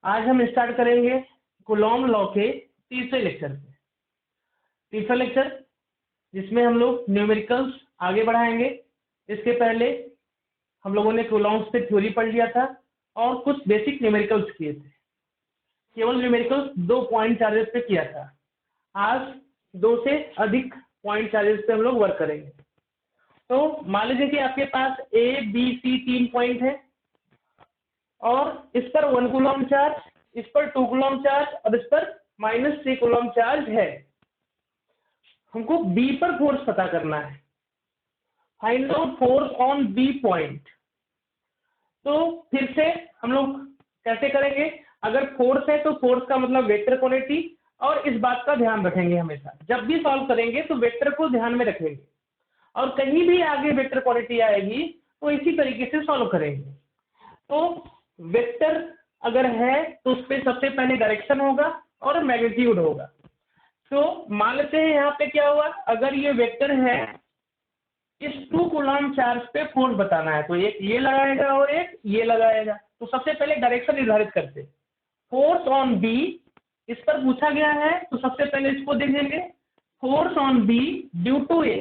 आज हम स्टार्ट करेंगे कूलॉम लॉ के तीसरे लेक्चर से। तीसरा लेक्चर जिसमें हम लोग न्यूमेरिकल्स आगे बढ़ाएंगे। इसके पहले हम लोगों ने कूलॉम्स पे थ्योरी पढ़ लिया था और कुछ बेसिक न्यूमेरिकल्स किए थे। केवल न्यूमेरिकल्स 2 पॉइंट चार्जेस पे किया था। आज 2 से अधिक पॉइंट चार्जेस पे हम लोग वर्क करेंगे। तो मान लीजिए कि आपके पास A, B, C 3 पॉइंट है और इस पर 1 कूलॉम चार्ज, इस पर 2 कूलॉम चार्ज और इस पर -3 कूलॉम चार्ज है। हमको B पर फोर्स पता करना है। Find out force on B point. तो फिर से हम लोग कैसे करेंगे? अगर फोर्स है तो फोर्स का मतलब वेक्टर क्वांटिटी, और इस बात का ध्यान रखेंगे हमेशा जब भी सॉल्व करेंगे तो वेक्टर को ध्यान में रखेंगे, और कहीं भी आगे वेक्टर क्वांटिटी आएगी तो इसी तरीके से सॉल्व करेंगे। तो वेक्टर अगर है तो उस पर सबसे पहले डायरेक्शन होगा और मैग्नीट्यूड होगा। तो मान लेते हैं यहाँ पे क्या हुआ, अगर ये वेक्टर है, इस 2 कूलॉम चार्ज पे फोर्स बताना है तो एक ये लगाएगा और एक ये लगाएगा। तो सबसे पहले डायरेक्शन निर्धारित करते, फोर्स ऑन बी इस पर पूछा गया है तो सबसे पहले इसको देखेंगे, force on B due to A.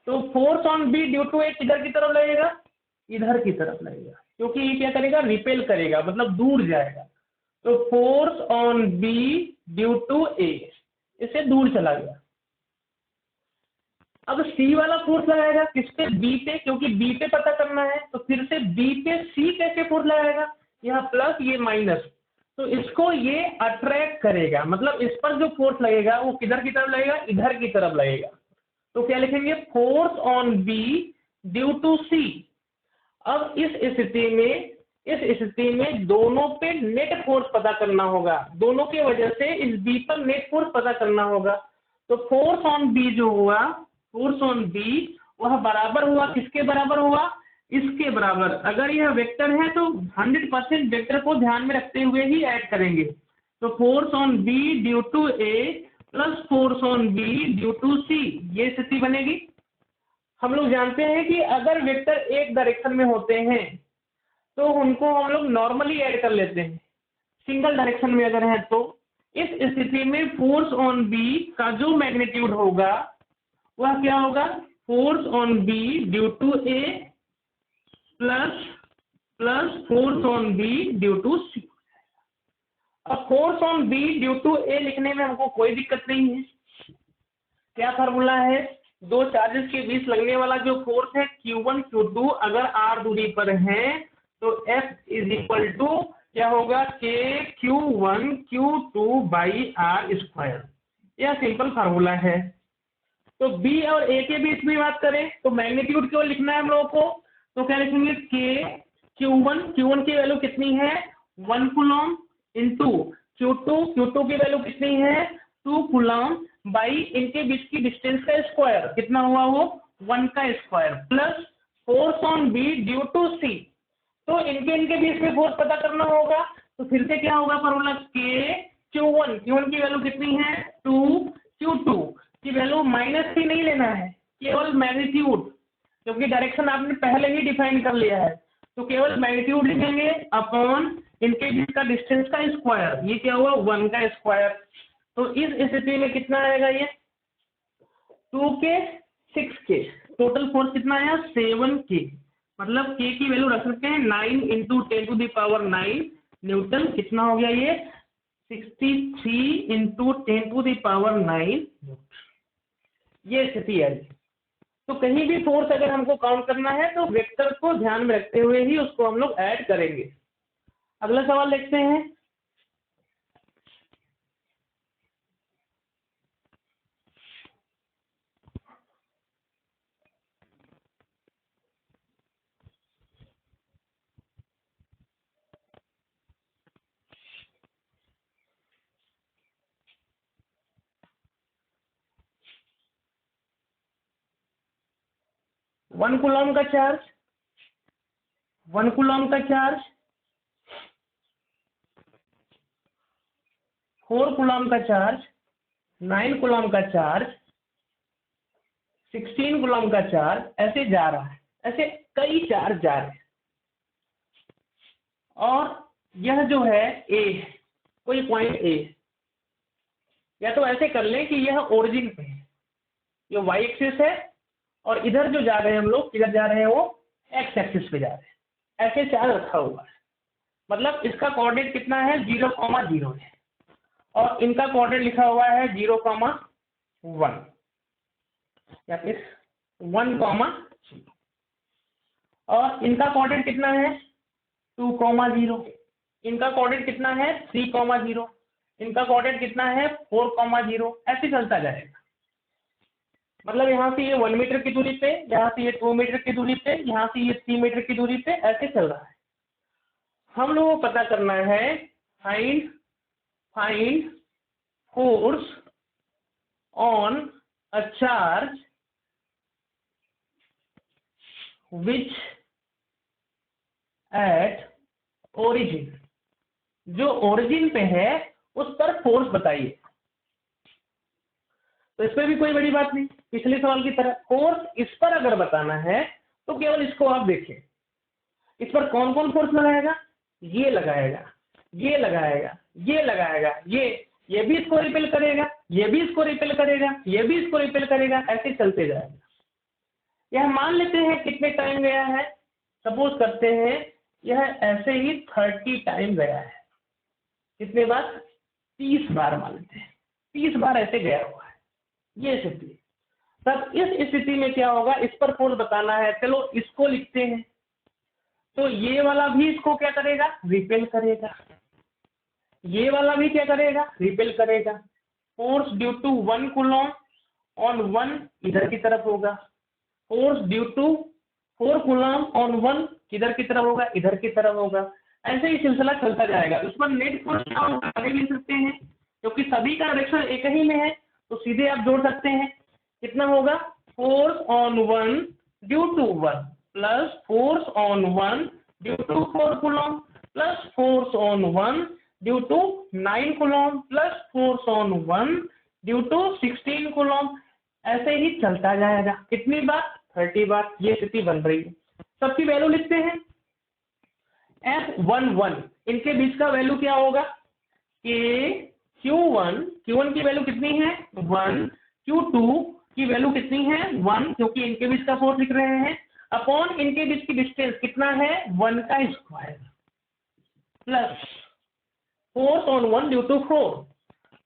तो force on B due to A किधर की तरफ लगेगा? इधर की तरफ लगेगा, क्योंकि ये क्या करेगा? रिपेल करेगा, मतलब दूर जाएगा। तो force on B due to A, इससे दूर चला गया। अब सी वाला फोर्स लगाएगा किस पे? बी पे, क्योंकि बी पे पता करना है। तो फिर से बी पे सी कैसे फोर्स लगाएगा? यहाँ प्लस ये माइनस, तो इसको ये अट्रैक्ट करेगा, मतलब इस पर जो फोर्स लगेगा वो किधर की तरफ लगेगा? इधर की तरफ लगेगा। तो क्या लिखेंगे? Force on B due to C. अब इस स्थिति में दोनों पे नेट फोर्स पता करना होगा, दोनों की वजह से इस बी पर नेट फोर्स पता करना होगा। तो फोर्स ऑन बी जो हुआ, फोर्स ऑन बी वह बराबर हुआ, किसके बराबर हुआ? इसके बराबर। अगर यह वेक्टर है तो 100% वेक्टर को ध्यान में रखते हुए ही ऐड करेंगे। तो force on B due to A plus force on B due to C, ये स्थिति बनेगी। हम लोग जानते हैं कि अगर वेक्टर एक डायरेक्शन में होते हैं तो उनको हम लोग नॉर्मली ऐड कर लेते हैं, सिंगल डायरेक्शन में अगर है तो इस स्थिति में फोर्स ऑन बी का जो मैग्नीट्यूड होगा वह क्या होगा? Force on B due to A plus force on B due to C. अब force on B due to A लिखने में हमको कोई दिक्कत नहीं है। क्या फार्मूला है? 2 चार्जेस के बीच लगने वाला जो फोर्स है Q1 Q2 अगर r दूरी पर है तो F इज इक्वल टू क्या होगा? K Q1 Q2 by r square. यह सिंपल फार्मूला है। तो B और A के बीच में बात करें तो मैग्नीट्यूड केवल लिखना है हम लोगों को। तो क्या लिखेंगे? K Q1 की वैल्यू कितनी है? 1 कूलॉम इंटू Q2 की वैल्यू कितनी है? 2 कूलॉम बाई इनके बीच की डिस्टेंस का स्क्वायर, कितना हुआ वो? 1 का square, plus force on B due to C. तो इनके बीच में फोर्स पता करना होगा। तो फिर से क्या होगा फॉर्मूला? K Q1 की वैल्यू कितनी है? 2, Q2 की वैल्यू -3 नहीं लेना है, केवल मैग्नीट्यूड, क्योंकि डायरेक्शन आपने पहले ही डिफाइन कर लिया है। तो केवल मैग्नीट्यूड लिखेंगे अपॉन इनके बीच का डिस्टेंस का स्क्वायर, ये क्या हुआ? 1 का स्क्वायर। तो इस स्थिति में कितना आएगा? ये 2K 6K, टोटल फोर्स कितना आया? 7K। मतलब K की वैल्यू रख सकते हैं 9 इंटू 10⁹ न्यूटन। कितना हो गया ये? 63 इंटू 10⁹ न्यूटन। ये स्थिति है। तो कहीं भी फोर्स अगर हमको काउंट करना है तो वेक्टर को ध्यान में रखते हुए ही उसको हम लोग ऐड करेंगे। अगला सवाल देखते हैं। वन कूलॉम का चार्ज, 1 कूलॉम का चार्ज, 4 कूलॉम का चार्ज, 9 कूलॉम का चार्ज, 16 कूलॉम का चार्ज, ऐसे जा रहा है। ऐसे कई चार्ज जा रहे हैं और यह जो है ए, कोई पॉइंट ए, या तो ऐसे कर लें कि यह ओरिजिन पे है, ये वाई एक्सिस है, और इधर जो जा रहे हैं हम लोग, किधर जा रहे हैं, वो एक्स एक्सिस पे जा रहे हैं। ऐसे चार्ज रखा हुआ है, मतलब इसका कोऑर्डिनेट कितना है 0,0 है, और इनका कोऑर्डिनेट लिखा हुआ है 0,1 या फिर 1,0, और इनका कोऑर्डिनेट कितना है 2,0, इनका कोऑर्डिनेट कितना है 3,0, इनका कोऑर्डिनेट कितना है 4,0, ऐसे चलता जाएगा। मतलब यहाँ से ये 1 मीटर की दूरी पे, यहाँ से ये 2 मीटर की दूरी पे, यहाँ से ये 3 मीटर की दूरी पे, ऐसे चल रहा है। हम लोगों को पता करना है find force on a charge which at origin, जो ओरिजिन पे है उस पर फोर्स बताइए। तो इसमें भी कोई बड़ी बात नहीं, पिछले सवाल की तरह फोर्स इस पर अगर बताना है तो केवल इसको आप देखें, इस पर कौन कौन फोर्स लगाएगा, ये लगाएगा, ये लगाएगा, ये लगाएगा, ये भी इसको रिपेल करेगा, ये भी इसको रिपेल करेगा, ये भी इसको रिपेल करेगा, ऐसे चलते जाएगा। यह मान लेते हैं कितने टाइम गया है, सपोज करते हैं यह ऐसे ही 30 टाइम गया है। कितने बार, 30 बार मान लेते हैं, 30 बार ऐसे गया हुआ है ये स्थिति। तब इस स्थिति में क्या होगा, इस पर फोर्स बताना है, चलो इसको लिखते हैं। तो ये वाला भी इसको क्या करेगा, रिपेल करेगा, ये वाला भी क्या करेगा, रिपेल करेगा। Force due to 1 coulomb on 1 इधर की तरफ होगा, force due to 4 coulomb on 1 किधर की तरफ होगा, इधर की तरफ होगा। ऐसे ही सिलसिला चलता जाएगा। उस पर नेट फोर्स क्या होगा आगे लिख सकते हैं, क्योंकि सभी का डायरेक्शन एक ही में है, तो सीधे आप जोड़ सकते हैं। कितना होगा, force on 1 due to 1 plus force on 1 due to 4 coulomb plus force on 1 due to 9 coulomb plus force on 1 due to 16 coulomb. ऐसे ही चलता जाएगा। कितनी बार, 30 बार। ये स्थिति बन रही है। सबकी वैल्यू लिखते हैं। F11 इनके बीच का वैल्यू क्या होगा, कि Q1 की वैल्यू कितनी है 1, Q2 की वैल्यू कितनी है 1, क्योंकि इनके बीच का फोर्स लिख रहे हैं, अपॉन इनके बीच की डिस्टेंस कितना है 1 का square plus force on 1 due to 4।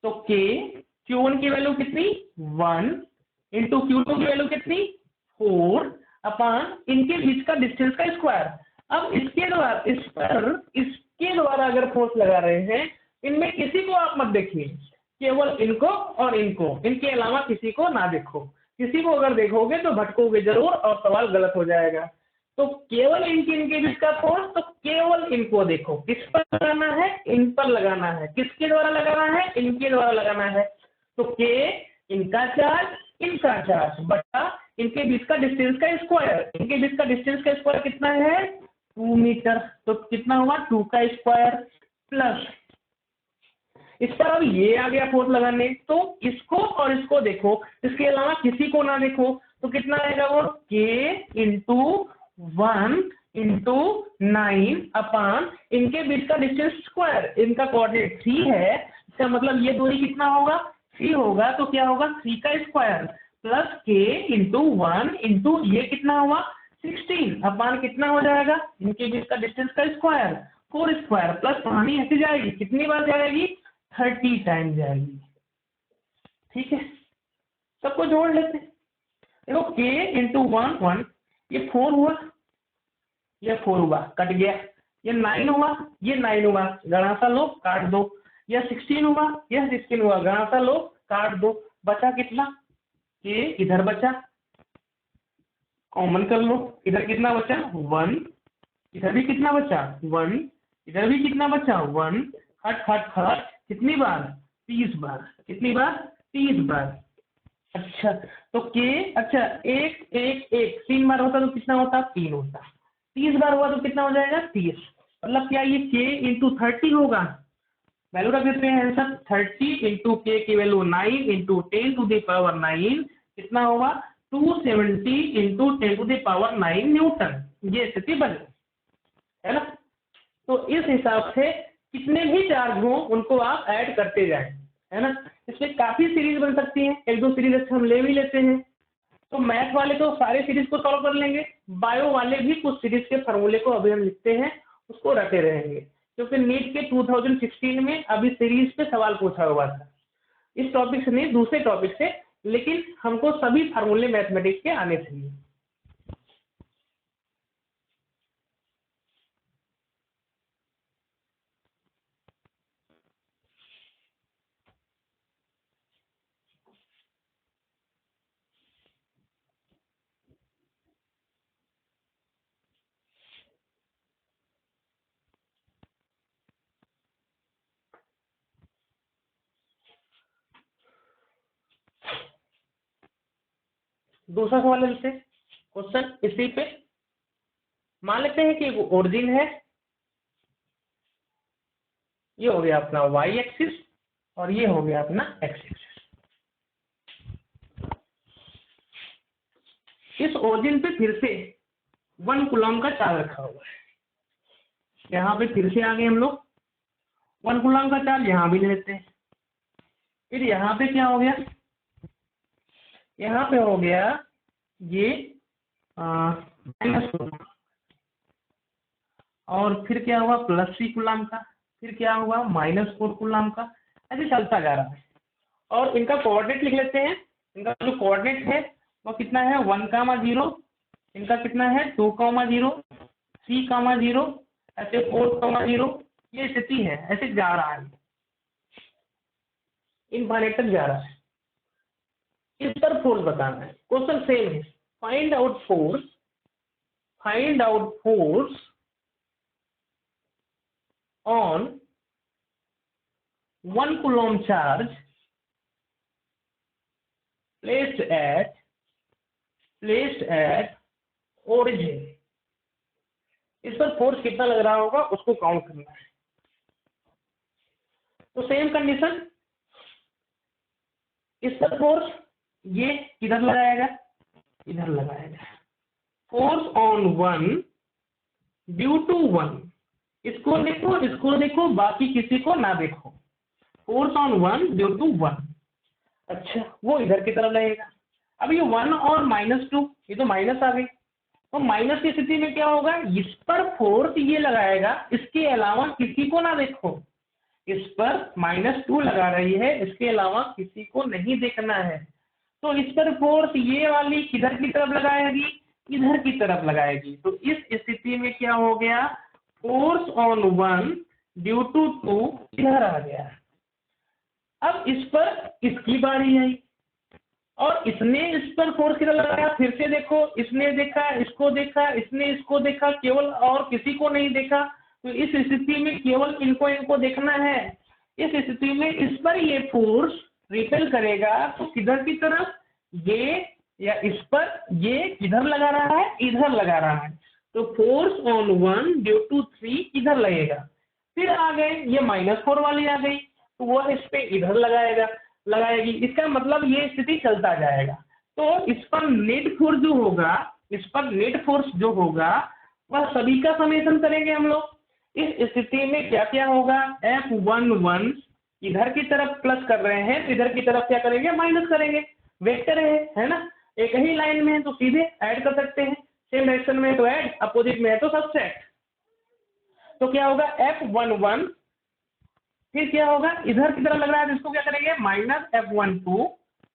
तो Q1 की वैल्यू कितनी 1 इंटू Q2 की वैल्यू कितनी 4 अपॉन इनके बीच का डिस्टेंस का स्क्वायर। अब इसके द्वारा अगर फोर्स लगा रहे हैं, इनमें किसी को आप मत देखिए, केवल इनको और इनको, इनके अलावा किसी को ना देखो। किसी को अगर देखोगे तो भटकोगे जरूर और सवाल गलत हो जाएगा। तो केवल इनके बीच का फोर्स, तो केवल इनको देखो। किस पर लगाना है, इन पर लगाना है। किसके द्वारा लगाना है, इनके द्वारा लगाना है। तो के इनका चार्ज बटा इनके बीच का डिस्टेंस का स्क्वायर। इनके बीच का डिस्टेंस का स्क्वायर कितना है 2 मीटर, तो कितना हुआ 2 का स्क्वायर प्लस इस पर अब ये आ गया फोर्स लगाने, तो इसको और इसको देखो, इसके अलावा किसी को ना देखो। तो कितना आएगा वो k इंटू 1 इंटू 9 अपॉन इनके बीच का डिस्टेंस स्क्वायर। इनका कोऑर्डिनेट 3 है, इसका मतलब ये दूरी कितना होगा 3 होगा। तो क्या होगा 3 का square plus k into 1 into ये कितना हुआ 16 अपॉन कितना हो जाएगा इनके बीच का डिस्टेंस का स्क्वायर 4 स्क्वायर प्लस कहानी ऐसे जाएगी। कितनी बार जाएगी 30 टाइम जाएगी। ठीक है, सबको जोड़ लेते हैं। देखो k इंटू 1 ये 4 हुआ, ये 4 हुआ कट गया, ये 9 हुआ, ये 9 हुआ गणासा लो काट दो, यह 16 हुआ, यह 16 हुआ गणासा लो काट दो। बचा कितना k, इधर बचा कॉमन कर लो, इधर कितना बचा 1, इधर भी कितना बचा 1, इधर भी कितना बचा 1, हट हट हट कितनी बार 30 बार। कितनी बार 30 बार। अच्छा तो के, अच्छा 3 बार होता तो कितना होता 3 होता, 30 बार हुआ तो कितना हो जाएगा 30। मतलब क्या ये k इंटू 30 होगा, वैल्यू रख देते हैं आंसर 30 इंटू के की value 9 into 10 to the power 9 कितना होगा 270 into 10 to the power 9 newton. ये स्थिति बन है ना। तो इस हिसाब से कितने भी चार्ज हों उनको आप ऐड करते जाएं, है ना। इसमें काफी सीरीज बन सकती हैं, एक दो सीरीज अच्छा हम ले भी लेते हैं। तो मैथ वाले तो सारे सीरीज को सॉल्व कर लेंगे, बायो वाले भी कुछ सीरीज के फॉर्मूले को अभी हम लिखते हैं उसको रटे रहेंगे, क्योंकि नीट के 2016 में अभी सीरीज पे सवाल पूछा हुआ था, इस टॉपिक से नहीं दूसरे टॉपिक से, लेकिन हमको सभी फार्मूले मैथमेटिक्स के आने चाहिए। दूसरा सवाल लेते हैं, क्वेश्चन इसी पे मान लेते हैं कि ओरिजिन है, ये हो गया अपना वाई एक्सिस और ये हो गया अपना एक्स एक्सिस। इस ओरिजिन पे फिर से 1 कूलम का चार्ज रखा हुआ है, यहाँ पे फिर से आ गए हम लोग, 1 कूलम का चार्ज यहाँ भी ले लेते हैं। फिर यहाँ पे क्या हो गया, यहाँ पे हो गया ये -2 और फिर क्या हुआ +3 कूलम का, फिर क्या हुआ -4 कूलम का, ऐसे चलता जा रहा है। और इनका कोऑर्डिनेट लिख लेते हैं, इनका जो कोऑर्डिनेट है वो कितना है 1,0, इनका कितना है 2,0, 3,0, ऐसे 4,0, ये स्थिति है, ऐसे जा रहा है, इनफाइनाइट तक जा रहा है। इस पर फोर्स बताना है, क्वेश्चन सेम है, find out force on 1 coulomb charge placed at origin। इस पर फोर्स कितना लग रहा होगा उसको काउंट करना है। तो सेम कंडीशन, इस पर फोर्स ये किधर लगाएगा, इधर लगाएगा। फोर्स ऑन 1 ड्यू टू 1, इसको देखो बाकी किसी को ना देखो। फोर्स ऑन 1 ड्यू टू 1, अच्छा वो इधर की तरफ लगेगा। अब ये 1 और -2, ये तो माइनस आ गई, तो माइनस की स्थिति में क्या होगा, इस पर फोर्स ये लगाएगा, इसके अलावा किसी को ना देखो। इस पर -2 लगा रही है, इसके अलावा किसी को नहीं देखना है। तो इस पर फोर्स ये वाली किधर की तरफ लगाएगी, इधर की तरफ लगाएगी। तो इस स्थिति में क्या हो गया, फोर्स ऑन 1 ड्यू टू 2 इधर आ गया। अब इस पर इसकी बारी आई और इसने इस पर फोर्स किधर लगाया, फिर से देखो, इसने देखा, इसको देखा, इसने इसको देखा, केवल और किसी को नहीं देखा। तो इस स्थिति में केवल इनको देखना है। इस स्थिति में इस पर ये फोर्स रिपेल करेगा, तो किधर की तरफ, ये या इस पर, ये किधर लगा रहा है, इधर लगा रहा है। तो फोर्स ऑन 1 ड्यू टू 3 इधर लगेगा। फिर आ गए ये -4 वाली आ गई, तो वह इस पे इधर लगाएगी। इसका मतलब ये स्थिति चलता जाएगा। तो इस पर नेट फोर्स जो होगा, इस पर नेट फोर्स जो होगा वह सभी का समेशन करेंगे हम लोग। इस स्थिति में क्या क्या होगा, F11 इधर की तरफ प्लस कर रहे हैं, तो इधर की तरफ क्या करेंगे, माइनस करेंगे। वेक्टर है ना, एक ही लाइन में है तो सीधे ऐड कर सकते हैं, सेम डायरेक्शन में है तो ऐड, अपोजिट में है तो सबट्रैक्ट। तो क्या होगा F11, फिर क्या होगा इधर की तरफ लग रहा है तो इसको क्या करेंगे -F12,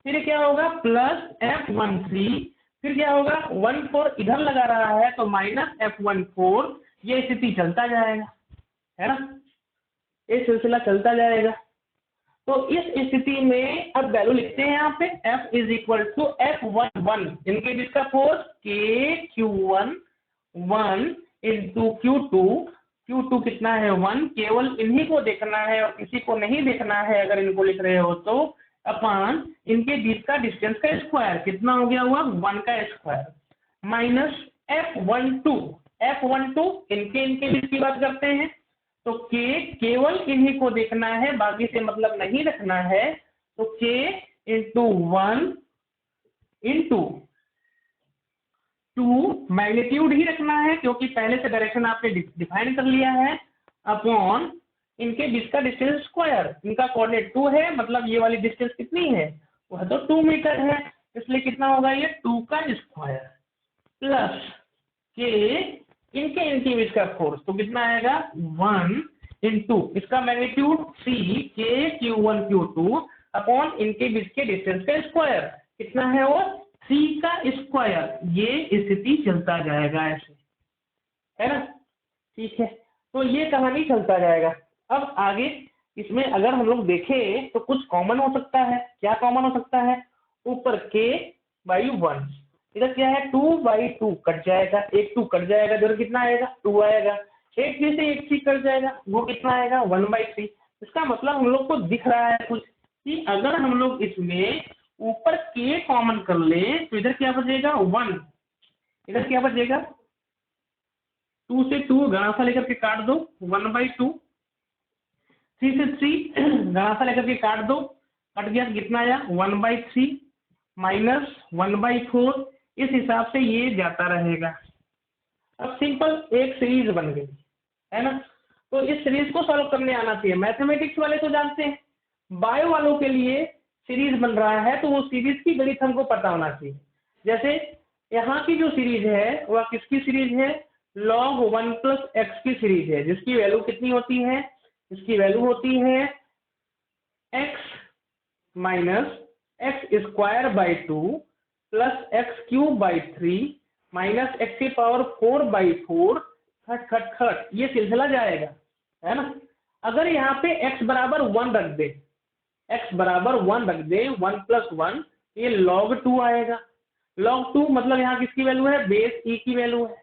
फिर क्या होगा +F13, फिर क्या होगा 14 इधर लगा रहा है तो -F14। ये स्थिति चलता जाएगा, है ना, ये सिलसिला चलता जाएगा। तो इस स्थिति में अब वैल्यू लिखते हैं यहाँ पे, F = F11, इनके बीच का फोर्स KQ1 1 × Q2 कितना है 1, केवल इन्हीं को देखना है और किसी को नहीं देखना है अगर इनको लिख रहे हो तो, अपान इनके बीच का डिस्टेंस का स्क्वायर कितना हो गया हुआ 1 का स्क्वायर, माइनस F12 इनके बीच की बात करते हैं तो K केवल इन्हीं को देखना है, बाकी से मतलब नहीं रखना है। तो K × 1 × 2 मैग्नीट्यूड ही रखना है क्योंकि पहले से डायरेक्शन आपने डिफाइन कर लिया है। अपॉन इनके बीच का डिस्टेंस स्क्वायर। इनका कोऑर्डिनेट 2 है, मतलब ये वाली डिस्टेंस कितनी है, वह तो 2 मीटर है, इसलिए कितना होगा ये 2 का स्क्वायर प्लस के इनके बीच का फोर्स, तो कितना आएगा 1 इंटू इसका मैग्नीट्यूड c के q1 q2 अपॉन इनके बीच के डिस्टेंस का स्क्वायर, कितना है वो c का स्क्वायर। ये स्थिति चलता जाएगा ऐसे, है ना, ठीक है। तो ये कहानी चलता जाएगा। अब आगे इसमें अगर हम लोग देखें तो कुछ कॉमन हो सकता है। क्या कॉमन हो सकता है, ऊपर k/1, इधर क्या है 2/2 कट जाएगा, एक 2 कट जाएगा, इधर कितना आएगा 2 आएगा, एक c से एक c कट जाएगा, वो कितना आएगा 1/3। इसका मतलब हम लोग को दिख रहा है कुछ कि अगर हम लोग इसमें ऊपर k कॉमन कर ले तो इधर क्या बचेगा 1, इधर क्या बचेगा 2 से 2 गणासा लेकर के काट दो 1/2, 3 से 3 गणासा लेकर के काट दो, कट गया, कितना आया 1/3 माइनस 1/4, इस हिसाब से ये जाता रहेगा। अब सिंपल एक सीरीज बन गई, है ना। तो इस सीरीज को सॉल्व करने आना चाहिए। मैथमेटिक्स वाले तो जानते हैं, बायो वालों के लिए सीरीज बन रहा है तो वो सीरीज की गणित हमको पता होना चाहिए। जैसे यहाँ की जो सीरीज है वह किसकी सीरीज है, log 1 + x की सीरीज है, जिसकी वैल्यू कितनी होती है, इसकी वैल्यू होती है x - x² + x³ minus x⁴/4 खट खट खट, ये सिलसिला जाएगा, है ना। अगर यहाँ पे x बराबर 1 रख दे, x बराबर 1 रख दे, 1 + 1, ये log 2 आएगा। log 2 मतलब यहाँ किसकी वैल्यू है, बेस e की वैल्यू है,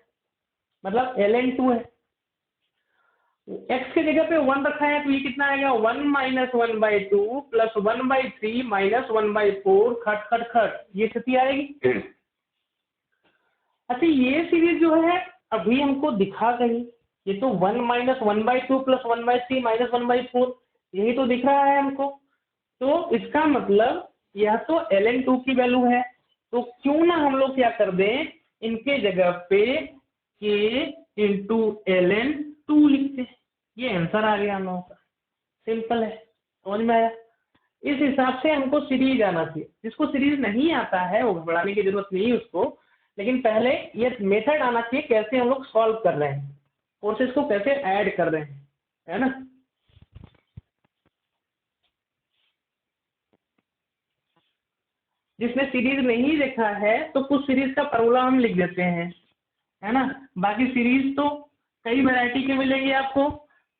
मतलब ln2 है। x के जगह पे 1 रखा है तो ये कितना आएगा 1 - 1/2 + 1/3 माइनस 1/4 खट खट खट, ये स्थिति आएगी। अच्छा, ये सीरीज जो है अभी हमको दिखा कहीं, ये तो 1 - 1/2 + 1/3 माइनस 1/4, यही तो दिख रहा है हमको। तो इसका मतलब यह तो ln2 की वैल्यू है, तो क्यों ना हम लोग क्या कर दें, इनके जगह पे k × ln2 लिखते, ये आंसर आ गया हम लोगों का। सिंपल है, समझ में आया। इस हिसाब से हमको सीरीज आना चाहिए। जिसको सीरीज नहीं आता है वो घबराने की जरूरत नहीं है उसको, लेकिन पहले ये मेथड आना चाहिए कैसे हम लोग सॉल्व कर रहे हैं, फोर्सेस को कैसे ऐड कर रहे हैं, है ना। जिसने सीरीज नहीं देखा है तो कुछ सीरीज का फॉर्मूला हम लिख देते हैं, है ना। बाकी सीरीज तो कई वैरायटी के मिलेंगे आपको,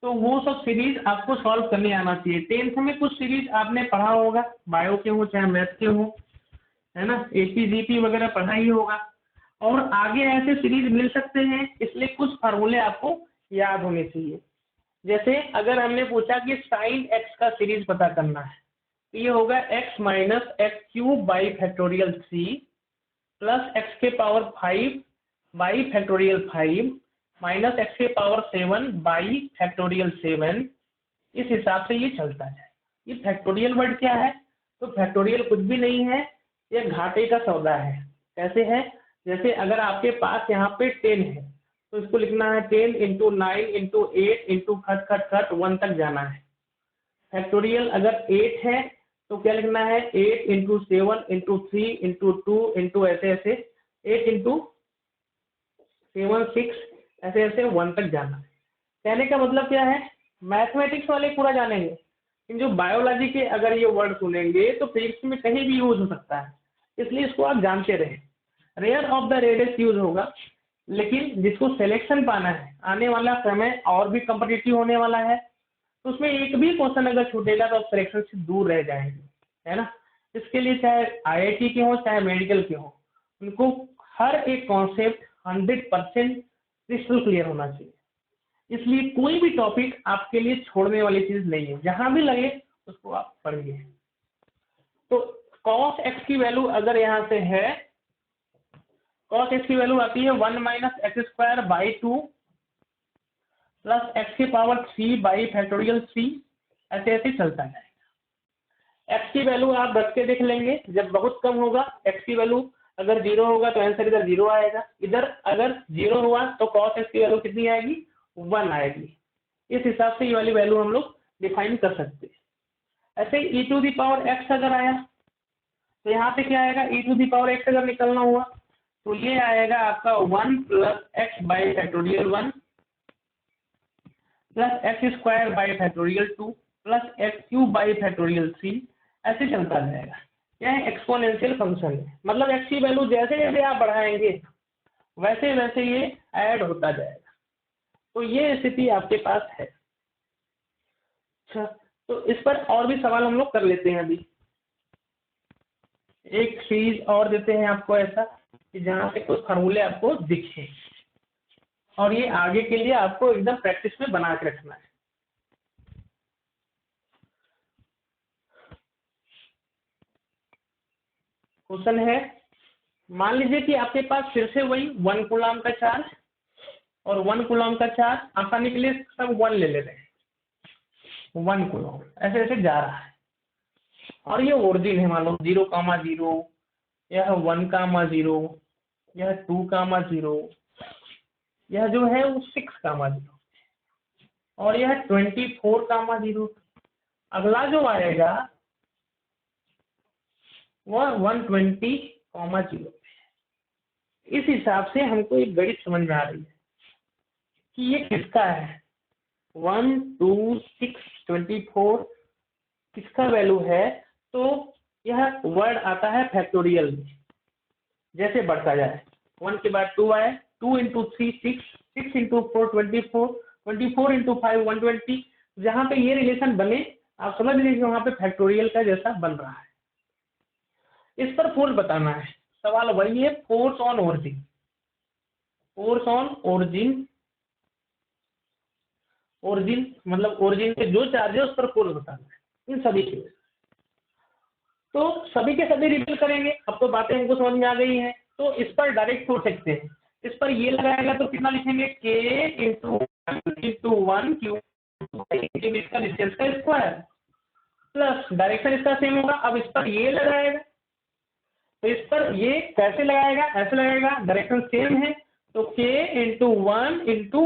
तो वो सब सीरीज आपको सॉल्व करने आना चाहिए। 10th में कुछ सीरीज आपने पढ़ा होगा, बायो के हो चाहे मैथ के हो, है ना, AP GP वगैरह पढ़ा ही होगा, और आगे ऐसे सीरीज मिल सकते हैं, इसलिए कुछ फार्मूले आपको याद होने चाहिए। जैसे अगर हमने पूछा कि sin x का सीरीज पता करना है, तो ये होगा x - x³ + x⁵5 minus x⁴7 इस हिसाब से ये चलता है। ये फैक्टोरियल वर्ड क्या है, तो फैक्टोरियल कुछ भी नहीं है, ये घाटे का सौदा है। कैसे है, जैसे अगर आपके पास यहाँ पे 10 है तो इसको लिखना है 10 × 9 × 8 × खट खट खट 1 तक जाना है। फैक्टोरियल अगर 8 है तो क्या लिखना है 8 × 7 × 3 × 2 ऐसे ऐसे 8 × 7 6 ऐसे ऐसे 1 तक जाना है। कहने का मतलब क्या है, मैथमेटिक्स वाले पूरा जानेंगे, लेकिन जो बायोलॉजी के अगर ये वर्ड सुनेंगे तो फिजिक्स में कहीं भी यूज हो सकता है, इसलिए इसको आप जानते रहे। Rare of the rarest use होगा, लेकिन जिसको सिलेक्शन पाना है, आने वाला समय और भी कम्पिटिटिव होने वाला है, तो उसमें एक भी क्वेश्चन अगर छूटेगा तो आप सिलेक्शन से दूर रह जाएंगे, है ना। इसके लिए चाहे IIT के हो चाहे मेडिकल के हो, उनको हर एक कॉन्सेप्ट 100% क्रिस्टल क्लियर होना चाहिए। इसलिए कोई भी टॉपिक आपके लिए छोड़ने वाली चीज नहीं है, जहां भी लगे उसको आप पढ़िए। तो cos x की वैल्यू अगर यहाँ से है, cos x की वैल्यू आती है 1 - x² + x⁵3 ऐसे ऐसे चलता जाएगा। x की वैल्यू आप रख के देख लेंगे, जब बहुत कम होगा x की वैल्यू अगर 0 होगा तो आंसर इधर 0 आएगा, इधर अगर 0 हुआ तो cos x की वैल्यू कितनी आएगी 1 आएगी। इस हिसाब से ये वाली वैल्यू हम लोग डिफाइन कर सकते हैं। ऐसे ई टू दी पावर एक्स अगर आया तो यहाँ पे क्या आएगा, ई टू दी पावर एक्स अगर निकलना हुआ तो ये आएगा आपका 1 plus x by factorial 1 plus x square by factorial 2 plus x cube by factorial 3, ऐसे चलता जाएगा। यह एक्सपोनेंशियल फंक्शन है, मतलब एक्स की वैल्यू जैसे जैसे आप बढ़ाएंगे वैसे वैसे ये ऐड होता जाएगा। तो ये स्थिति आपके पास है। अच्छा, तो इस पर और भी सवाल हम लोग कर लेते हैं। अभी एक सीरीज और देते हैं आपको ऐसा कि जहाँ पे कुछ फॉर्मूले आपको दिखे, और ये आगे के लिए आपको एकदम प्रैक्टिस में बना के रखना है। क्वेश्चन है, मान लीजिए कि आपके पास फिर से वही 1 कूलम का चार्ज और 1 कूलम का चार्ज, आसानी के लिए सब 1 ले रहे हैं, 1 कूलम ऐसे ऐसे जा रहा है, और ये ओरिजिन है, मान लो 0,0, यह 1,0, यह 2,0, यह जो है वो 6,0, और यह 24,0। अगला जो आएगा वह 120,0। इस हिसाब से हमको एक गणित समझ में आ रही है कि ये किसका है। 1, 2, 6, 24 किसका वैल्यू है। तो यह वर्ड आता है फैक्टोरियल में, जैसे बढ़ता जाए 1 के बाद 2 आए, 2 इंटू 3 6, 6 इंटू 4 24, 24 इंटू 5 120। जहाँ पे ये रिलेशन बने आप समझ लीजिए वहां पे फैक्टोरियल का जैसा बन रहा है। इस पर फोर्स बताना है, सवाल वही है, force on origin. Force on origin, origin मतलब ओरिजिन पे जो चार्ज है उस पर फोर्स बताना है इन सभी के। तो सभी के सभी रिपीट करेंगे। अब तो बातें हमको समझ में आ गई हैं, तो इस पर डायरेक्ट छोड़ सकते हैं। इस पर ये लगाएगा तो कितना लिखेंगे, k इंटू 1 क्यू इसका डिस्टेंस का स्क्वायर, प्लस डायरेक्शन इसका सेम होगा। अब इस पर ये लगाएगा तो इस पर ये कैसे लगाएगा, ऐसे लगाएगा, डायरेक्शन सेम है तो k इंटू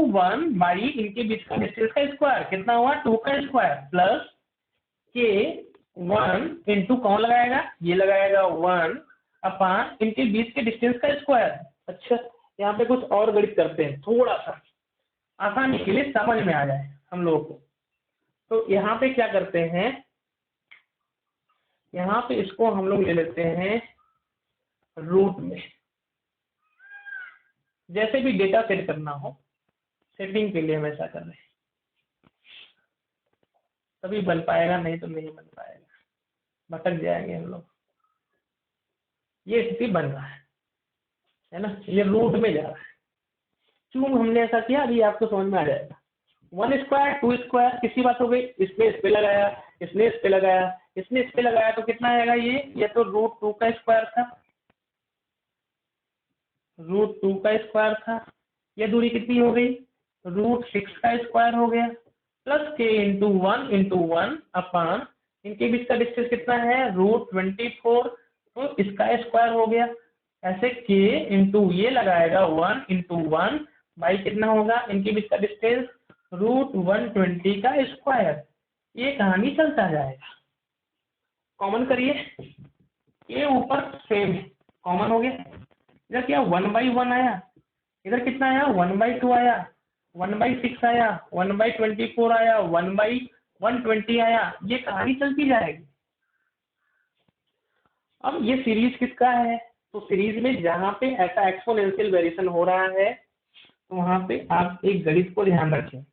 1 बाई इनके बीच का डिस्टेंस का स्क्वायर, कितना हुआ 2 का स्क्वायर, प्लस k 1 इंटू कौन लगाएगा, ये लगाएगा 1 अपॉन इनके बीच के डिस्टेंस का स्क्वायर। अच्छा, यहाँ पे कुछ और गणित करते हैं, थोड़ा सा आसानी के लिए समझ में आ जाए हम लोगों को। तो यहाँ पे क्या करते हैं, यहाँ पे इसको हम लोग ले लेते हैं रूट में। जैसे भी डेटा सेट करना हो, सेटिंग के लिए हम ऐसा कर रहे हैं, तभी बन पाएगा, नहीं तो नहीं बन पाएगा, भटक जाएंगे हम लोग। ये स्थिति बन रहा है ना, ये रूट में जा रहा है। क्यों हमने ऐसा किया अभी आपको समझ में आ जाएगा। 1 स्क्वायर 2 स्क्वायर किसी बात हो गई, इसने इस पे लगाया, इसने इस पे लगाया, इसने इस पे लगाया, तो कितना आएगा ये तो √2 का स्क्वायर था, √2 का स्क्वायर था। ये दूरी कितनी हो गई, √6 का स्क्वायर हो गया, प्लस k इंटू 1 अपॉन इनके बीच का डिस्टेंस कितना है √24, तो इसका स्क्वायर हो गया। ऐसे k इंटू ये लगाएगा 1 इंटू 1 बाई कितना होगा इनके बीच का डिस्टेंस √120 का स्क्वायर। ये कहानी चलता जाएगा। कॉमन करिए, ये ऊपर सेम कॉमन हो गया। इधर क्या 1/1 आया, इधर कितना आया 1/2 आया, 1/6 आया, 1/24 आया, 1/120 आया। ये कहानी चलती जाएगी। अब ये सीरीज किसका है, तो सीरीज में जहां पे ऐसा एक्सपोनेंशियल वेरिएशन हो रहा है तो वहां पे आप एक गणित को ध्यान रखें,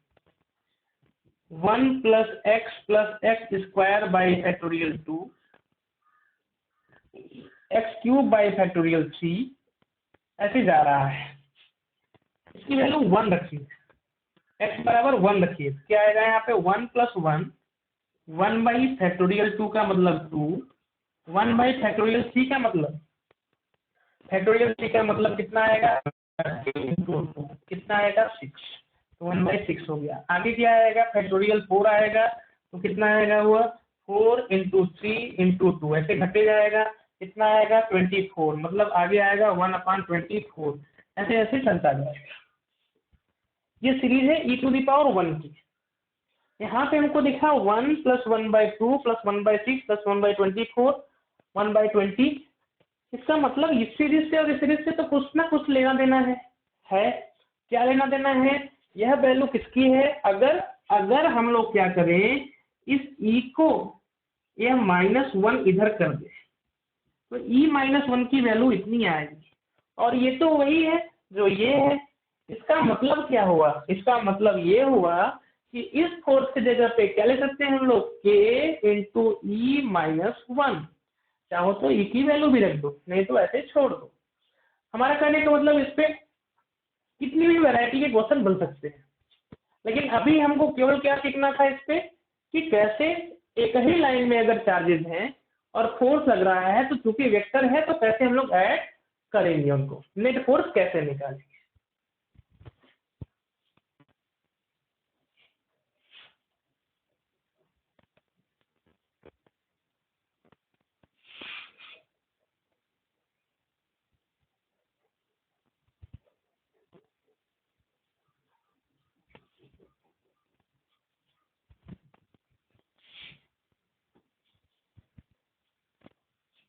1 + x square by factorial 2 x cube by factorial 3 ऐसे जा रहा है। इसकी वैल्यू 1 रखिए, x बराबर 1 रखिए, क्या आएगा यहाँ पे 1 + 1, 1 बाई फैक्टोरियल 2 का मतलब 2, 1 बाई फैक्टोरियल 3 का मतलब, फैक्टोरियल 3 का मतलब कितना आएगा, कितना आएगा 6, तो 1/6 हो गया। आगे क्या आएगा, फैक्टोरियल 4 आएगा तो कितना आएगा हुआ 4 इंटू 3 इंटू 2, ऐसे घटे जाएगा, कितना आएगा 24, मतलब आगे आएगा 1/24, ऐसे ऐसे चलता जाएगा। ये सीरीज है e⁻1 की। यहाँ पे हमको दिखा 1 + 1/2 + 1/6 + 1/24 1/20। इसका मतलब इस सीरीज से और इस सीरीज से तो कुछ ना कुछ लेना देना है क्या लेना देना है? यह वैल्यू किसकी है? अगर हम लोग क्या करें, इस e को यह -1 इधर कर दे तो e -1 की वैल्यू इतनी आएगी, और ये तो वही है जो ये है। इसका मतलब क्या हुआ? इसका मतलब ये हुआ कि इस फोर्स की जगह पे क्या ले सकते हैं हम लोग, k × e -1। चाहो तो e की वैल्यू भी रख दो, नहीं तो ऐसे छोड़ दो। हमारा कहने का मतलब इस पे कितनी भी वैरायटी के क्वेश्चन बन सकते हैं, लेकिन अभी हमको केवल क्या सीखना था इस पे कि कैसे एक ही लाइन में अगर चार्जेस हैं और फोर्स लग रहा है तो चूंकि वेक्टर है तो कैसे हम लोग ऐड करेंगे, उनको नेट फोर्स कैसे निकालेंगे।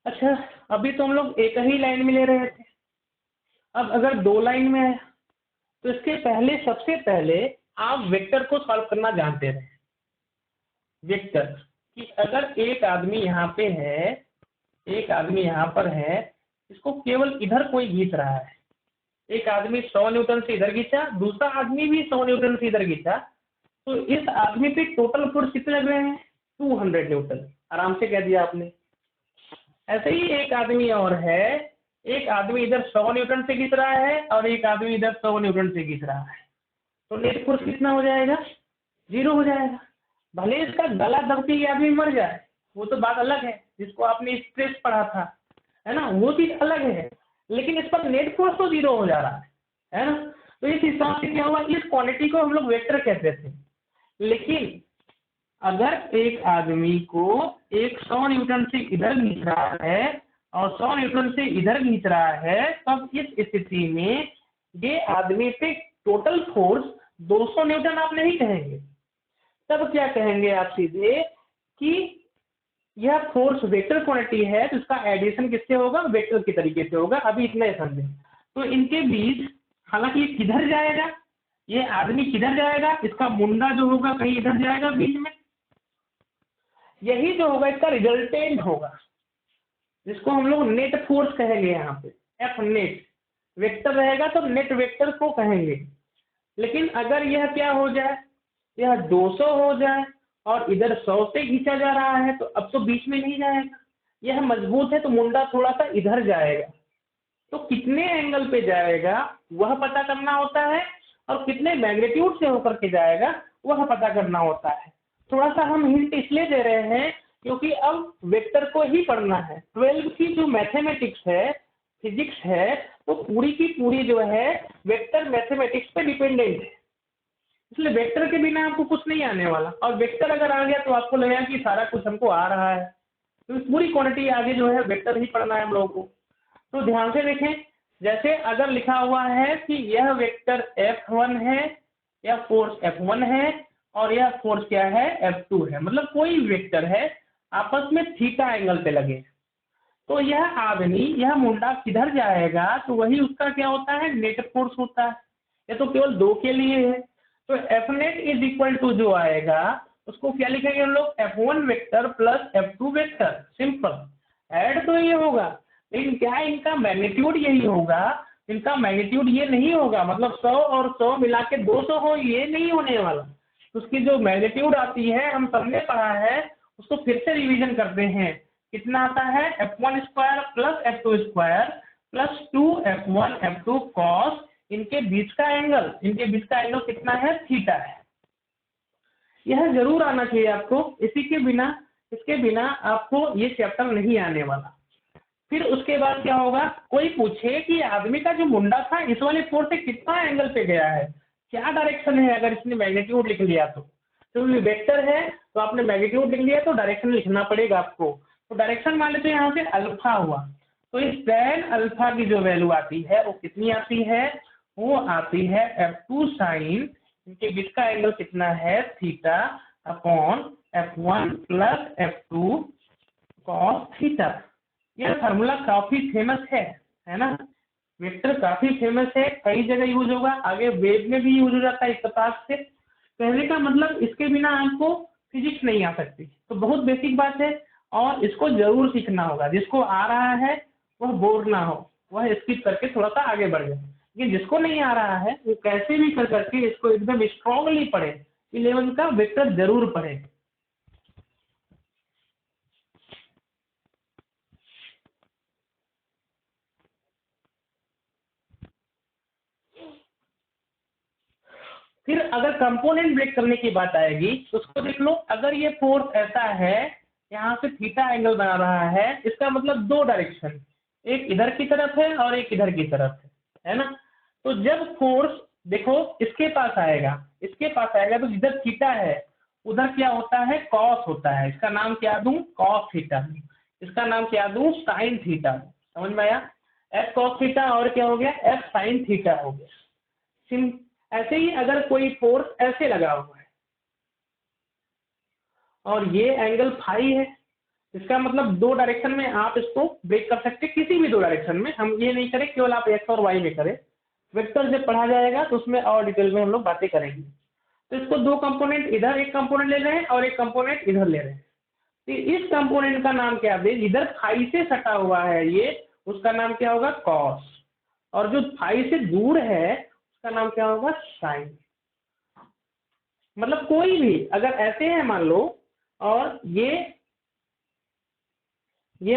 अच्छा, अभी तो हम लोग एक ही लाइन में ले रहे थे, अब अगर दो लाइन में है तो इसके पहले सबसे पहले आप वेक्टर को सॉल्व करना जानते रहे। वेक्टर कि अगर एक आदमी यहाँ पे है, एक आदमी यहाँ पर है, इसको केवल इधर कोई खींच रहा है, एक आदमी 100 न्यूटन से इधर खींचा, दूसरा आदमी भी 100 न्यूटन से इधर खींचा, तो इस आदमी पे टोटल फोर्स कितने लग रहे हैं? 200 न्यूटन। आराम से कह दिया आपने। ऐसे ही एक आदमी और है, एक आदमी इधर 100 न्यूटन से खींच रहा है और एक आदमी इधर 100 न्यूटन से खींच रहा है, तो नेट फोर्स कितना हो जाएगा? 0 हो जाएगा। भले इसका गला दब के ये आदमी मर जाए, वो तो बात अलग है, जिसको आपने स्ट्रेस पढ़ा था, है ना, वो चीज अलग है, लेकिन इस पर नेट फोर्स तो 0 हो जा रहा है ना। तो इस हिसाब से क्या हुआ, इस क्वांटिटी को हम लोग वेक्टर कहते थे। लेकिन अगर एक आदमी को एक 100 न्यूटन से इधर खींच रहा है और 100 न्यूटन से इधर खींच रहा है, तब इस स्थिति में ये आदमी पे टोटल फोर्स 200 न्यूटन आप नहीं कहेंगे, तब क्या कहेंगे आप सीधे कि यह फोर्स वेक्टर क्वांटिटी है, तो इसका एडिशन किससे होगा? वेक्टर के तरीके से होगा। अभी इतना ही समझें। तो इनके बीच, हालांकि ये किधर जाएगा, ये आदमी किधर जाएगा, इसका मुंडा जो होगा कहीं इधर जाएगा बीच में, यही जो होगा इसका रिजल्टेंट होगा, जिसको हम लोग नेट फोर्स कहेंगे। यहाँ पे एफ नेट वेक्टर रहेगा तो नेट वेक्टर को कहेंगे। लेकिन अगर यह क्या हो जाए, यह 200 हो जाए और इधर 100 से खींचा जा रहा है, तो अब तो बीच में नहीं जाएगा, यह मजबूत है तो मुंडा थोड़ा सा इधर जाएगा, तो कितने एंगल पे जाएगा वह पता करना होता है, और कितने मैग्नीट्यूड से होकर के जाएगा वह पता करना होता है। थोड़ा सा हम हिंट इसलिए दे रहे हैं क्योंकि अब वेक्टर को ही पढ़ना है। 12 की जो मैथमेटिक्स है, फिजिक्स है, वो पूरी की पूरी जो है वेक्टर मैथमेटिक्स पे डिपेंडेंट है, इसलिए वेक्टर के बिना आपको कुछ नहीं आने वाला, और वेक्टर अगर आ गया तो आपको लगेगा कि सारा कुछ हमको आ रहा है। तो पूरी क्वांटिटी आगे जो है वेक्टर ही पढ़ना है हम लोगों को। तो ध्यान से देखें, जैसे अगर लिखा हुआ है कि यह वेक्टर F1 है, यह फोर्स F1 है और यह फोर्स क्या है? F2 है, मतलब कोई वेक्टर है, आपस में थीटा एंगल पे लगे, तो यह आदमी, यह मुंडा किधर जाएगा, तो वही उसका क्या होता है? नेट फोर्स होता है। ये तो केवल दो के लिए है, तो F net is equal to जो आएगा उसको क्या लिखेंगे हम लोग? F1 vector plus F2 vector. Simple add तो ये होगा, लेकिन क्या इनका मैग्नीट्यूड यही होगा? इनका मैग्नीट्यूड ये नहीं होगा, मतलब 100 और 100 मिला के 200 हो, ये नहीं होने वाला। उसकी जो मैग्नीट्यूड आती है, हम सबने पढ़ा है, उसको फिर से रिवीजन करते हैं। कितना आता है? F1 square plus F2 square plus 2F1 F2 cos इनके बीच का एंगल, इनके बीच का एंगल कितना है? थीटा है। यह जरूर आना चाहिए आपको, इसी के बिना, इसके बिना आपको ये चैप्टर नहीं आने वाला। फिर उसके बाद क्या होगा, कोई पूछे कि आदमी का जो मुंडा था इस वाले फोर्स से कितना एंगल पे गया है, क्या डायरेक्शन है, अगर इसने मैग्नीट्यूड लिख लिया तो वेक्टर है तो आपने मैग्नीट्यूड लिख लिया तो डायरेक्शन लिखना पड़ेगा आपको। तो डायरेक्शन मान लेते हैं यहाँ से अल्फा हुआ, तो इस tan अल्फा की जो वैल्यू आती है वो कितनी आती है? वो आती है F2 साइन, इनके बीच का एंगल कितना है? Theta. Upon F1 plus F2 cos theta. यह फार्मूला काफी फेमस है ना, वेक्टर काफी फेमस है, कई जगह यूज होगा, आगे वेब में भी यूज हो जाता है इस प्रकार से। कहने का मतलब इसके बिना आपको फिजिक्स नहीं आ सकती, तो बहुत बेसिक बात है और इसको जरूर सीखना होगा। जिसको आ रहा है वह बोर ना हो, वह स्किप करके थोड़ा सा आगे बढ़ जाए, लेकिन जिसको नहीं आ रहा है वो कैसे भी कर करके इसको एकदम स्ट्रांगली पढ़े, 11 का वेक्टर जरूर पढ़े। फिर अगर कंपोनेंट ब्रेक करने की बात आएगी तो उसको देख लो। अगर ये फोर्स ऐसा है, यहाँ से थीटा एंगल बना रहा है, इसका मतलब दो डायरेक्शन, एक इधर की तरफ है और एक इधर की तरफ है ना। तो जब फोर्स देखो इसके पास आएगा, इसके पास आएगा, तो जिधर थीटा है उधर क्या होता है, कॉस होता है। इसका नाम क्या दूं, कॉस थीटा। इसका नाम क्या दूं, साइन थीटा। समझ में आया, एफ कॉस थीटा और क्या हो गया, एफ साइन थीटा हो गया। ऐसे ही अगर कोई फोर्स ऐसे लगा हुआ है और ये एंगल फाई है, इसका मतलब दो डायरेक्शन में आप इसको ब्रेक कर सकते, किसी भी दो डायरेक्शन में। हम ये नहीं करें केवल आप एक्स और वाई में करें, वेक्टर जब पढ़ा जाएगा तो उसमें और डिटेल में हम लोग बातें करेंगे। तो इसको दो कंपोनेंट, इधर एक कंपोनेंट ले रहे हैं और एक कंपोनेंट इधर ले रहे हैं। तो इस कंपोनेंट का नाम क्या दे, इधर फाई से सटा हुआ है ये, उसका नाम क्या होगा, कॉस। और जो फाई से दूर है उसका नाम क्या होगा, साइन। मतलब कोई भी अगर ऐसे है मान लो, और ये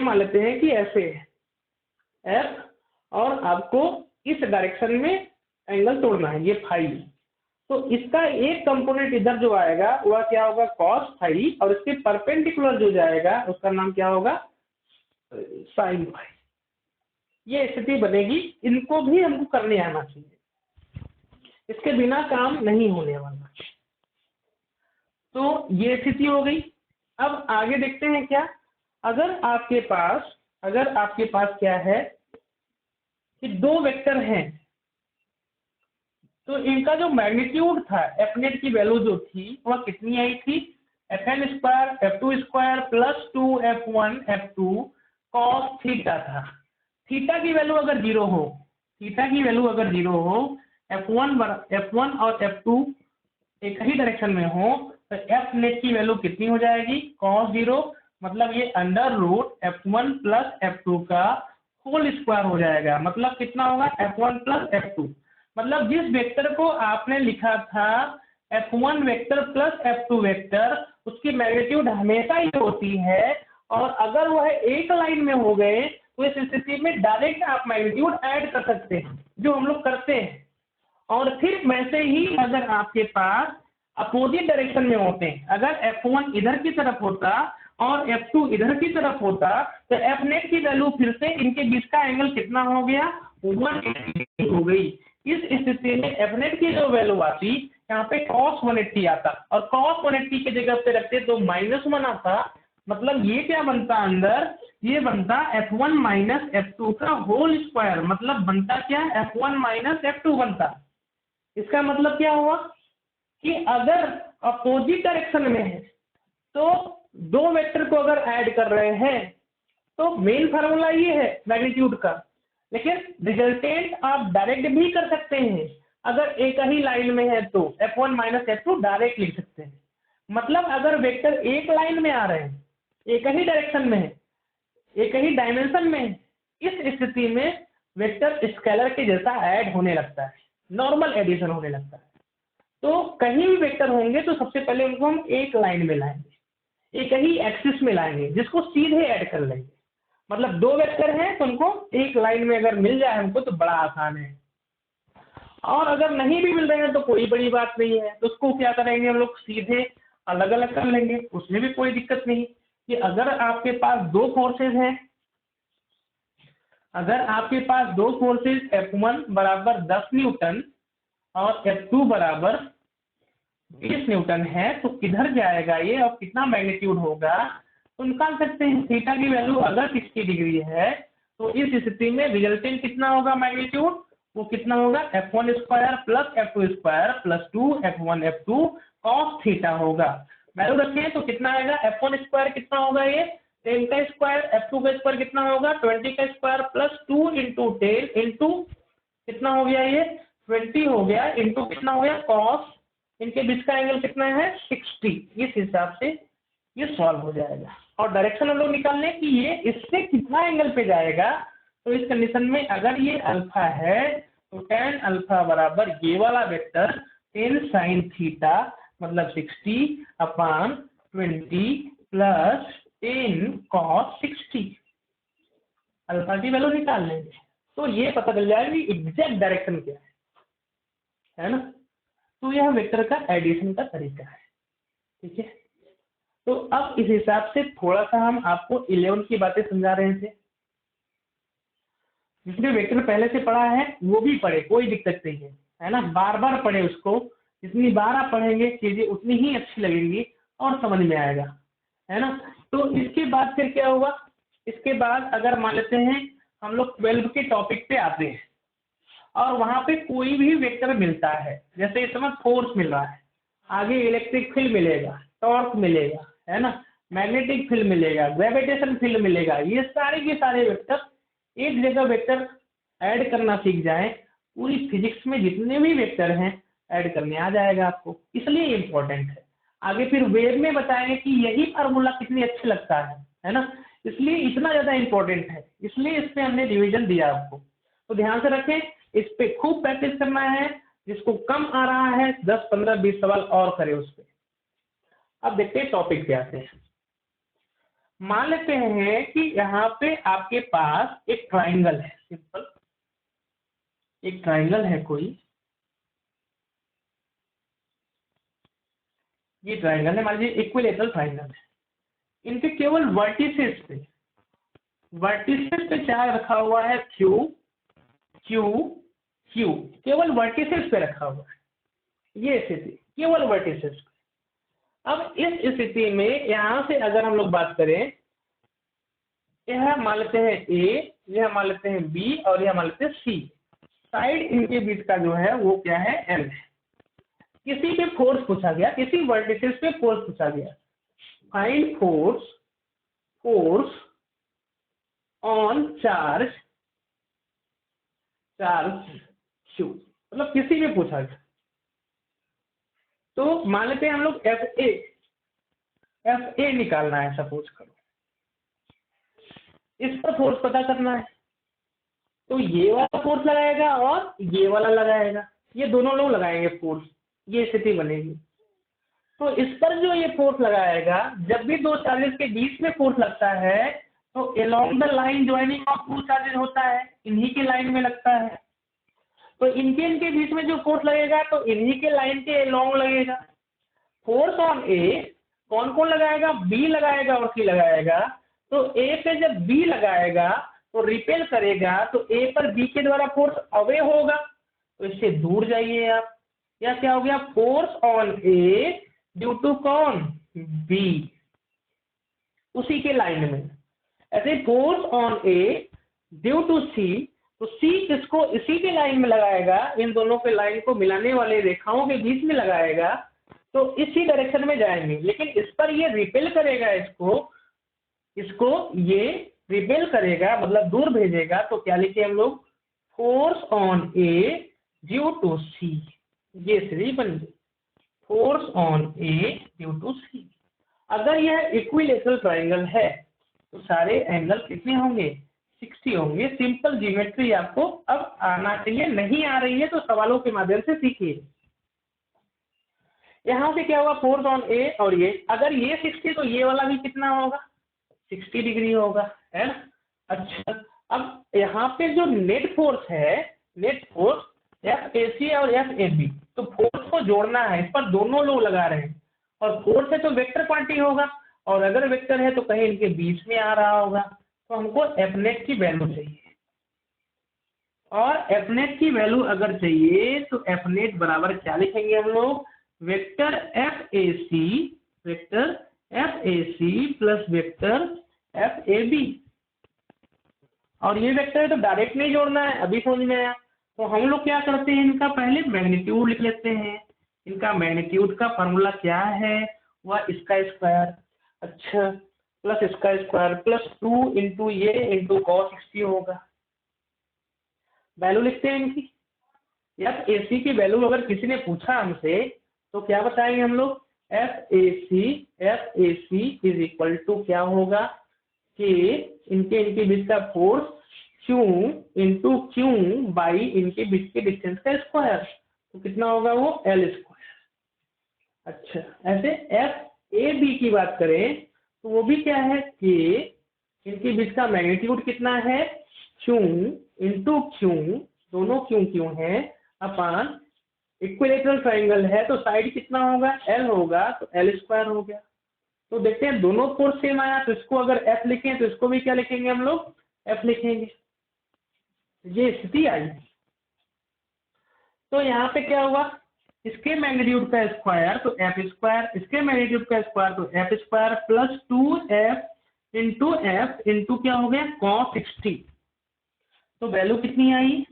मान लेते हैं कि ऐसे है एफ, और आपको इस डायरेक्शन में एंगल तोड़ना है, ये फाई। तो इसका एक कंपोनेंट इधर जो आएगा वह क्या होगा, कॉस फाई, और इसके परपेंडिकुलर जो जाएगा उसका नाम क्या होगा, साइन फाई। ये स्थिति बनेगी, इनको भी हमको करने आना चाहिए, इसके बिना काम नहीं होने वाला। तो ये स्थिति हो गई। अब आगे देखते हैं क्या, अगर आपके पास क्या है कि दो वेक्टर हैं, तो इनका जो मैग्नीट्यूड था, एफ नेट की वैल्यू जो थी वह कितनी आई थी, F N square F2 square plus 2F1 F2 cos theta था। थीटा की वैल्यू अगर जीरो हो, F1 और F2 एक ही डायरेक्शन में हो, तो एफ नेट की वैल्यू कितनी हो जाएगी, cos 0, मतलब ये under root F1 plus F2 का होल स्क्वायर हो जाएगा। मतलब कितना होगा, F1 प्लस F2। मतलब जिस वेक्टर को आपने लिखा था F1 vector plus F2 vector, उसकी मैग्नीट्यूड हमेशा ही होती है, और अगर वह एक लाइन में हो गए तो इस स्थिति में डायरेक्ट आप मैग्नीट्यूड ऐड कर सकते हैं, जो हम लोग करते हैं। और फिर वैसे ही अगर आपके पास अपोजिट डायरेक्शन में होते हैं, अगर F1 इधर की तरफ होता और F2 इधर की तरफ होता, तो एफ नेट की वैल्यू फिर से इनके बीच का एंगल कितना हो गया, 180 हो गई। इस स्थिति में एफ नेट की जो वैल्यू आती, यहाँ पे cos 180 आता, और cos 180 की जगह पे रखते तो -1 आता। मतलब ये क्या बनता अंदर, ये बनता F1 माइनस F2 का होल स्क्वायर, मतलब बनता क्या, F1 माइनस F2 बनता। इसका मतलब क्या हुआ कि अगर अपोजिट डायरेक्शन में है तो दो वेक्टर को अगर ऐड कर रहे हैं तो मेन फार्मूला ये है मैग्नीट्यूड का, लेकिन रिजल्टेंट आप डायरेक्ट भी कर सकते हैं। अगर एक ही लाइन में है तो F1 माइनस F2 डायरेक्ट लिख सकते हैं। मतलब अगर वेक्टर एक लाइन में आ रहे हैं, एक ही डायरेक्शन में है, एक ही डायमेंशन में है, इस स्थिति में वेक्टर स्केलर के जैसा ऐड होने लगता है, नॉर्मल एडिशन होने लगता है। तो कहीं भी वेक्टर होंगे तो सबसे पहले उनको हम एक लाइन में लाएंगे, एक ही एक्सिस में लाएंगे, जिसको सीधे ऐड कर लेंगे। मतलब दो वेक्टर हैं तो उनको एक लाइन में अगर मिल जाए हमको तो बड़ा आसान है, और अगर नहीं भी मिल रहे हैं तो कोई बड़ी बात नहीं है, तो उसको क्या करेंगे हम लोग, सीधे अलग अलग कर लेंगे, उसमें भी कोई दिक्कत नहीं। कि अगर आपके पास दो फोर्सेज हैं, अगर आपके पास दो फोर्सेज F1 बराबर 10 न्यूटन और F2 बराबर 20 न्यूटन है, तो किधर जाएगा ये और कितना मैग्नीट्यूड होगा, तो निकाल सकते हैं। थीटा की वैल्यू अगर 60 डिग्री है तो इस स्थिति में रिजल्टेंट कितना होगा मैग्नीट्यूड, वो कितना होगा, F1 square plus F2 square plus 2F1 F2 cos theta होगा। वैल्यू रखें तो कितना आएगा, F1 स्क्वायर कितना होगा, ये 10 का स्क्वायर, F2 का स्क्वायर कितना होगा 20 का स्क्वायर प्लस 2 इंटू 10 इंटू कितना हो गया, ये 20 हो गया, इंटू कितना हो गया कॉस, इनके बीच का एंगल कितना है 60। इस हिसाब से ये सॉल्व हो जाएगा। और डायरेक्शन हम लोग निकाल लें कि ये इससे कितना एंगल पे जाएगा। तो इस कंडीशन में अगर ये अल्फा है तो tan अल्फा बराबर ये वाला वेक्टर 10 sin थीटा मतलब 60/20 प्लस 10 cos 60, अल्फा की वैल्यू निकाल लेंगे तो ये पता चल जाएगा कि एग्जैक्ट डायरेक्शन क्या है ना। तो यह वेक्टर का एडिशन का तरीका है, ठीक है। तो अब इस हिसाब से थोड़ा सा हम आपको 11 की बातें समझा रहे थे। जिसने वेक्टर पहले से पढ़ा है वो भी पढ़े, कोई दिक्कत नहीं है ना, बार बार पढ़े उसको, जितनी बार आप पढ़ेंगे चीजें उतनी ही अच्छी लगेंगी और समझ में आएगा, है ना। तो इसके बाद फिर क्या होगा, इसके बाद अगर मान लेते हैं हम लोग 12 के टॉपिक पे आते हैं और वहां पे कोई भी वेक्टर मिलता है, जैसे इस समय फोर्स मिल रहा है, आगे इलेक्ट्रिक फील्ड मिलेगा, टॉर्क मिलेगा, है ना, मैग्नेटिक फील्ड मिलेगा, ग्रेविटेशन फील्ड मिलेगा, ये सारे के सारे वेक्टर एक जगह वेक्टर ऐड करना सीख जाए, पूरी फिजिक्स में जितने भी वेक्टर हैं ऐड करने आ जाएगा आपको, इसलिए इम्पोर्टेंट है। आगे फिर वेब में बताएंगे कि यही फार्मूला कितनी अच्छा लगता है ना, इसलिए इतना ज्यादा इम्पोर्टेंट है, इसलिए इस पे हमने रिवीजन दिया आपको। तो ध्यान से रखें, इस पे खूब प्रैक्टिस करना है, जिसको कम आ रहा है 10 15 20 सवाल और करे उस पे। अब देखते हैं टॉपिक पे आते हैं। मान लेते हैं कि यहाँ पे आपके पास एक ट्राइंगल है, सिंपल एक ट्राइंगल है कोई, ये ट्राइंगल है, मान लीजिए इक्विलेटरल ट्राइंगल है, इनके केवल वर्टिसेस पे चार्ज रखा हुआ है Q Q Q, केवल वर्टिसेस पे रखा हुआ है, ये स्थिति केवल वर्टिसेस पे। अब इस स्थिति में यहां से अगर हम लोग बात करें, यह मान लेते हैं A, यह मान लेते हैं B और यह मान लेते हैं C, साइड इनके बीच का जो है वो क्या है M है। किसी पे फोर्स पूछा गया, किसी वर्टिसेस पे फोर्स पूछा गया, find force on charge Q, मतलब किसी पे पूछा गया। तो मान लेते हैं हम लोग FA निकालना है, सपोज करो इस पर फोर्स पता करना है, तो ये वाला फोर्स लगाएगा और ये वाला लगाएगा, ये दोनों लोग लगाएंगे फोर्स, ये स्थिति बनेगी। तो इस पर जो ये फोर्स लगाएगा, जब भी दो चार्जेस के बीच में फोर्स लगता है तो along the line joining of two charges होता है, इन्हीं के लाइन में लगता है, तो इनके बीच में जो फोर्स लगेगा तो इन्हीं के लाइन के अलोंग लगेगा। फोर्स ऑन ए कौन कौन लगाएगा, बी लगाएगा और सी लगाएगा। तो ए पे जब बी लगाएगा तो रिपेल करेगा, तो ए पर बी के द्वारा फोर्स अवे होगा, तो इससे दूर जाइए आप, या क्या हो गया, force on A due to कौन, बी, उसी के लाइन में। ऐसे force on A due to C, तो सी किसको इसी के लाइन में लगाएगा, इन दोनों के लाइन को मिलाने वाले रेखाओं के बीच में लगाएगा, तो इसी डायरेक्शन में जाएंगे। लेकिन इस पर ये रिपेल करेगा, इसको ये रिपेल करेगा, मतलब दूर भेजेगा, तो क्या लिखे हम लोग, force on A due to C, ये सीरीज बन गई, force on A due to C. अगर यह इक्विलेटरल ट्राइंगल है तो सारे एंगल कितने होंगे, 60 होंगे। सिंपल ज्योमेट्री आपको अब आना चाहिए, नहीं आ रही है तो सवालों के माध्यम से सीखिए। यहाँ से क्या होगा, फोर्स ऑन ए, और ये अगर ये 60 तो ये वाला भी कितना होगा, 60 डिग्री होगा, है ना। अच्छा, अब यहाँ पे जो नेट फोर्स है, नेट फोर्स FAC और FAB, तो फोर्स को जोड़ना है, इस पर दोनों लोग लगा रहे हैं, और फोर्स है तो वेक्टर क्वांटिटी होगा, और अगर वेक्टर है तो कहीं इनके बीच में आ रहा होगा, तो हमको Fnet की वैल्यू चाहिए, और Fnet की वैल्यू अगर चाहिए तो Fnet बराबर क्या लिखेंगे हम लोग, vector FAC plus vector FAB, और ये वेक्टर है तो डायरेक्ट नहीं जोड़ना है, अभी समझ में आया। तो हम लोग क्या करते हैं, इनका पहले मैग्नीट्यूड लिख लेते हैं, इनका मैग्नीट्यूड का फॉर्मूला क्या है, हुआ इसका स्क्वायर, अच्छा, प्लस इसका स्क्वायर प्लस 2 इंटू ये इंटू कॉस 60 होगा। वैल्यू लिखते हैं इनकी। एफ ए सी की वैल्यू अगर किसी ने पूछा हमसे तो क्या बताएंगे हम लोग, F A C is equal to क्या होगा कि इनके बीच का force Q into Q by इनके बीच के डिस्टेंस का स्क्वायर, तो कितना होगा वो L स्क्वायर। अच्छा, ऐसे एफ ए बी की बात करें तो वो भी क्या है कि इनके बीच का मैग्नीट्यूड कितना है, Q इंटू क्यू, दोनों क्यों है, अपान इक्विलेटरल ट्राइंगल है तो साइड कितना होगा, L होगा, तो L स्क्वायर हो गया। तो देखते हैं दोनों फोर्स सेम आया, तो इसको अगर F लिखें तो इसको भी क्या लिखेंगे हम लोग, F लिखेंगे। ये स्थिति आई। तो यहाँ पे क्या हुआ, इसके मैग्नीट्यूड का स्क्वायर तो F स्क्वायर, इसके मैग्नीट्यूड का स्क्वायर तो F square plus 2F into क्या हो गया cos 60। तो वैल्यू कितनी आई,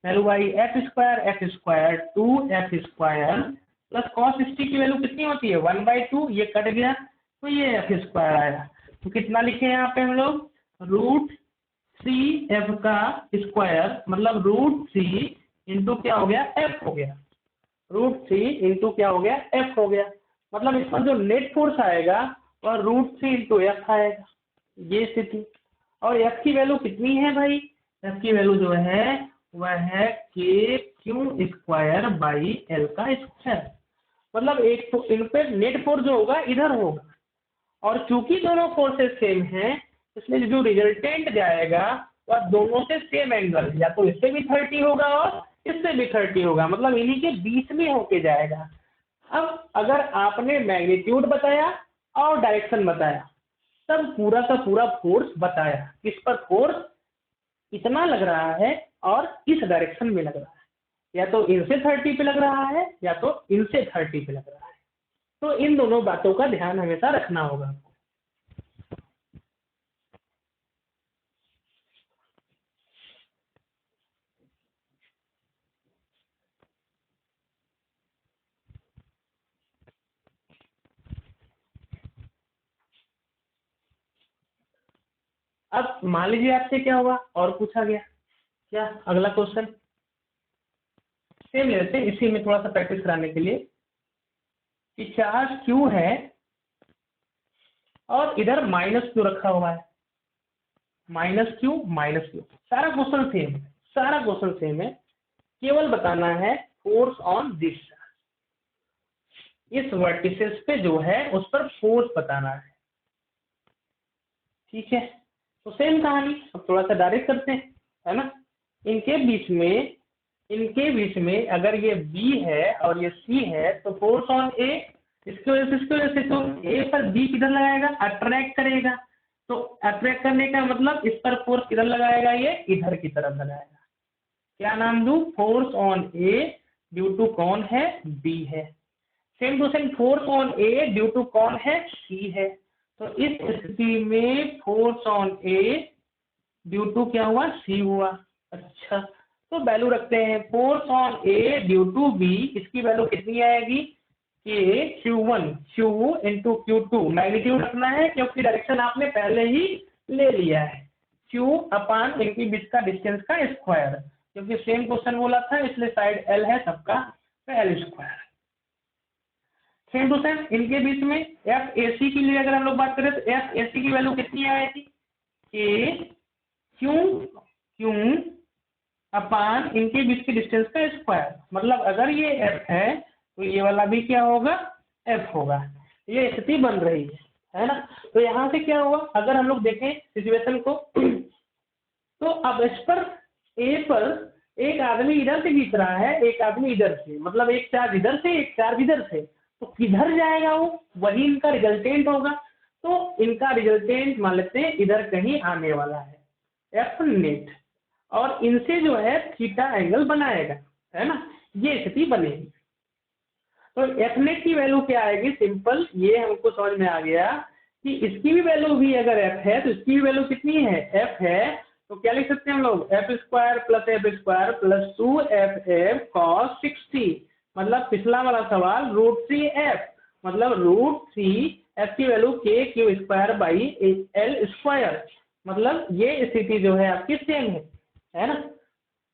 वैल्यू आई F square 2F square plus cos 60 की वैल्यू कितनी होती है 1/2, ये कट गया तो ये F स्क्वायर आया। तो कितना लिखे यहाँ पे हम लोग, √3F का स्क्वायर मतलब √3 इंटू क्या हो गया F हो गया, √3 इंटू क्या हो गया F हो गया। मतलब इस पर जो नेट फोर्स आएगा वह √3 इंटू F आएगा, ये स्थिति। और F की वैल्यू कितनी है भाई, F की वैल्यू जो है वह है KQ स्क्वायर बाई L का स्क्वायर। मतलब एक तो इन पे नेट फोर्स जो होगा इधर होगा, और चूंकि दोनों फोर्सेस सेम हैं इसलिए जो रिजल्टेंट जाएगा वह दोनों से सेम एंगल, या तो इससे भी 30 होगा और इससे भी 30 होगा, मतलब इन्हीं के बीच में होके जाएगा। अब अगर आपने मैग्नीट्यूड बताया और डायरेक्शन बताया तब पूरा का पूरा फोर्स बताया, किस पर फोर्स इतना लग रहा है और इस डायरेक्शन में लग रहा है, या तो इनसे 30 पे लग रहा है या तो इनसे 30 पे लग रहा है। तो इन दोनों बातों का ध्यान हमेशा रखना होगा आपको। अब मान लीजिए आपसे क्या हुआ और पूछा गया, क्या अगला क्वेश्चन सेम लेते हैं, इसी में थोड़ा सा प्रैक्टिस कराने के लिए कि चार्ज Q है और इधर -Q रखा हुआ है, -Q, सारा क्वेश्चन सेम है, सारा क्वेश्चन सेम है, केवल बताना है फोर्स ऑन दिस, इस वर्टिसेस पे जो है उस पर फोर्स बताना है, ठीक है। तो सेम कहानी, अब थोड़ा सा डायरेक्ट करते हैं, है ना। इनके बीच में अगर ये B है और ये C है तो फोर्स ऑन A, इसकी वजह से तो A पर B किधर लगाएगा, अट्रैक्ट करेगा, तो अट्रैक्ट करने का मतलब इस पर फोर्स किधर लगाएगा, ये इधर की तरफ लगाएगा। क्या नाम दूं, force on A due to कौन है, B है। Same to same force on A due to कौन है, C है। तो इस स्थिति में force on A due to क्या हुआ, C हुआ। अच्छा, तो वैल्यू रखते हैं force on A due to B, इसकी वैल्यू कितनी आएगी कि Q1 Q into Q2, magnitude रखना है क्योंकि डायरेक्शन आपने पहले ही ले लिया है, Q अपान इनके बीच का डिस्टेंस का स्क्वायर, क्योंकि सेम क्वेश्चन बोला था इसलिए साइड L है सबका, तो L square. Same to same इनके बीच में FAC के लिए अगर हम लोग बात करें तो FAC की वैल्यू कितनी आएगी कि Q अपान इनके बीच के डिस्टेंस का स्क्वायर, मतलब अगर ये F है तो ये वाला भी क्या होगा, F होगा। ये स्थिति बन रही है ना। तो यहाँ से क्या हुआ, अगर हम लोग देखें सिचुएशन को तो अब इस पर A पर एक आदमी इधर से खींच रहा है, एक आदमी इधर से, मतलब एक चार्ज इधर से एक चार्ज इधर से, तो किधर जाएगा वो, वही इनका रिजल्टेंट होगा। तो इनका रिजल्टेंट मान लेते हैं इधर कहीं आने वाला है, F नेट, और इनसे जो है थीटा एंगल बनाएगा, है ना, ये स्थिति बनेगी। तो F नेट की वैल्यू क्या आएगी, सिंपल, ये हमको समझ में आ गया कि इसकी भी वैल्यू भी अगर F है तो इसकी भी वैल्यू कितनी है, F है, तो क्या लिख सकते हैं हम लोग, F square plus 2FF cos 60, मतलब पिछला वाला सवाल √3F मतलब √3 f की value k² by l square, मतलब ये स्थिति जो है आपकी सेम है ना।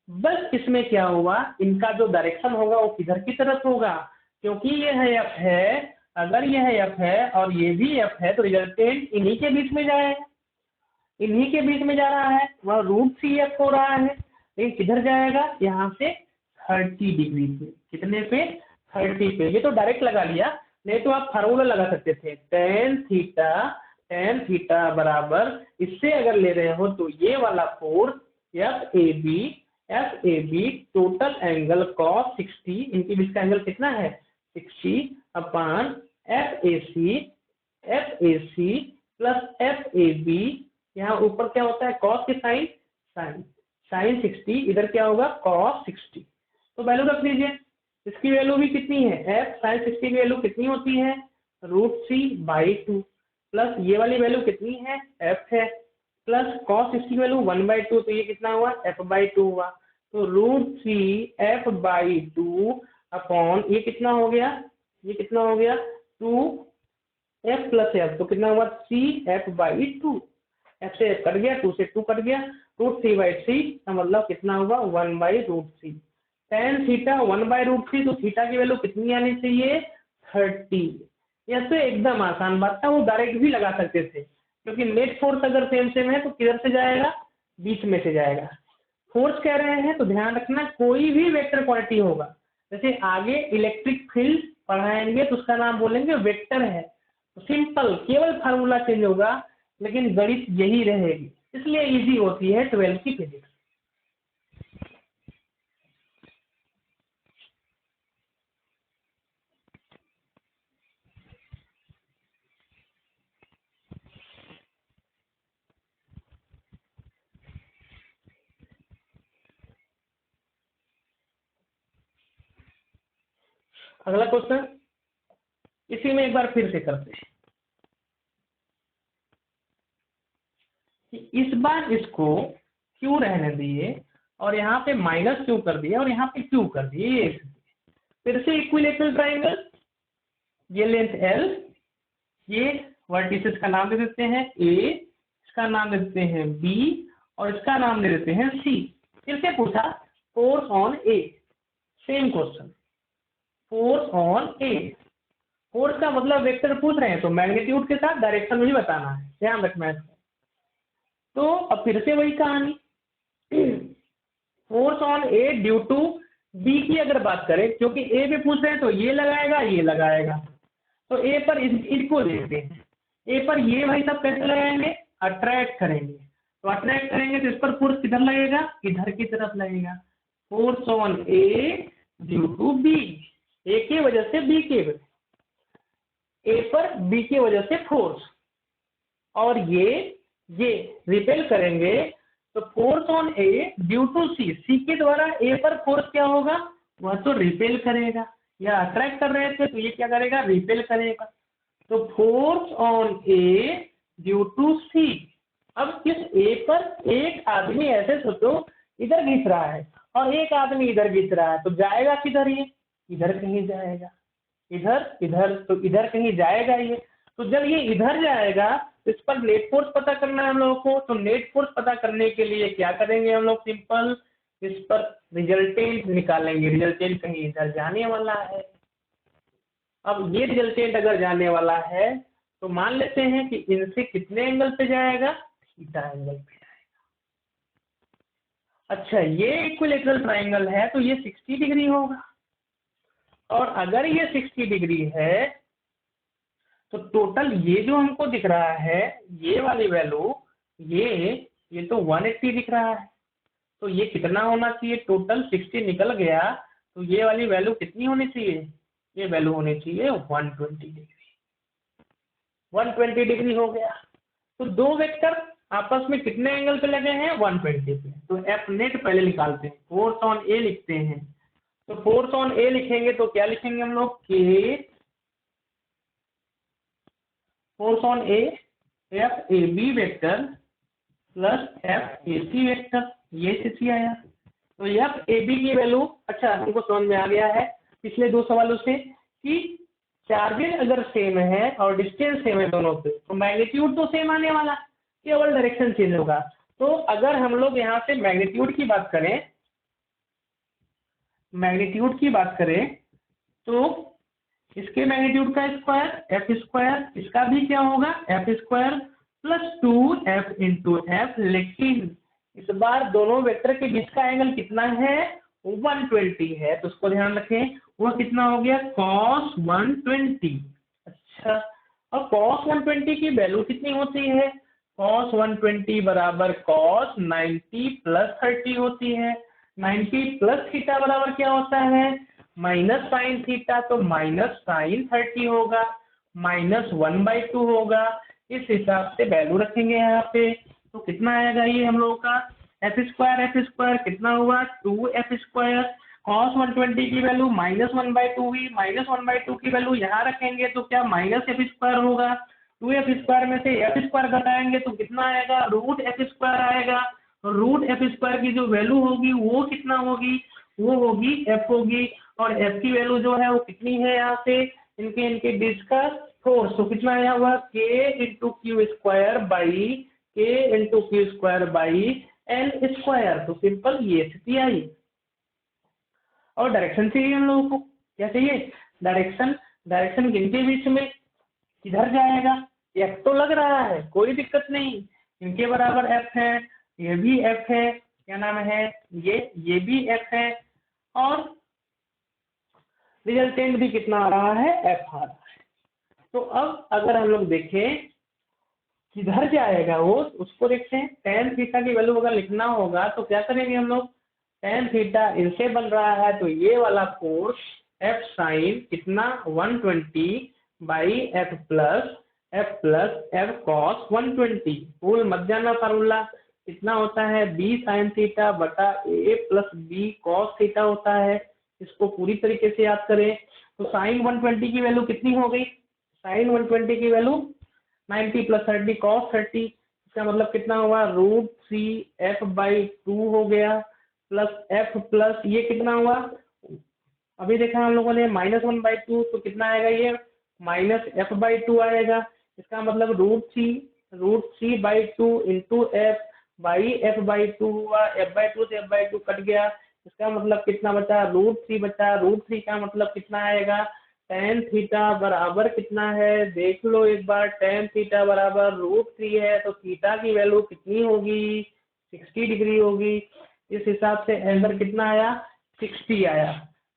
बस इसमें क्या हुआ, इनका जो डायरेक्शन होगा वो किधर की तरफ होगा, क्योंकि ये है f है, अगर यह f है और ये भी f है तो रिजल्टेंट इन्हीं के बीच में जाएगा, इन्हीं के बीच में जा रहा है, वह √3f हो रहा है, लेकिन किधर जाएगा, यहाँ से 30 डिग्री पे, कितने पे, 30 पे। ये तो डायरेक्ट लगा लिया, नहीं तो आप फार्मूला लगा सकते थे, tan थीटा बराबर, इससे अगर ले रहे हो तो ये वाला force FAB total angle cos 60, इनके बीच का एंगल कितना है 60 अपॉन FAC प्लस FAB, यहाँ ऊपर क्या होता है cos की साइन 60, इधर क्या होगा cos 60, तो वैल्यू रख दीजिए। इसकी वैल्यू भी कितनी है, f sin 60 की वैल्यू कितनी होती है √3/2, प्लस ये वाली वैल्यू कितनी है f है, प्लस cos 60 की वैल्यू 1/2, तो ये कितना हुआ f/2 हुआ, तो √3f/2 अपॉन ये कितना हो गया, 2f प्लस f, तो कितना हुआ 3f/2, f से f कट गया, 2 से 2 कट गया, √3/3 का मतलब कितना हुआ 1/√3, tan थीटा 1/√3, तो थीटा की वैल्यू कितनी आनी चाहिए 30। यह तो एकदम आसान बात था, वो डायरेक्ट भी लगा सकते थे, क्योंकि नेट फोर्स अगर सेम है तो किधर से जाएगा, बीच में से जाएगा। फोर्स कह रहे हैं तो ध्यान रखना कोई भी वेक्टर क्वांटिटी होगा, जैसे आगे इलेक्ट्रिक फील्ड पढ़ाएंगे तो उसका नाम बोलेंगे वेक्टर है, तो सिंपल केवल फार्मूला चेंज होगा, लेकिन गणित यही रहेगी, इसलिए इजी होती है 12 की फिजिक्स। अगला क्वेश्चन इसी में एक बार फिर से करते हैं कि इस बार इसको क्यों रहने दिए और यहाँ पे माइनस क्यों कर दिया और यहाँ पे क्यों कर दिए। फिर से इक्विलेटरल ट्राइंगल, ये लेंथ L, ये वर्टिसेस का नाम दे देते हैं A, इसका नाम दे देते हैं B और इसका नाम दे देते हैं C। फिर से पूछा force on A, same question, force on A, force का मतलब वेक्टर पूछ रहे हैं तो मैग्नीट्यूड के साथ डायरेक्शन भी बताना है, ध्यान रखना है। तो अब फिर से वही कहानी, force on A due to B की अगर बात करें, क्योंकि A पे पूछ रहे हैं तो ये लगाएगा, तो A पर इसको देखते हैं, A पर ये भाई सब कैसे लगाएंगे, अट्रैक्ट करेंगे, तो अट्रैक्ट करेंगे तो इस पर फोर्स किधर लगेगा, इधर की तरफ लगेगा, force on A due to B, A की वजह से B के वजह, A पर B की वजह से फोर्स, और ये रिपेल करेंगे तो force on A due to C के द्वारा A पर फोर्स क्या होगा, वह तो रिपेल करेगा, या अट्रैक्ट कर रहे थे तो ये क्या करेगा, रिपेल करेगा, तो force on A due to C। अब इस A पर एक आदमी ऐसे सोचो इधर घिस रहा है और एक आदमी इधर घिस रहा है, तो जाएगा किधर, ये इधर कहीं जाएगा, इधर तो इधर कहीं जाएगा ये, तो जब ये इधर जाएगा तो इस पर नेट फोर्स पता करना है हम लोगों को, तो नेट फोर्स पता करने के लिए क्या करेंगे हम लोग, सिंपल इस पर रिजल्टेंट निकालेंगे, रिजल्टेंट कहीं इधर जाने वाला है। अब ये रिजल्टेंट अगर जाने वाला है तो मान लेते हैं कि इनसे कितने एंगल पे जाएगा, थीटा एंगल पे जाएगा। अच्छा ये इक्विलेटरल ट्राइंगल है तो ये 60 डिग्री होगा, और अगर ये 60 डिग्री है तो टोटल ये जो हमको दिख रहा है ये वाली वैल्यू, ये तो 180 दिख रहा है, तो ये कितना होना चाहिए, टोटल 60 निकल गया तो ये वाली वैल्यू कितनी होनी चाहिए, ये वैल्यू होनी चाहिए 120 डिग्री, 120 डिग्री हो गया। तो दो वेक्टर आपस में कितने एंगल पे लगे हैं, 120 पे, तो एफ नेट पहले निकालते हैं, फोर्स ऑन ए लिखते हैं, तो फोर्स ऑन ए लिखेंगे तो क्या लिखेंगे हम लोग, के force on A F A B vector plus F A C vector, ये स्थिति आया, तो एफ ए बी की वैल्यू, अच्छा हमको समझ में आ गया है पिछले दो सवालों से कि चार्जेस अगर सेम है और डिस्टेंस सेम है दोनों पे, तो मैग्नीट्यूड तो सेम आने वाला, केवल डायरेक्शन चेंज होगा। तो अगर हम लोग यहाँ से मैग्नीट्यूड की बात करें, तो इसके मैग्नीट्यूड का स्क्वायर एफ स्क्वायर, इसका भी क्या होगा F square plus 2f into F, लेकिन इस बार दोनों वेक्टर के बीच का एंगल कितना है 120 है, तो उसको ध्यान रखें, वो कितना हो गया cos 120। अच्छा, और cos 120 की वैल्यू कितनी होती है, cos 120 बराबर cos 90 प्लस 30 होती है। 90 प्लस थीटा बराबर क्या होता है माइनस साइन थीटा, तो माइनस साइन 30 होगा, माइनस 1/2 होगा। इस हिसाब से वैल्यू रखेंगे यहाँ पे, तो कितना आएगा ये हम लोगों का एफ स्क्वायर कितना हुआ 2f स्क्वायर, cos 120 की वैल्यू -1/2 हुई, -1/2 की वैल्यू यहाँ रखेंगे तो क्या माइनस एफ स्क्वायर होगा, 2f स्क्वायर में से एफ स्क्वायर घटाएंगे तो कितना आएगा रूट एफ स्क्वायर आएगा। रूट एफ स्क्वायर की जो वैल्यू होगी वो कितना होगी, वो होगी एफ होगी, और एफ की वैल्यू जो है वो कितनी है यहाँ से इनके बीच का फोर्स, तो कितना आया हुआ k into Q square by k into Q square by L square. तो सिंपल ये स्थिति आई। और डायरेक्शन चाहिए हम लोगों को, क्या चाहिए डायरेक्शन किनके बीच में, किधर जाएगा, एफ तो लग रहा है कोई दिक्कत नहीं, इनके बराबर एफ है, ये भी एफ है, क्या नाम है ये भी एफ है, और रिजल्टेंट भी कितना आ रहा है एफ आ रहा है। तो अब अगर हम लोग देखें किधर जाएगा वो, उसको देखते हैं। tan थीटा की वैल्यू अगर लिखना होगा तो क्या करेंगे हम लोग, tan थीटा इनसे बन रहा है तो ये वाला फोर्स f साइन कितना 120 by F plus F cos 120, भूल मत जाना फार्मूला कितना होता है b साइन थीटा बटा a plus b cos theta होता है। इसको पूरी तरीके से याद करें तो साइन 120 की वैल्यू कितनी हो गई, साइन 120 की वैल्यू 90 प्लस 30 कॉस 30, इसका मतलब कितना हुआ √3f/2 हो गया, प्लस f प्लस ये कितना हुआ, अभी देखा हम लोगों ने -1/2, तो कितना आएगा ये -f/2 आएगा। इसका मतलब √3/2 इंटू एफ बाई f/2 हुआ, f/2 से f/2 कट गया, इसका मतलब कितना बचा √3 बचा, √3 का मतलब कितना आएगा tan थीटा बराबर कितना है देख लो एक बार, tan थीटा बराबर √3 है, तो थीटा की वैल्यू कितनी होगी 60 डिग्री होगी। इस हिसाब से आंसर कितना आया 60 आया,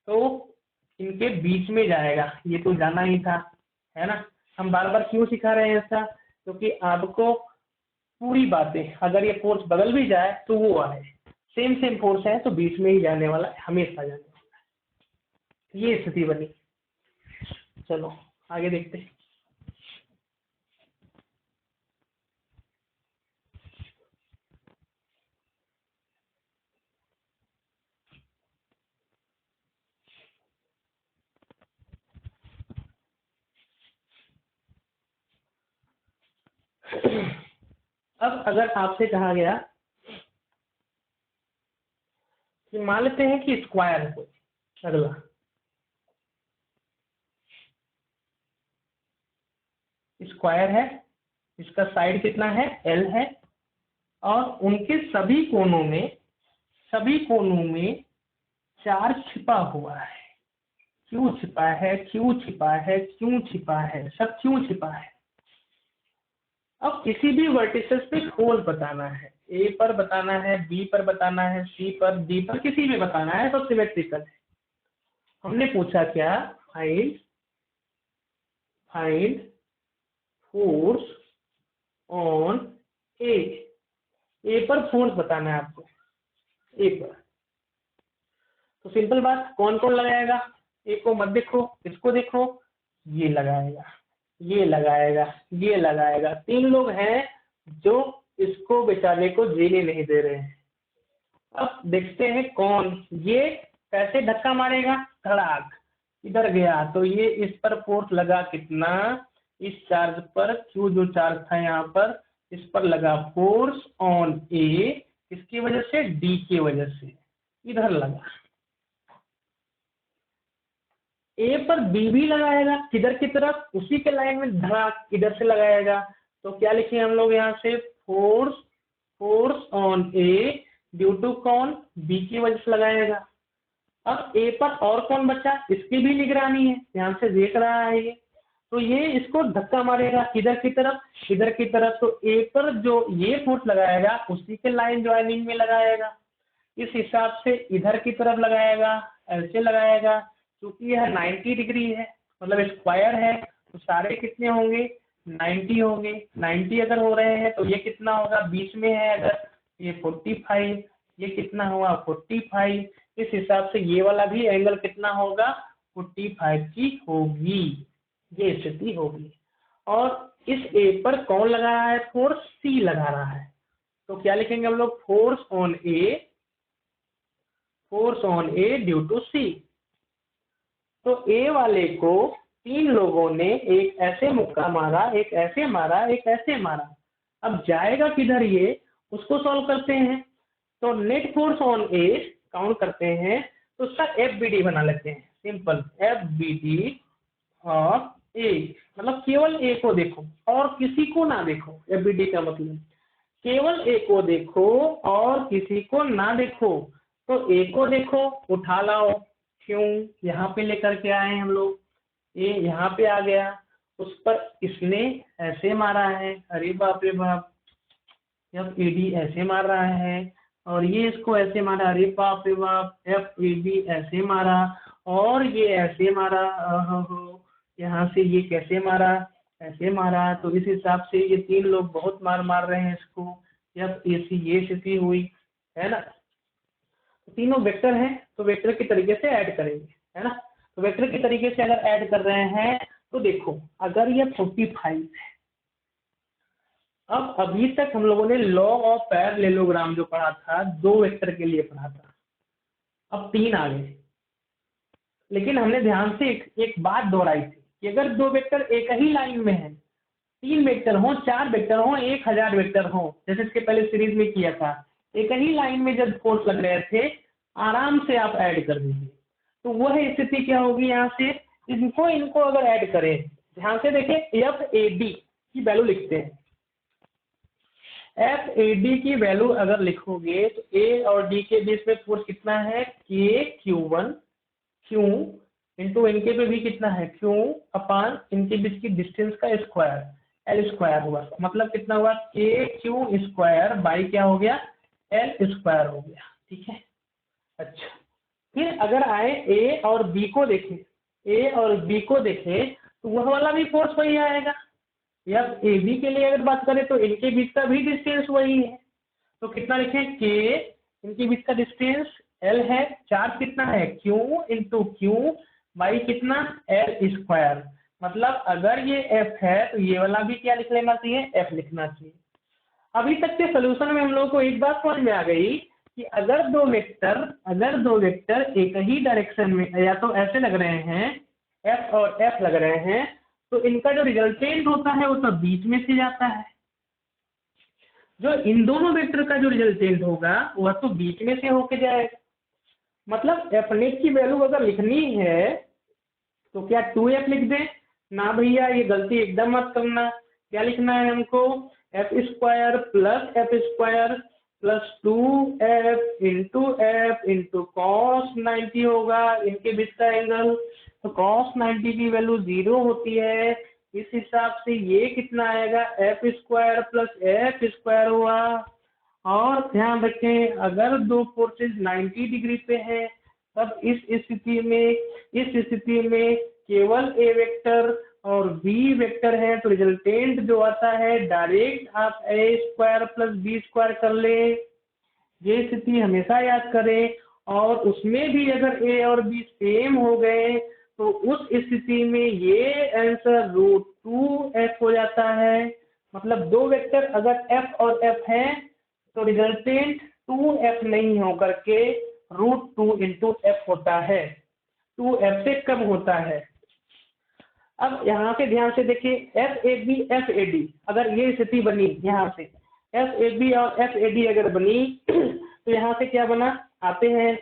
तो इनके बीच में जाएगा, ये तो जाना ही था, है ना। हम बार बार क्यों सिखा रहे हैं ऐसा, क्योंकि आपको पूरी बातें अगर ये फोर्स बदल भी जाए तो वो आए, सेम फोर्स है तो बीच में ही जाने वाला है, हमेशा जाने वाला है, ये स्थिति बनी। चलो आगे देखते हैं। अब अगर आपसे कहा गया कि मान लेते हैं कि स्क्वायर है कोई, अगला स्क्वायर है, इसका साइड कितना है L है, और उनके सभी कोनों में चार्ज छिपा हुआ है, क्यों छिपा है क्यों छिपा है क्यों छिपा है, सब क्यों छिपा है। अब किसी भी वर्टिसेस पे फोर्स बताना है, A पर बताना है, B पर बताना है, C पर, D पर, किसी में बताना है तो सिमेट्रिकल है। हमने पूछा क्या फाइंड फोर्स ऑन ए पर फोर्स बताना है आपको, ए पर। तो सिंपल बात, कौन कौन लगाएगा, ए को मत देखो, इसको देखो, ये लगाएगा ये लगाएगा ये लगाएगा, 3 लोग हैं जो इसको बेचारे को जीने नहीं दे रहे हैं। अब देखते हैं कौन, ये कैसे धक्का मारेगा, धड़ाक इधर गया तो ये इस पर फोर्स लगा कितना, इस चार्ज पर, क्यू जो चार्ज था यहाँ पर, इस पर लगा फोर्स ऑन ए, किसकी वजह से डी की वजह से, इधर लगा। ए पर बी भी लगाएगा किधर की तरफ, उसी के लाइन में धड़ाक इधर से लगाएगा। तो क्या लिखेंगे हम लोग यहाँ से, force on A due to कौन, बी की वजह से लगाएगा। अब ए पर और कौन बचा, इसकी भी निगरानी है, ध्यान से देख रहा है ये। तो ये इसको धक्का मारेगा किधर की तरफ, इधर की तरफ। तो ए पर जो ये फोर्स लगाएगा उसी के लाइन ज्वाइनिंग में लगाएगा, इस हिसाब से इधर की तरफ लगाएगा, ऐसे लगाएगा। क्योंकि यह 90 डिग्री है, मतलब स्क्वायर है, तो सारे कितने होंगे, 90 होंगे। 90 अगर हो रहे हैं तो ये कितना होगा, बीच में है अगर, ये 45, ये कितना हुआ 45। इस हिसाब से ये वाला भी एंगल कितना होगा, 45 की होगी, ये स्थिति होगी। और इस ए पर कौन लगा रहा है, फोर्स सी लगा रहा है। तो क्या लिखेंगे हम लोग, force on A due to C. तो ए वाले को तीन लोगों ने एक ऐसे मुक्का मारा, एक ऐसे मारा, एक ऐसे मारा। अब जाएगा किधर ये, उसको सॉल्व करते हैं। तो net force on A count करते हैं, तो उसका एफ बी डी बना लेते हैं, simple F B D of A, मतलब केवल ए को देखो और किसी को ना देखो। एफ बी डी का मतलब केवल ए को देखो और किसी को ना देखो। तो ए को देखो, उठा लाओ, क्यों यहाँ पे लेकर के आए हम लोग, ए यहाँ पे आ गया, उस पर इसने ऐसे मारा है, अरे बाप रे बाप, एफ ए डी ऐसे मार रहा है, और ये इसको ऐसे मारा, अरे बाप रे बाप, एफ ए डी ऐसे मारा, और ये ऐसे मारा, यहाँ से ये कैसे मारा, ऐसे मारा। तो इस हिसाब से ये तीन लोग बहुत मार रहे हैं इसको, एफ ए सी, ये स्थिति हुई है ना। तो तीनों वेक्टर हैं, तो वेक्टर के तरीके से ऐड करेंगे, है ना। तो वेक्टर के तरीके से अगर ऐड कर रहे हैं तो देखो, अगर ये 45 है, अब अभी तक हम लोगों ने लॉ ऑफ पैरेललोग्राम जो पढ़ा था, दो वेक्टर के लिए पढ़ा था, अब तीन आ गए। लेकिन हमने ध्यान से एक बात दोहराई थी कि अगर दो वेक्टर एक ही लाइन में है, तीन वेक्टर हो, चार वेक्टर हो, 1000 वेक्टर हो, जैसे इसके पहले सीरीज में किया था, एक ही लाइन में जब फोर्स लग रहे थे, आराम से आप ऐड कर दीजिए। तो वह स्थिति क्या होगी, यहाँ से इनको अगर ऐड करें, ध्यान से देखें, एफ ए डी की वैल्यू लिखते हैं। एफ ए डी की वैल्यू अगर लिखोगे तो ए और डी के बीच में फोर्स कितना है, के क्यू1, क्यू इंटू इनके पे भी कितना है, क्यू अपान इनके बीच की डिस्टेंस का स्क्वायर, एल स्क्वायर हुआ, मतलब कितना हुआ, के क्यू स्क्वायर बाई क्या हो गया, एल स्क्वायर हो गया। ठीक है, अच्छा, फिर अगर आए ए और बी को देखें, ए और बी को देखें तो वह वाला भी फोर्स वही आएगा। या ए बी के लिए अगर बात करें तो इनके बीच का भी डिस्टेंस वही है। तो कितना लिखें, के इनके बीच का डिस्टेंस एल है, चार्ज कितना है, क्यू इंटू क्यू बाई कितना, एल स्क्वायर। मतलब अगर ये एफ है तो ये वाला भी क्या लिख लेना चाहिए, एफ लिखना चाहिए। अभी तक के सोल्यूशन में हम लोग को एक बात समझ में आ गई कि अगर दो वेक्टर एक ही डायरेक्शन में या तो ऐसे लग रहे हैं, एफ और एफ लग रहे हैं, तो इनका जो रिजल्टेंट होता है वो तो बीच में से जाता है। जो इन दोनों वेक्टर का जो रिजल्टेंट होगा वह तो बीच में से होके जाएगा। मतलब एफ नेट की वैल्यू अगर लिखनी है तो क्या 2f लिख दें, ना भैया ये गलती एकदम मत करना। क्या लिखना है हमको, F square plus F square plus 2f into cos 90 होगा, इनके बीच का एंगल, तो कॉस 90 की वैल्यू 0 होती है। इस हिसाब से ये कितना आएगा, F square plus F square हुआ। और ध्यान रखें, अगर दो फोर्सेस 90 डिग्री पे हैं तब इस स्थिति में केवल ए वेक्टर और बी वेक्टर है, तो रिजल्टेंट जो आता है डायरेक्ट आप ए स्क्वायर प्लस बी स्क्वायर कर ले। ये स्थिति हमेशा याद करें। और उसमें भी अगर ए और बी सेम हो गए तो उस स्थिति में ये आंसर √2f हो जाता है। मतलब दो वेक्टर अगर f और f है तो रिजल्टेंट 2f नहीं होकर के √2 इंटू f होता है, 2f से कम होता है। अब यहाँ से ध्यान से देखिए, FAB अगर ये स्थिति बनी, यहाँ से FAB और FAD अगर बनी तो यहाँ से क्या बना, आते हैं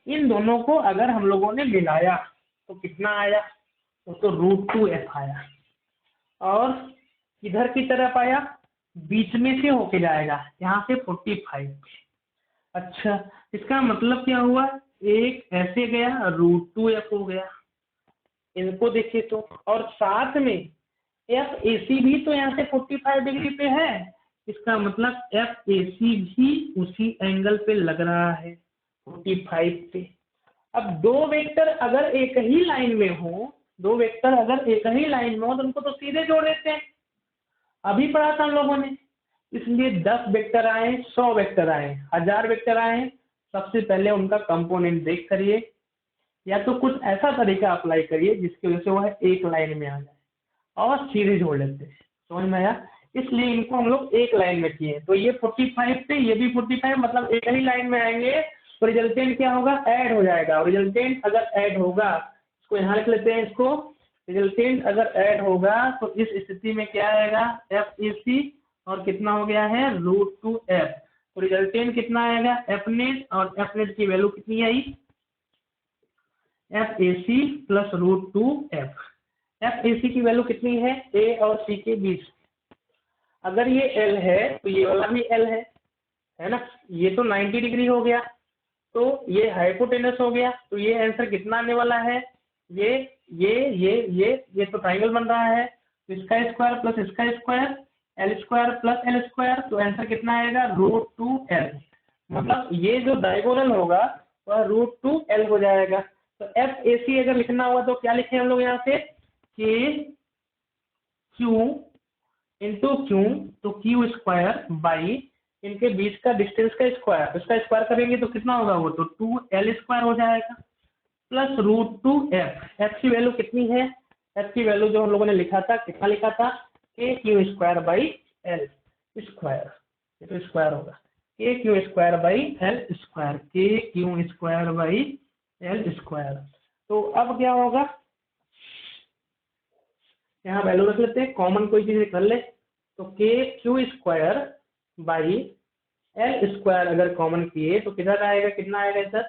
इन दोनों को अगर हम लोगों ने मिलाया तो कितना आया, तो √2f आया। और इधर की तरफ आया, बीच में से होके जाएगा यहाँ से 45। अच्छा, इसका मतलब क्या हुआ, एक ऐसे गया √2f हो गया, इनको देखिए तो, और साथ में एफ ए सी भी तो यहाँ से 45 डिग्री पे है, इसका मतलब एफ ए सी भी उसी एंगल पे लग रहा है 45 पे। अब दो वेक्टर अगर एक ही लाइन में हो, दो वेक्टर अगर एक ही लाइन में हो तो उनको तो सीधे जोड़ देते हैं, अभी पढ़ा था हम लोगों ने। इसलिए 10 वेक्टर आए, 100 वेक्टर आए, 1000 वेक्टर आए, सबसे पहले उनका कंपोनेंट देख करिए, या तो कुछ ऐसा तरीका अप्लाई करिए जिसकी वजह से वह एक लाइन में आ जाए और सीधे जोड़ लेते हैं। समझ में आया? इसलिए इनको हम लोग एक लाइन में किए, तो ये 45 पे ये भी 45, मतलब एक ही लाइन में आएंगे, तो रिजल्टेंट क्या होगा, ऐड हो जाएगा। और रिजल्टेंट अगर ऐड होगा, इसको यहाँ लिख लेते हैं, इसको रिजल्टेंट अगर ऐड होगा तो इस स्थिति में क्या आएगा, एफ ए सी और कितना हो गया है √2f। तो रिजल्टेंट कितना आएगा एफ नेट, और एफ नेट की वैल्यू कितनी आई, F A C plus √2f। F A C की वैल्यू कितनी है, ए और सी के बीच। अगर ये एल है तो ये वाला भी एल है ना, ये तो 90 डिग्री हो गया, तो ये हाइपोटेनस हो गया, तो ये आंसर कितना आने वाला है, ये तो ट्राइंगल बन रहा है, तो इसका स्क्वायर प्लस इसका square, L square plus L square, तो आंसर कितना आएगा √2l। मतलब ये जो डायगोनल होगा वह √2l हो जाएगा। तो एफ ए सी अगर लिखना हुआ तो क्या लिखे हम लोग यहाँ से, के क्यू इंटू क्यू, तो क्यू स्क्वायर बाई इनके बीच का डिस्टेंस का स्क्वायर, इसका स्क्वायर करेंगे तो कितना होगा, वो तो 2l स्क्वायर हो जाएगा, प्लस √2f। एफ की वैल्यू कितनी है, एफ की वैल्यू जो हम लोगों ने लिखा था, कितना लिखा था, K Q square by L square, ये तो स्क्वायर होगा, K Q square by L square, K Q square by L square. तो अब क्या होगा, यहाँ वैल्यू रख लेते हैं, कॉमन कोई चीज कर ले, तो के Q square by L square अगर कॉमन किए तो किधर आएगा, कितना आएगा सर,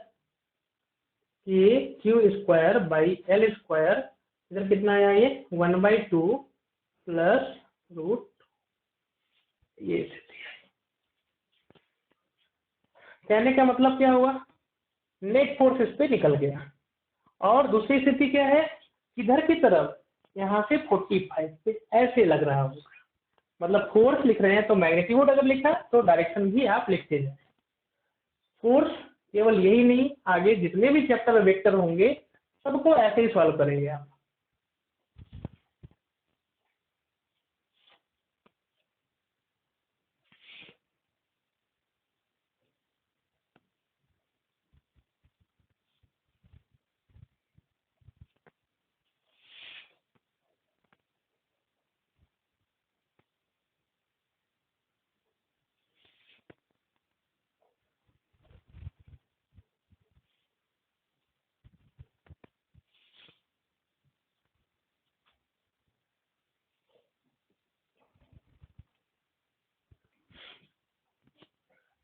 के Q square by L square, इधर कितना आया ये 1/2 प्लस रूट, ये कहने का मतलब क्या हुआ, नेट फोर्स इस पे निकल गया। और दूसरी स्थिति क्या है, इधर की तरफ यहाँ से 45 पे ऐसे लग रहा होगा, मतलब फोर्स लिख रहे हैं तो मैग्नीट्यूड अगर लिखा तो डायरेक्शन भी आप लिखते जाए। फोर्स केवल यही नहीं, आगे जितने भी चैप्टर वेक्टर होंगे सबको ऐसे ही सॉल्व करेंगे आप।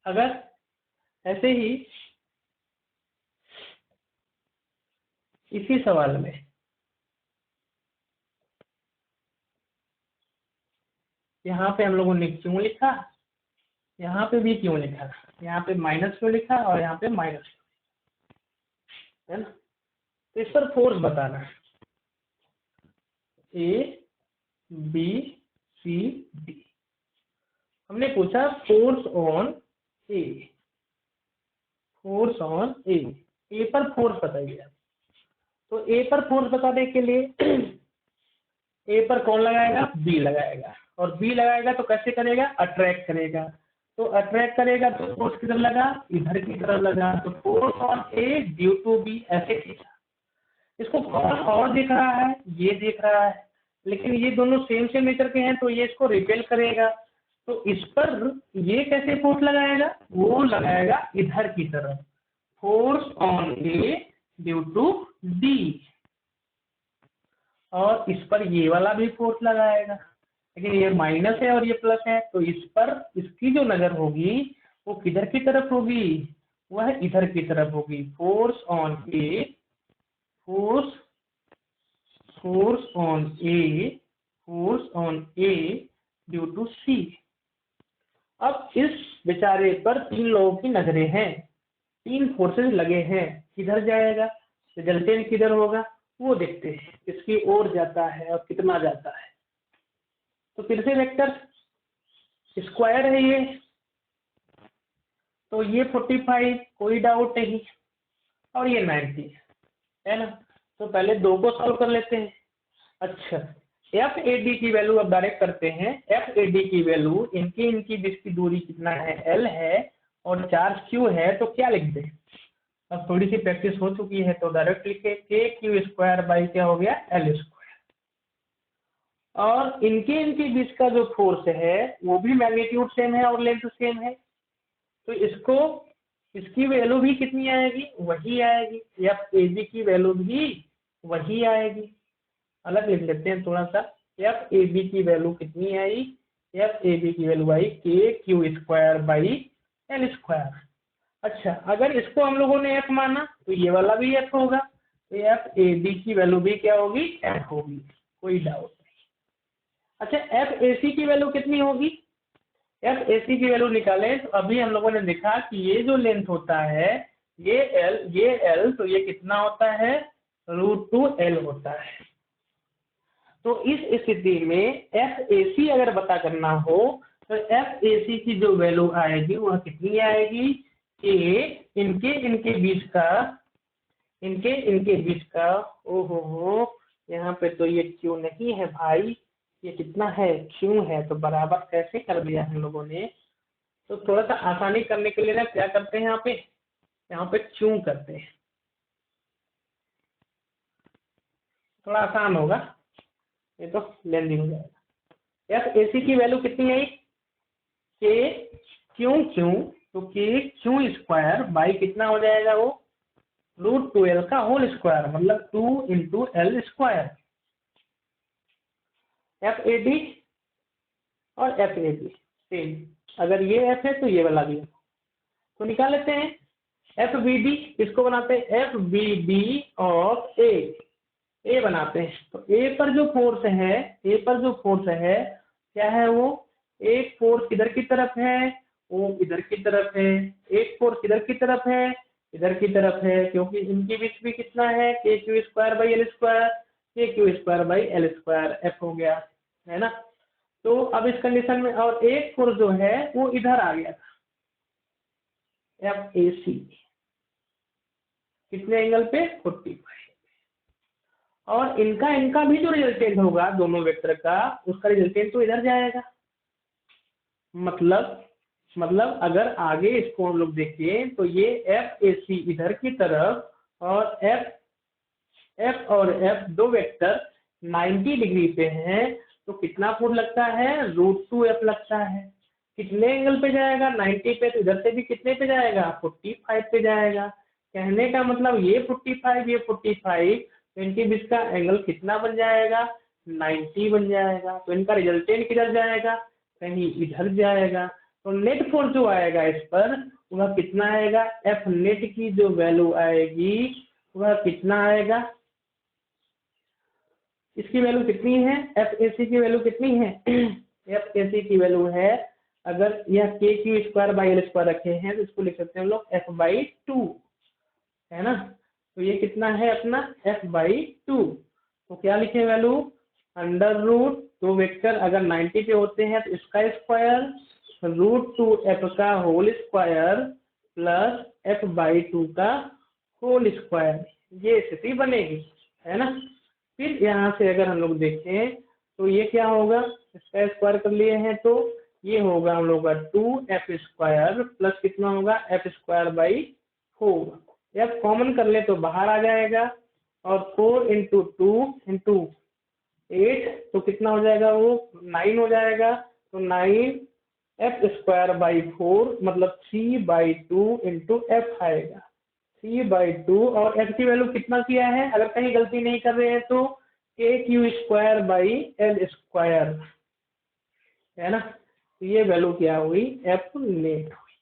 अगर ऐसे ही इसी सवाल में यहाँ पे हम लोगों ने क्यों लिखा, यहाँ पे भी क्यों लिखा, यहाँ पे माइनस क्यों लिखा और यहाँ पे माइनस, है ना, तो इस पर फोर्स बताना है, ए बी सी डी। हमने पूछा force on A, force on A पर फोर्स बताइए। तो ए पर फोर्स बताने के लिए ए पर कौन लगाएगा, बी लगाएगा, और बी लगाएगा तो कैसे करेगा, अट्रैक्ट करेगा, तो अट्रैक्ट करेगा तो फोर्स किधर लगा, इधर की तरफ लगा, तो force on A due to B ऐसे खींचा। इसको कौन और देख रहा है, ये देख रहा है, लेकिन ये दोनों सेम नेचर के हैं तो ये इसको रिपेल करेगा, तो इस पर ये कैसे फोर्स लगाएगा, वो लगाएगा इधर की तरफ, force on A due to D, और इस पर ये वाला भी फोर्स लगाएगा, लेकिन ये माइनस है और ये प्लस है, तो इस पर इसकी जो नजर होगी वो किधर की तरफ होगी, वह इधर की तरफ होगी। Force on A, force on A, force on A due to C. अब इस बेचारे पर 3 लोगों की नजरें हैं, 3 फोर्सेस लगे हैं, किधर जाएगा, रिजल्टेंट किधर होगा वो देखते हैं, किसकी ओर जाता है और कितना जाता है। तो फिर से वेक्टर स्क्वायर है ये, तो ये 45 कोई डाउट नहीं, और ये 90 है ना। तो पहले 2 को सॉल्व कर लेते हैं। अच्छा, एफ ए डी की वैल्यू अब डायरेक्ट करते हैं। एफ ए डी की वैल्यू इनकी बीच की दूरी कितना है, एल है, और चार्ज क्यू है, तो क्या लिख दें। अब थोड़ी सी प्रैक्टिस हो चुकी है तो डायरेक्ट लिखे, के क्यू स्क्वायर बाई क्या हो गया, एल स्क्वायर। और इनके बीच का जो फोर्स है वो भी मैग्नीट्यूड सेम है और लेंथ सेम है, तो इसकी वैल्यू भी कितनी आएगी, वही आएगी। एफ ए बी की वैल्यू भी वही आएगी। अलग लिख लेते हैं थोड़ा सा। एफ ए बी की वैल्यू कितनी आई, एफ ए बी की वैल्यू आई के Q square by L square. अच्छा, अगर इसको हम लोगों ने एफ माना तो ये वाला भी एफ होगा, तो एफ ए बी की वैल्यू भी क्या होगी, एफ होगी, कोई डाउट नहीं। अच्छा, एफ ए सी की वैल्यू कितनी होगी, एफ ए सी की वैल्यू निकालें तो अभी हम लोगों ने देखा कि ये जो लेंथ होता है ये एल, तो ये कितना होता है, √2L होता है। तो इस स्थिति में एफ ए सी अगर पता करना हो तो एफ ए सी की जो वैल्यू आएगी वह कितनी आएगी, कि इनके बीच का ओहो यहाँ पे तो ये क्यू नहीं है भाई, ये कितना है, क्यू है, तो बराबर कैसे कर दिया हम लोगों ने। तो थोड़ा सा आसानी करने के लिए ना क्या करते हैं, यहाँ पे क्यू करते हैं, थोड़ा आसान होगा, ये तो लेंदी हो जाएगा। एफ ए सी की वैल्यू कितनी आई, के क्यू, तो के क्यू स्क्वायर बाई कितना हो जाएगा वो, √2L का होल स्क्वायर, मतलब 2 into L square. F A D और एफ ए बी सेम, अगर ये एफ है तो ये वाला भी है, तो निकाल लेते हैं। एफ बी डी, इसको बनाते हैं एफ बी डी ऑफ ए बनाते हैं। तो ए पर जो फोर्स है क्या है, वो एक फोर्स किधर की तरफ है, वो इधर की तरफ है, एक फोर्स किधर की तरफ है, इधर की तरफ है, क्योंकि इनके बीच भी कितना है, K Q square by L square, K Q square by L square, F हो गया, है ना। तो अब इस कंडीशन में और एक फोर्स जो है वो इधर आ गया था, एफ ए सी, कितने एंगल पे, 45। और इनका भी जो रिजल्टेंट होगा दोनों वेक्टर का, उसका रिजल्टेंट तो इधर जाएगा। मतलब अगर आगे इसको हम लोग देखें तो ये एफ ए सी इधर की तरफ और एफ और एफ दो वेक्टर 90 डिग्री पे हैं, तो कितना फोर्स लगता है, √2F लगता है। कितने एंगल पे जाएगा, 90 पे, तो इधर से भी कितने पे जाएगा, 45 पे जाएगा। कहने का मतलब ये 45, तो इनके बीच का एंगल कितना बन जाएगा, 90 बन जाएगा। तो इनका रिजल्टेंट किधर जाएगा, कहीं इधर जाएगा। तो नेट फोर्स जो आएगा इस पर वह कितना आएगा, एफ नेट की जो वैल्यू आएगी वह कितना आएगा, इसकी वैल्यू कितनी है, एफ ए सी की वैल्यू कितनी है, एफ ए सी की वैल्यू है, अगर यह के Q square by L square रखे हैं तो इसको लिख सकते हैं हम लोग F/2, है ना। तो ये कितना है अपना F/2, तो क्या लिखे वैल्यू, √ तो वेक्टर अगर 90 पे होते हैं तो इसका स्क्वायर, √2F का होल स्क्वायर प्लस F/2 का होल स्क्वायर, ये स्थिति बनेगी, है ना। फिर यहाँ से अगर हम लोग देखें तो ये क्या होगा, इसका स्क्वायर कर लिए हैं तो ये होगा हम लोग का 2F स्क्वायर प्लस कितना होगा, F square by 4। F common कर ले तो बाहर आ जाएगा, और 4 इंटू 2 इंटू 8 तो कितना हो जाएगा, वो 9 हो जाएगा। तो 9F स्क्वायर बाई 4 मतलब 3/2 इंटू F आएगा, 3/2। और F की वैल्यू कितना किया है, अगर कहीं गलती नहीं कर रहे हैं तो के Q square by L square, है ना। तो ये वैल्यू क्या हुई, F नेट हुई।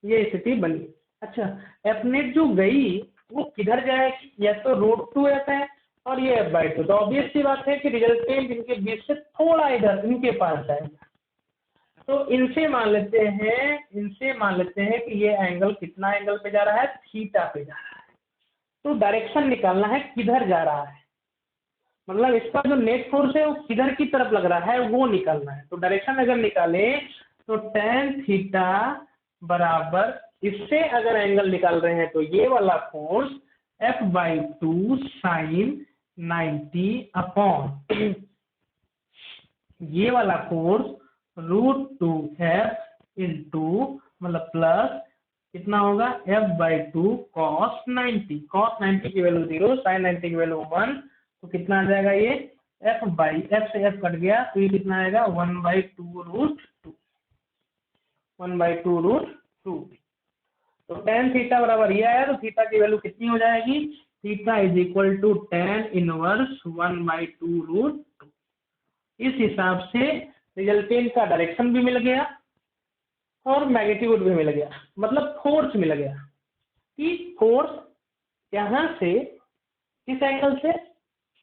ये स्थिति बनी। अच्छा, एफ नेट जो गई वो किधर जाएगी, या तो √2f है और ये f/2, तो ऑब्वियस सी बात है कि रिजल्टेंट इनके बीच से थोड़ा इधर इनके पास जाएगा। तो इनसे मान लेते हैं कि ये एंगल कितना एंगल पे जा रहा है, थीटा पे जा रहा है। तो डायरेक्शन निकालना है किधर जा रहा है, मतलब इसका जो नेट फोर्स है वो किधर की तरफ लग रहा है वो निकालना है। तो डायरेक्शन अगर निकाले तो tan थीटा बराबर, इससे अगर एंगल निकाल रहे हैं तो ये वाला फोर्स f/2 sin 90 अपॉन ये वाला फोर्स √2f इंटू मतलब प्लस कितना होगा f/2 cos 90, cos 90 की वैल्यू 0, sin 90 की वैल्यू 1, तो कितना आ जाएगा ये f से f कट गया तो ये कितना आएगा 1/2√2, 1/2√2। तो tan थीटा बराबर ये आया, तो थीटा की वैल्यू कितनी हो जाएगी, theta is equal to tan inverse 1/2√2। इस हिसाब से रिजल्टेंट का डायरेक्शन भी मिल गया और मैग्नीट्यूड भी मिल गया, मतलब फोर्स मिल गया कि फोर्स यहाँ से किस एंगल से,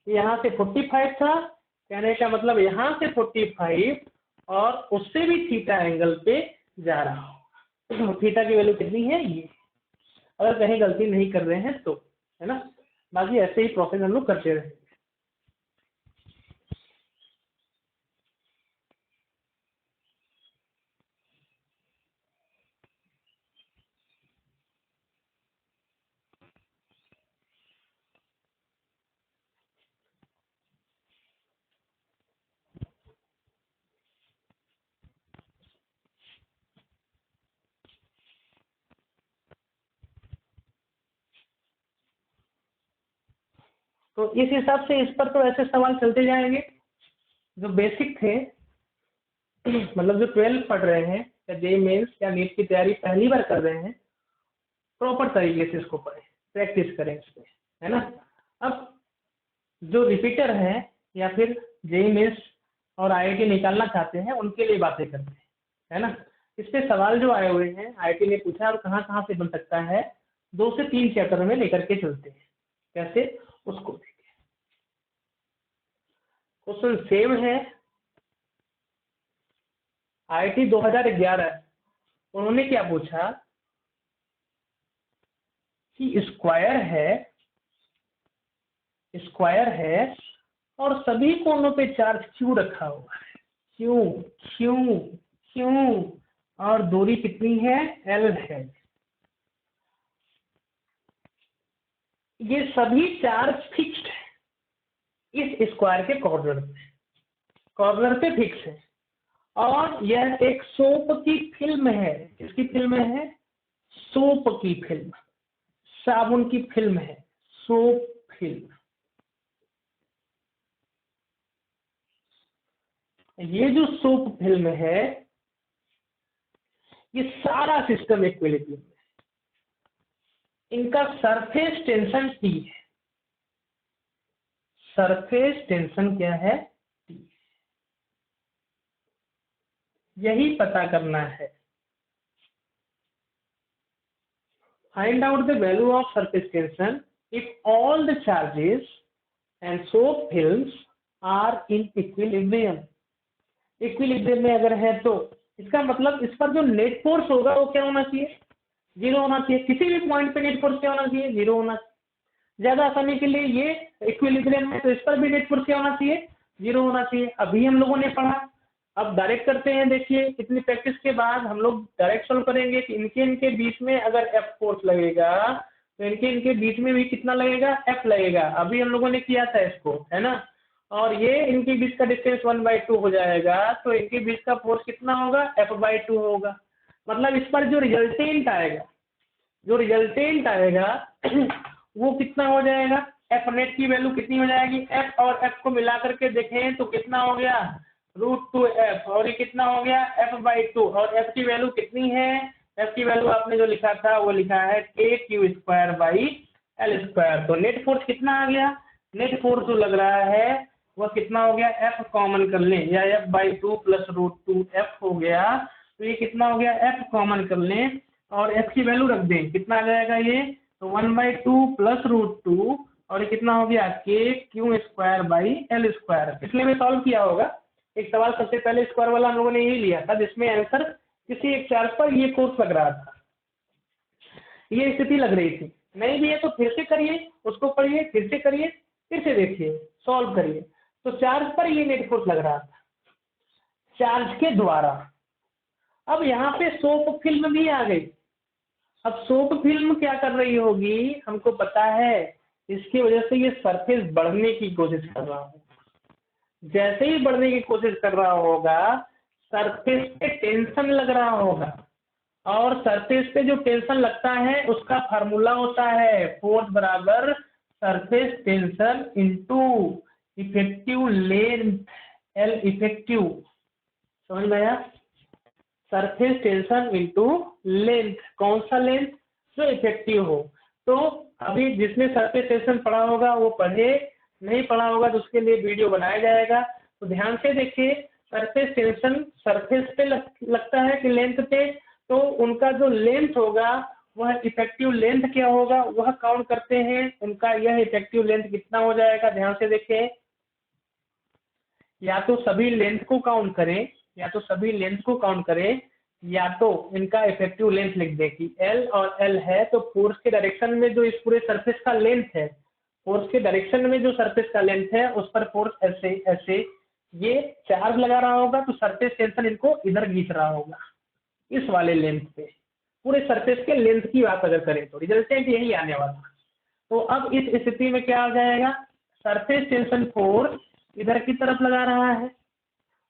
यहाँ से 45 था, कहने का मतलब यहाँ से 45 और उससे भी थीटा एंगल पे जा रहा हो। थीटा की वैल्यू कितनी है ये, अगर कहीं गलती नहीं कर रहे हैं तो, है ना, बाकी ऐसे ही प्रोसेस हम लोग करते रहे। तो इस हिसाब से इस पर तो ऐसे सवाल चलते जाएंगे जो बेसिक थे, मतलब जो 12 पढ़ रहे हैं या जेईई मेंस या नीट की तैयारी पहली बार कर रहे हैं, प्रॉपर तरीके से इसको पढ़ें, प्रैक्टिस करें इस पे, है ना। अब जो रिपीटर है या फिर जेईई मेंस और आईआईटी निकालना चाहते हैं उनके लिए बातें करते हैं, है ना। इस पे सवाल जो आए हुए हैं आईआईटी ने पूछा और कहाँ कहाँ से बन सकता है, 2 से 3 चैप्टर में लेकर के चलते हैं, कैसे उसको देखें। क्वेश्चन सेम है, आईआईटी 2011 उन्होंने क्या पूछा कि स्क्वायर है और सभी कोनों पे चार्ज क्यों रखा हुआ है, क्यों क्यों क्यों, और दूरी कितनी है, L है। ये सभी चार्ज फिक्स्ड है इस स्क्वायर के कॉर्नर पे फिक्स है, और यह एक सोप की फिल्म है। किसकी फिल्म है, सोप की फिल्म, साबुन की फिल्म है, सोप फिल्म। ये जो सोप फिल्म है ये सारा सिस्टम इक्विलिब्रियम है, इनका सरफेस टेंशन T है, सरफेस टेंशन क्या है, T। यही पता करना है। Find out the value of surface tension if all the charges and soap films are in equilibrium. Equilibrium में अगर है तो इसका मतलब इस पर जो नेट फोर्स होगा वो क्या होना चाहिए, 0 होना चाहिए। किसी भी पॉइंट पे नेट फोर्स क्या होना चाहिए, 0 होना चाहिए। ज्यादा आसानी के लिए ये इक्विलिब्रियम है तो इस पर भी नेट फोर्स क्या होना चाहिए, 0 होना चाहिए। अभी हम लोगों ने पढ़ा, अब डायरेक्ट करते हैं। देखिए इतनी प्रैक्टिस के बाद हम लोग डायरेक्ट सॉल्व करेंगे कि इनके बीच में अगर एफ फोर्स लगेगा तो इनके बीच में भी कितना लगेगा, एफ लगेगा। अभी हम लोगों ने किया था इसको, है ना। और ये इनके बीच का डिस्टेंस 1/2 हो जाएगा, तो इनके बीच का फोर्स कितना होगा, f/2 होगा। मतलब इस पर जो रिजल्टेंट आएगा वो कितना हो जाएगा, एफ नेट की वैल्यू कितनी हो जाएगी, एफ और एफ को मिला करके देखें तो कितना हो गया, √2f, और ये कितना हो गया, f/2, और f की वैल्यू कितनी है, f की वैल्यू आपने जो लिखा था वो लिखा है kq²/L²। तो नेट फोर्स कितना आ गया, नेट फोर्स जो लग रहा है वह कितना हो गया, f कॉमन कर लें, या f/2 + √2f हो गया, तो ये कितना हो गया, f कॉमन कर लें और f की वैल्यू रख दें, कितना आ जाएगा ये, तो 1/2 प्लस √2 और ये कितना हो गया के Q square by L square. पिछले में सॉल्व किया होगा एक सवाल, सबसे पहले स्क्वायर वाला हम लोगों ने यही लिया था जिसमें आंसर किसी एक चार्ज पर ये फोर्स लग रहा था, ये स्थिति लग रही थी। नहीं भी है तो फिर से करिए, उसको पढ़िए, फिर से करिए, फिर से देखिए, सॉल्व करिए। तो चार्ज पर ये नेट फोर्स लग रहा था चार्ज के द्वारा। अब यहाँ पे सोप फिल्म भी आ गई। अब सोप फिल्म क्या कर रही होगी, हमको पता है, इसकी वजह से ये सरफेस बढ़ने की कोशिश कर रहा है। जैसे ही बढ़ने की कोशिश कर रहा होगा, सरफेस पे टेंशन लग रहा होगा, और सरफेस पे जो टेंशन लगता है उसका फार्मूला होता है फोर्स बराबर surface tension into effective length L effective. समझ में आया? सरफेस टेंशन इनटू लेंथ, कौन सा लेंथ, जो इफेक्टिव हो। तो अभी जिसने सरफेस टेंशन पढ़ा होगा वो पढ़े, नहीं पढ़ा होगा तो उसके लिए वीडियो बनाया जाएगा। तो ध्यान से देखिए, सरफेस टेंशन सरफेस पे लगता है कि लेंथ पे, तो उनका जो लेंथ होगा वह इफेक्टिव लेंथ क्या होगा वह काउंट करते हैं। उनका यह इफेक्टिव लेंथ कितना हो जाएगा, ध्यान से देखें, या तो सभी लेंथ को काउंट करें, या तो सभी लेंथ को काउंट करें, या तो इनका इफेक्टिव लेंथ लिख दें कि एल और एल है, तो फोर्स के डायरेक्शन में जो इस पूरे सरफेस का लेंथ है, फोर्स के डायरेक्शन में जो सरफेस का लेंथ है उस पर फोर्स ऐसे ऐसे ये चार्ज लगा रहा होगा, तो सरफेस टेंशन इनको इधर खींच रहा होगा इस वाले लेंथ पे। पूरे सरफेस के लेंथ की बात अगर करें तो रिजल्टेंट यही आने वाला। तो अब इस स्थिति में क्या आ जाएगा, सरफेस टेंशन फोर्स इधर की तरफ लगा रहा है,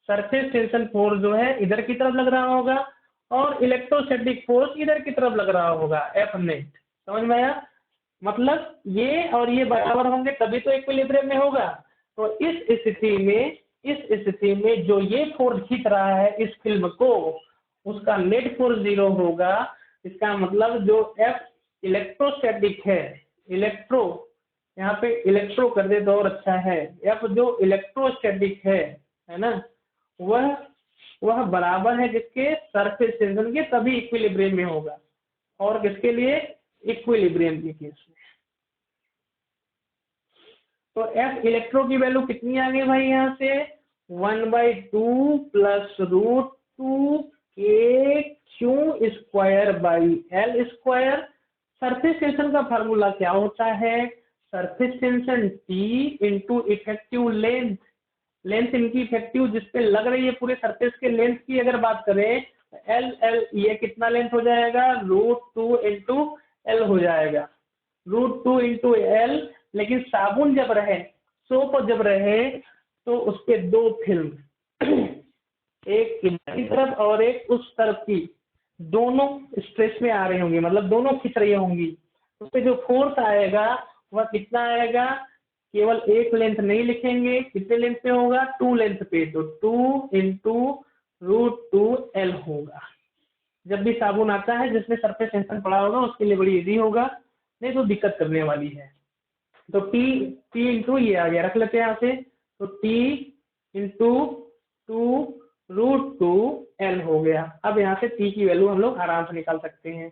सरफेस टेंशन फोर्स जो है इधर की तरफ लग रहा होगा, और इलेक्ट्रोस्टैटिक फोर्स इधर की तरफ लग रहा होगा एफ नेट। समझ में आया? मतलब ये और ये बराबर होंगे तभी तो इक्विलिब्रियम में होगा। तो इस स्थिति में जो ये फोर्स खींच रहा है इस फिल्म को, उसका नेट फोर्स 0 होगा। इसका मतलब जो एफ इलेक्ट्रोस्टैटिक है, इलेक्ट्रो, यहाँ पे इलेक्ट्रो कर दे तो और अच्छा है, एफ जो इलेक्ट्रोस्टैटिक है ना, वह बराबर है जिसके सरफेस टेंशन के, तभी इक्विलिब्रियम में होगा। और किसके लिए, इक्विलिब्रियम के केस में। तो एफ इलेक्ट्रो की वैल्यू कितनी आ गई भाई, यहाँ से 1/2 प्लस √2 के Q square by L square. Surface tension का फार्मूला क्या होता है, surface tension T into effective length. Length इनकी इफेक्टिव जिसपे लग रही है पूरे सरफेस के लेंथ की अगर बात करें, एल ये कितना लेंथ हो जाएगा, √2 इंटू एल हो जाएगा, √2 इंटू एल। लेकिन साबुन जब रहे, सोप जब रहे, तो उसके दो फिल्म एक इधर की तरफ और एक उस तरफ की, दोनों स्ट्रेस में आ रही होंगी, मतलब दोनों खींच रही होंगी। उस पर जो फोर्स आएगा वह कितना आएगा, केवल एक लेंथ नहीं लिखेंगे, कितने लेंथ पे होगा, 2 लेंथ पे, तो 2 इंटू √2 एल होगा। जब भी साबुन आता है जिसमें सरफेस टेंशन पड़ा होगा उसके लिए बड़ी इजी होगा, नहीं तो दिक्कत करने वाली है। तो टी इंटू ये आ गया, रख लेते हैं यहाँ से, तो टी इंटू 2 √2 एल हो गया। अब यहाँ से टी की वैल्यू हम लोग आराम से निकाल सकते हैं।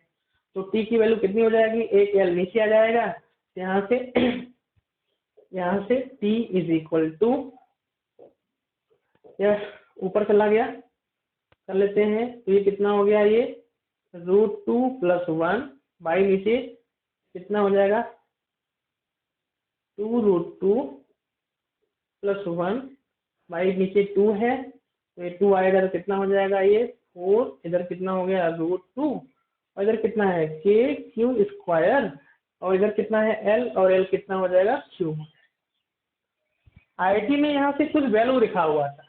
तो टी की वैल्यू कितनी हो जाएगी, एक एल नीचे आ जाएगा, यहाँ से टी इज इक्वल टू, यह ऊपर चला गया, कर लेते हैं, तो ये कितना हो गया, ये √2 + 1 बाई नीचे कितना हो जाएगा, 2 √2 + 1 बाई नीचे 2 है, तो ये 2 आएगा तो कितना हो जाएगा, ये 4, इधर कितना हो गया √2, और इधर कितना है के क्यू स्क्वायर, और इधर कितना है एल, और एल कितना हो जाएगा क्यू। आईआईटी में यहाँ से कुछ वैल्यू लिखा हुआ था,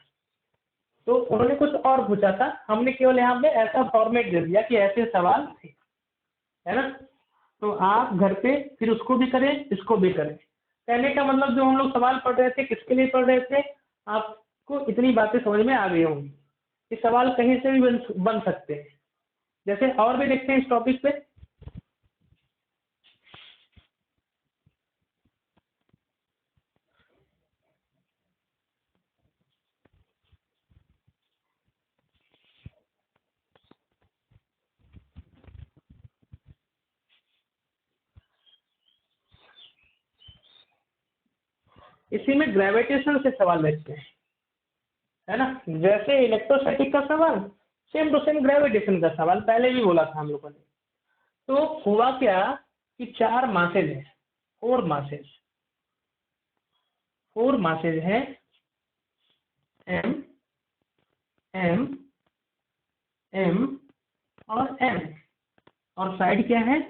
तो उन्होंने कुछ और पूछा था, हमने केवल यहाँ पे ऐसा फॉर्मेट दे दिया कि ऐसे सवाल थे, है ना। तो आप घर पे फिर उसको भी करें, इसको भी करें। कहने का मतलब जो हम लोग सवाल पढ़ रहे थे किसके लिए पढ़ रहे थे, आपको इतनी बातें समझ में आ गई होंगी कि सवाल कहीं से भी बन सकते हैं। जैसे और भी देखते हैं इस टॉपिक पे। इसी में ग्रेविटेशन से सवाल रहते हैं, है ना। जैसे इलेक्ट्रोस्टैटिक का सवाल, सेम टू सेम ग्रेविटेशन का सवाल, पहले भी बोला था हम लोगों ने। तो हुआ क्या कि 4 मासेज है, 4 मासेज है, एम एम एम और एम, और साइड क्या है।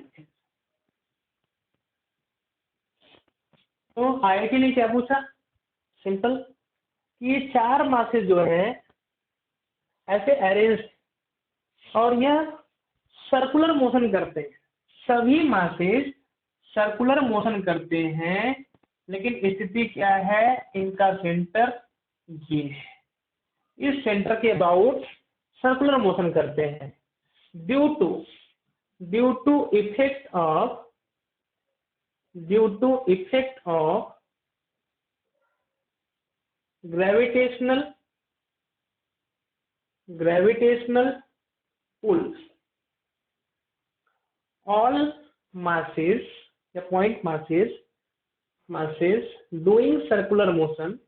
तो IIT ने क्या पूछा, सिंपल, कि ये 4 मासेज जो है ऐसे अरेंज, और यह सर्कुलर मोशन करते हैं, सभी मासेज सर्कुलर मोशन करते हैं, लेकिन स्थिति क्या है, इनका सेंटर ये है, इस सेंटर के अबाउट सर्कुलर मोशन करते हैं, due to effect of gravitational pull. All masses, the point masses doing circular motion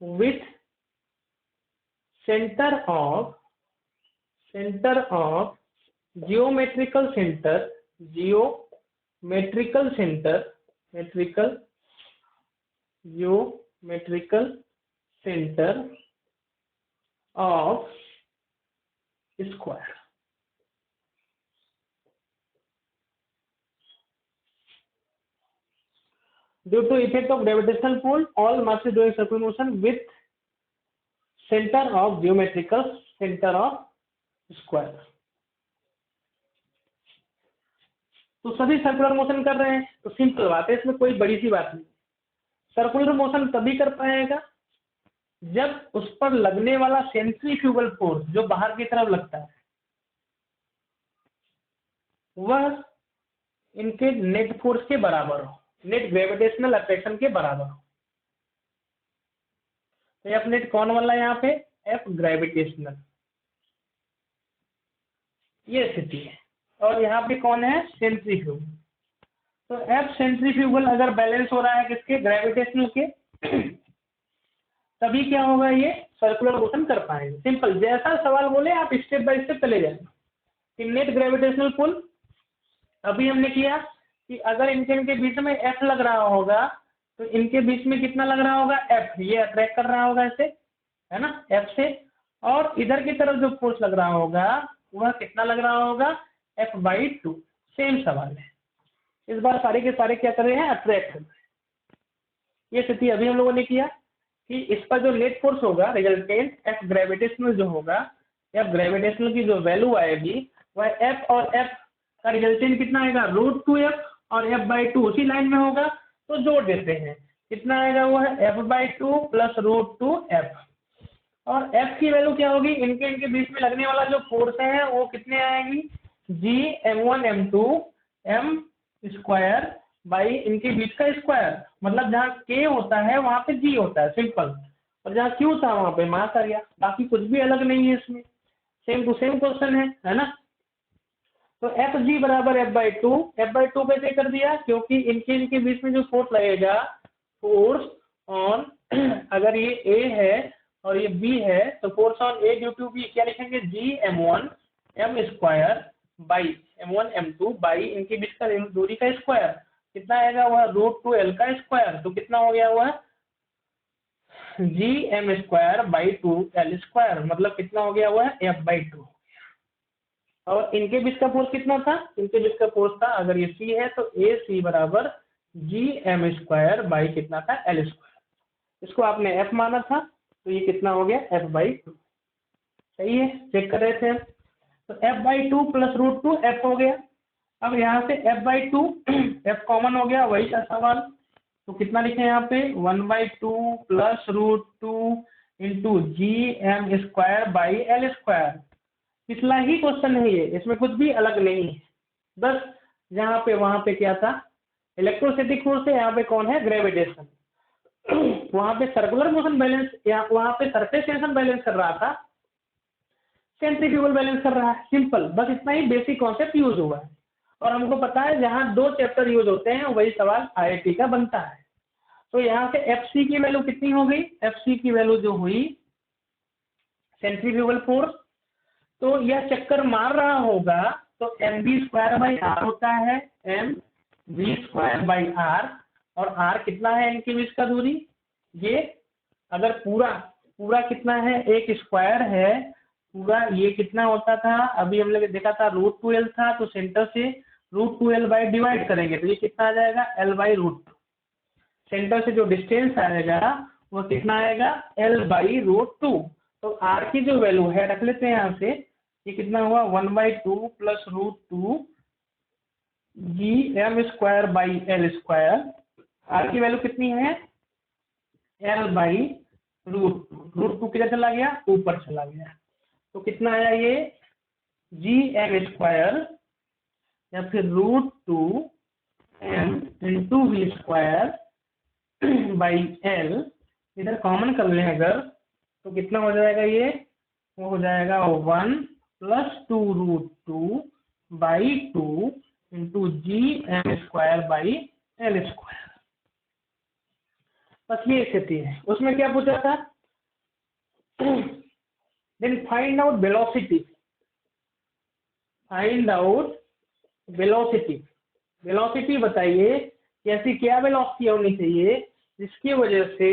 with center of geometrical center of square. Due to effect of gravitational pull, all masses doing circular motion with center of geometrical center of square. तो सभी circular motion कर रहे हैं, तो simple बात है, इसमें कोई बड़ी सी बात नहीं। सर्कुलर मोशन तभी कर पाएगा जब उस पर लगने वाला सेंट्रीफ्यूगल फोर्स जो बाहर की तरफ लगता है वह इनके नेट फोर्स के बराबर हो, नेट ग्रेविटेशनल अट्रैक्शन के बराबर हो। तो एफ नेट कौन वाला है यहाँ पे, एफ ग्रेविटेशनल, ये स्थिति है। और यहाँ पे कौन है, सेंट्रीफ्यूगल। तो एफ सेंट्रीफ्यूगल अगर बैलेंस हो रहा है किसके, ग्रेविटेशनल के, तभी क्या होगा, ये सर्कुलर मोशन कर पाएंगे। सिंपल, जैसा सवाल बोले आप स्टेप बाय स्टेप चले जाएंगे। कि नेट ग्रेविटेशनल पुल अभी हमने किया कि अगर इनके बीच में एफ लग रहा होगा तो इनके बीच में कितना लग रहा होगा, एफ, ये अट्रैक्ट कर रहा होगा ऐसे, है ना, एफ से, और इधर की तरफ जो फोर्स लग रहा होगा वह कितना लग रहा होगा, F/2। सेम सवाल है, इस बार सारे के सारे क्या कर रहे हैं, अट्रैक्ट कर रहे हैं। ये स्थिति अभी हम लोगों ने किया कि इस पर जो नेट फोर्स होगा रिजल्टेंट एफ ग्रेविटेशनल जो होगा, एफ ग्रेविटेशनल की जो वैल्यू आएगी वह एफ और एफ का रिजल्टेंट कितना आएगा, √2f, और F/2 उसी लाइन में होगा, तो जोड़ देते हैं, कितना आएगा, वो है F/2 प्लस √2f। और f की वैल्यू क्या होगी, इनके बीच में लगने वाला जो फोर्स है वो कितने आएगी, Gm1m2 m स्क्वायर बाई इनके बीच का स्क्वायर, मतलब जहाँ k होता है वहां पे g होता है, सिंपल, और जहाँ q था वहां पे मास आ गया, बाकी कुछ भी अलग नहीं है इसमें, सेम टू सेम क्वेश्चन है ना। तो Fg बराबर F/2 कैसे कर दिया, क्योंकि इनके बीच में जो फोर्स लगेगा, फोर्स ऑन अगर ये A है और ये B है, तो force on A due to B क्या लिखेंगे, Gm1 m square by m1 m2 by इनके बीच का दूरी का स्क्वायर, कितना आएगा वह √2l का स्क्वायर, तो कितना हो गया वह Gm square by 2l square, मतलब कितना हो गया वह F/2। और इनके बीच का फोर्स कितना था, इनके बीच का फोर्स था, अगर ये C है तो AC बराबर Gm स्क्वायर बाई कितना था, L स्क्वायर। इसको आपने F माना था, तो ये कितना हो गया, F/2। सही है, चेक कर रहे थे हम। तो F/2 प्लस √2 F हो गया। अब यहाँ से F/2 F कॉमन हो गया, वही था सवाल, तो कितना लिखे यहाँ पे, 1/2 plus √2 into Gm square by L square. पिछला ही क्वेश्चन है ये, इसमें कुछ भी अलग नहीं है, बस जहाँ पे वहां पे क्या था, इलेक्ट्रोस्टैटिक फोर्स है, यहाँ पे कौन है, ग्रेविटेशन। वहां पे सर्कुलर मोशन बैलेंस, वहां पे सरफेस टेंशन बैलेंस कर रहा था, सेंट्रीफ्यूगल बैलेंस कर रहा है, सिंपल, बस इतना ही बेसिक कॉन्सेप्ट यूज हुआ है। और हमको पता है जहाँ 2 चैप्टर यूज होते हैं वही सवाल IIT का बनता है। तो यहाँ से FC की वैल्यू कितनी हो गई, FC की वैल्यू जो हुई सेंट्रीफ्यूगल फोर्स, तो यह चक्कर मार रहा होगा तो mv²/r होता है, mv²/r, और r कितना है इनके बीच का दूरी, ये अगर पूरा कितना है, 1 स्क्वायर है पूरा, ये कितना होता था अभी हम लोग देखा था √2l था, तो सेंटर से √2l बाई डिवाइड करेंगे तो ये कितना आ जाएगा l/√2। सेंटर से जो डिस्टेंस आएगा वो कितना आएगा l/√2। तो r की जो वैल्यू है रख लेते हैं यहाँ से, ये कितना हुआ 1/2 प्लस √2 gm²/l²। r की वैल्यू कितनी है l/√2 किधर चला गया, ऊपर चला गया, तो कितना आया ये gm² या फिर √2m × v²/l, इधर कॉमन कर लें अगर तो कितना हो जाएगा, ये वो हो जाएगा 1 + 2√2/2 × gm²/l²। बस ये स्थिति है। उसमें क्या पूछा था, then find out velocity. Velocity बताइए कि ऐसी क्या वेलोसिटी होनी चाहिए जिसकी वजह से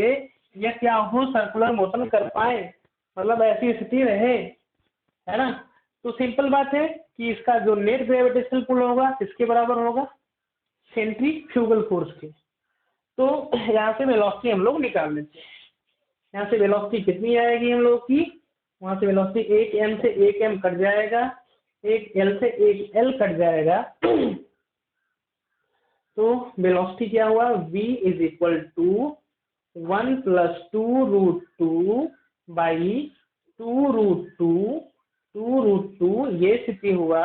यह क्या हो, सर्कुलर मोशन कर पाए, मतलब ऐसी स्थिति रहे, है ना। तो सिंपल बात है कि इसका जो नेट ग्रेविटेशनल पुल होगा किसके बराबर होगा, सेंट्रीफ्यूगल फोर्स के। तो यहाँ से वेलोसिटी हम लोग निकाल लेते हैं। यहाँ से वेलोसिटी कितनी आएगी हम लोग की, वहाँ से वेलोसिटी 1m से 1m कट जाएगा, 1l से 1l कट जाएगा, तो वेलोसिटी क्या हुआ, v = 1 + 2√2/2√2 ये स्थिति हुआ,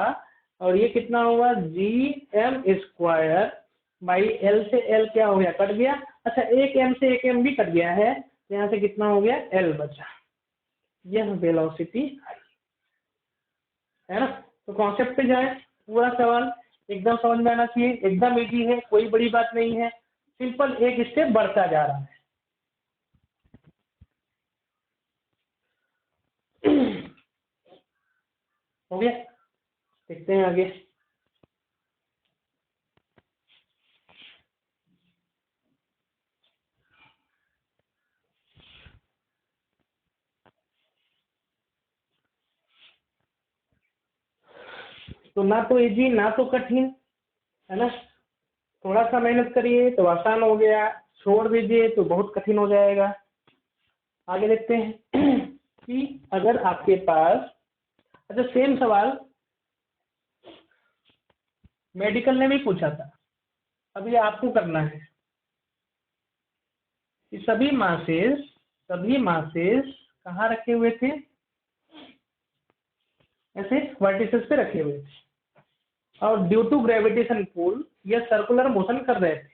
और ये कितना हुआ gm²/l से l क्या हो गया, कट गया। अच्छा 1m से 1m भी कट गया है, तो यहाँ से कितना हो गया, l बचा। यह वेलोसिटी है ना। तो कॉन्सेप्ट पे जाए, पूरा सवाल एकदम समझ में आना चाहिए, एकदम इजी है, कोई बड़ी बात नहीं है, सिंपल एक स्टेप बढ़ता जा रहा है। हो गया, देखते हैं आगे। तो ना तो इजी ना तो कठिन, है ना। थोड़ा सा मेहनत करिए तो आसान हो गया, छोड़ दीजिए तो बहुत कठिन हो जाएगा। आगे देखते हैं कि अगर आपके पास, अच्छा सेम सवाल मेडिकल ने भी पूछा था, अब ये आपको करना है कि सभी मासेस कहाँ रखे हुए थे, ऐसे वर्टिसेस पे रखे हुए थे, और ड्यू टू ग्रेविटेशन पुल ये सर्कुलर मोशन कर रहे थे।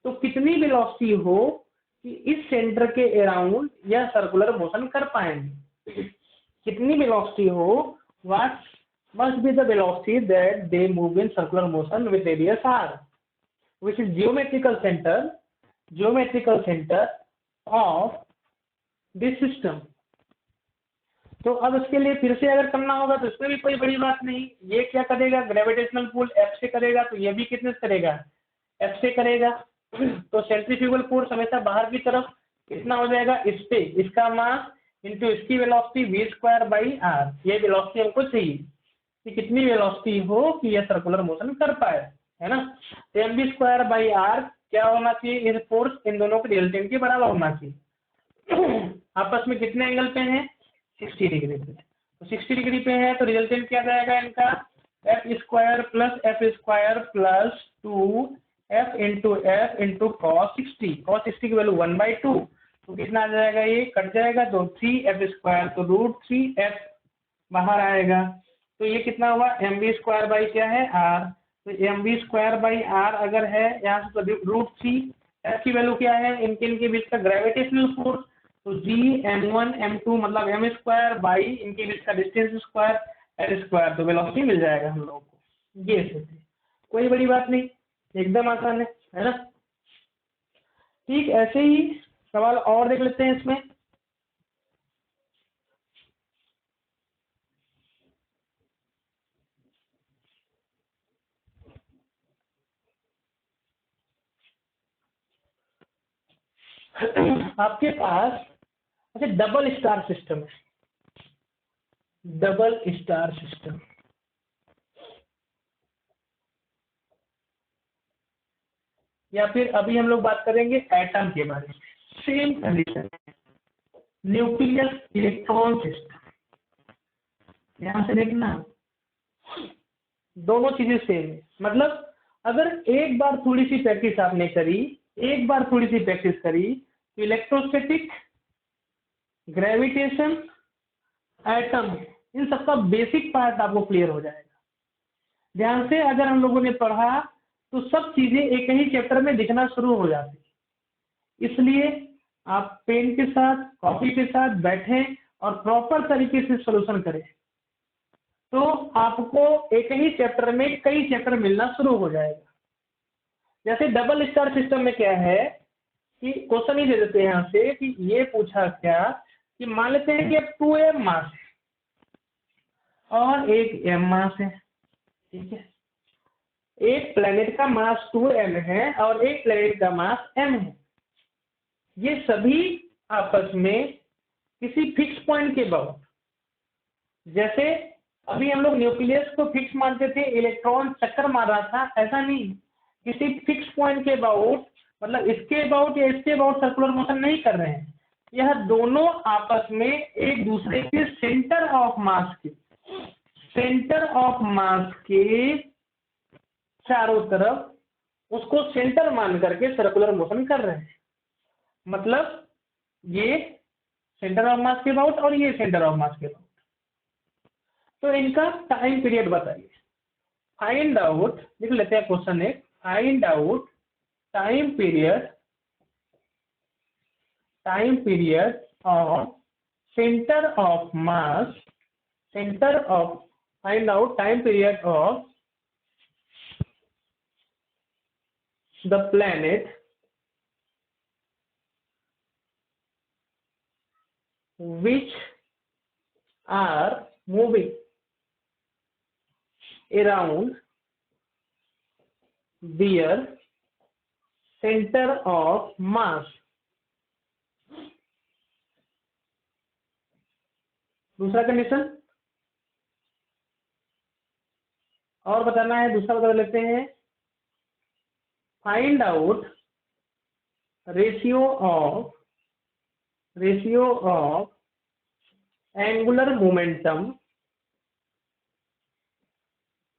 तो कितनी वेलोसिटी हो कि इस सेंटर के अराउंड यह सर्कुलर मोशन कर पाएंगे, कितनी वेलोसिटी हो, what must be the velocity that they move in circular motion with radius r, which is geometrical center of this system। तो अब इसके लिए फिर से अगर करना होगा तो इसमें भी कोई बड़ी बात नहीं, ये क्या करेगा, ग्रेविटेशनल पुल F से करेगा, तो ये भी कितने से करेगा, F से करेगा। तो सेंट्रीफ्यूगल फोर्स हमेशा बाहर की तरफ कितना हो जाएगा, इस पे इसका मास इंटू इसकी वेलोसिटी v²/r। ये वेलोसिटी हमको चाहिए कि कितनी वेलोसिटी हो कि यह सर्कुलर मोशन कर पाए, है ना। तो mv²/r क्या होना चाहिए, इस फोर्स इन दोनों के रिजल्टेंट के बराबर होना चाहिए। आपस में कितने एंगल पे हैं, 60 डिग्री पे। तो 60 डिग्री पे है तो रिजल्टेंट क्या जाएगा इनका, f² + f² + 2f × cos 60 की वैल्यू 1/2, तो कितना आ जाएगा, ये कट जाएगा, तो 3f² तो √3f बाहर आएगा, तो ये कितना हुआ mv² क्या है r, तो mv²/r अगर है यहाँ से तो √3f की वैल्यू क्या है, इनके बीच का ग्रेविटेशनल फोर्स, तो gm1 m2 मतलब m² इनके बीच का डिस्टेंस स्क्वायर l², तो वेलोसिटी मिल जाएगा हम लोगों को। ये स्थिति कोई बड़ी बात नहीं, एकदम आसान है ना। ठीक, ऐसे ही सवाल और देख लेते हैं इसमें। आपके पास अच्छा डबल स्टार सिस्टम है, डबल स्टार सिस्टम, या फिर अभी हम लोग बात करेंगे एटम के बारे में। Same condition, nucleus electron system, यहां से देखना दोनों चीजें सेम है। मतलब अगर एक बार थोड़ी सी प्रैक्टिस आपने करी, एक बार थोड़ी सी प्रैक्टिस करी, तो इलेक्ट्रोस्टैटिक, ग्रेविटेशन, एटम, इन सबका बेसिक पार्ट आपको क्लियर हो जाएगा। ध्यान से अगर हम लोगों ने पढ़ा तो सब चीजें एक ही चैप्टर में दिखना शुरू हो जाती। इसलिए आप पेन के साथ, कॉपी के साथ बैठें और प्रॉपर तरीके से सॉल्यूशन करें, तो आपको एक ही चैप्टर में कई चैप्टर मिलना शुरू हो जाएगा। जैसे डबल स्टार सिस्टम में क्या है कि क्वेश्चन ही दे देते हैं यहाँ से कि ये पूछा क्या कि मान लेते हैं कि अब 2m मास है और एक m मास है, ठीक है। एक प्लेनेट का मास 2m है और एक प्लेनेट का मास m है। ये सभी आपस में किसी फिक्स पॉइंट के अबाउट, जैसे अभी हम लोग न्यूक्लियस को फिक्स मानते थे, इलेक्ट्रॉन चक्कर मार रहा था, ऐसा नहीं, किसी फिक्स पॉइंट के अबाउट, मतलब इसके अबाउट या इसके अबाउट सर्कुलर मोशन नहीं कर रहे हैं। यह दोनों आपस में एक दूसरे के सेंटर ऑफ मास के, सेंटर ऑफ मास के चारों तरफ उसको सेंटर मान करके सर्कुलर मोशन कर रहे हैं। मतलब ये सेंटर ऑफ मास के अबाउट और ये सेंटर ऑफ मास के अबाउट। तो इनका टाइम पीरियड बताइए। फाइंड आउट, लिख लेते हैं क्वेश्चन है, find out time period of centre of mass, centre of, find out time period of the planet which are moving around their center of mass। दूसरा condition और बताना है, दूसरा बता लेते हैं। Find out ratio of angular momentum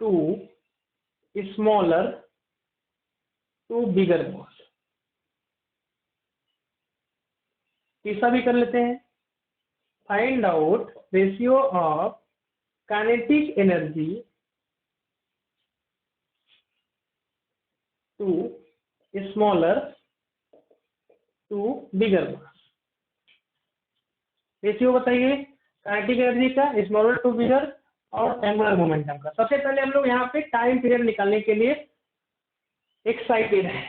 to smaller to bigger mass. तीसरा भी कर लेते हैं। Find out ratio of kinetic energy to smaller to bigger mass. Ratio बताइए काइनेटिक एनर्जी का, स्मॉलर टू बिगर और एंगुलर मोमेंटम का। सबसे पहले हम लोग यहाँ पे टाइम पीरियड निकालने के लिए एक्साइटेड है।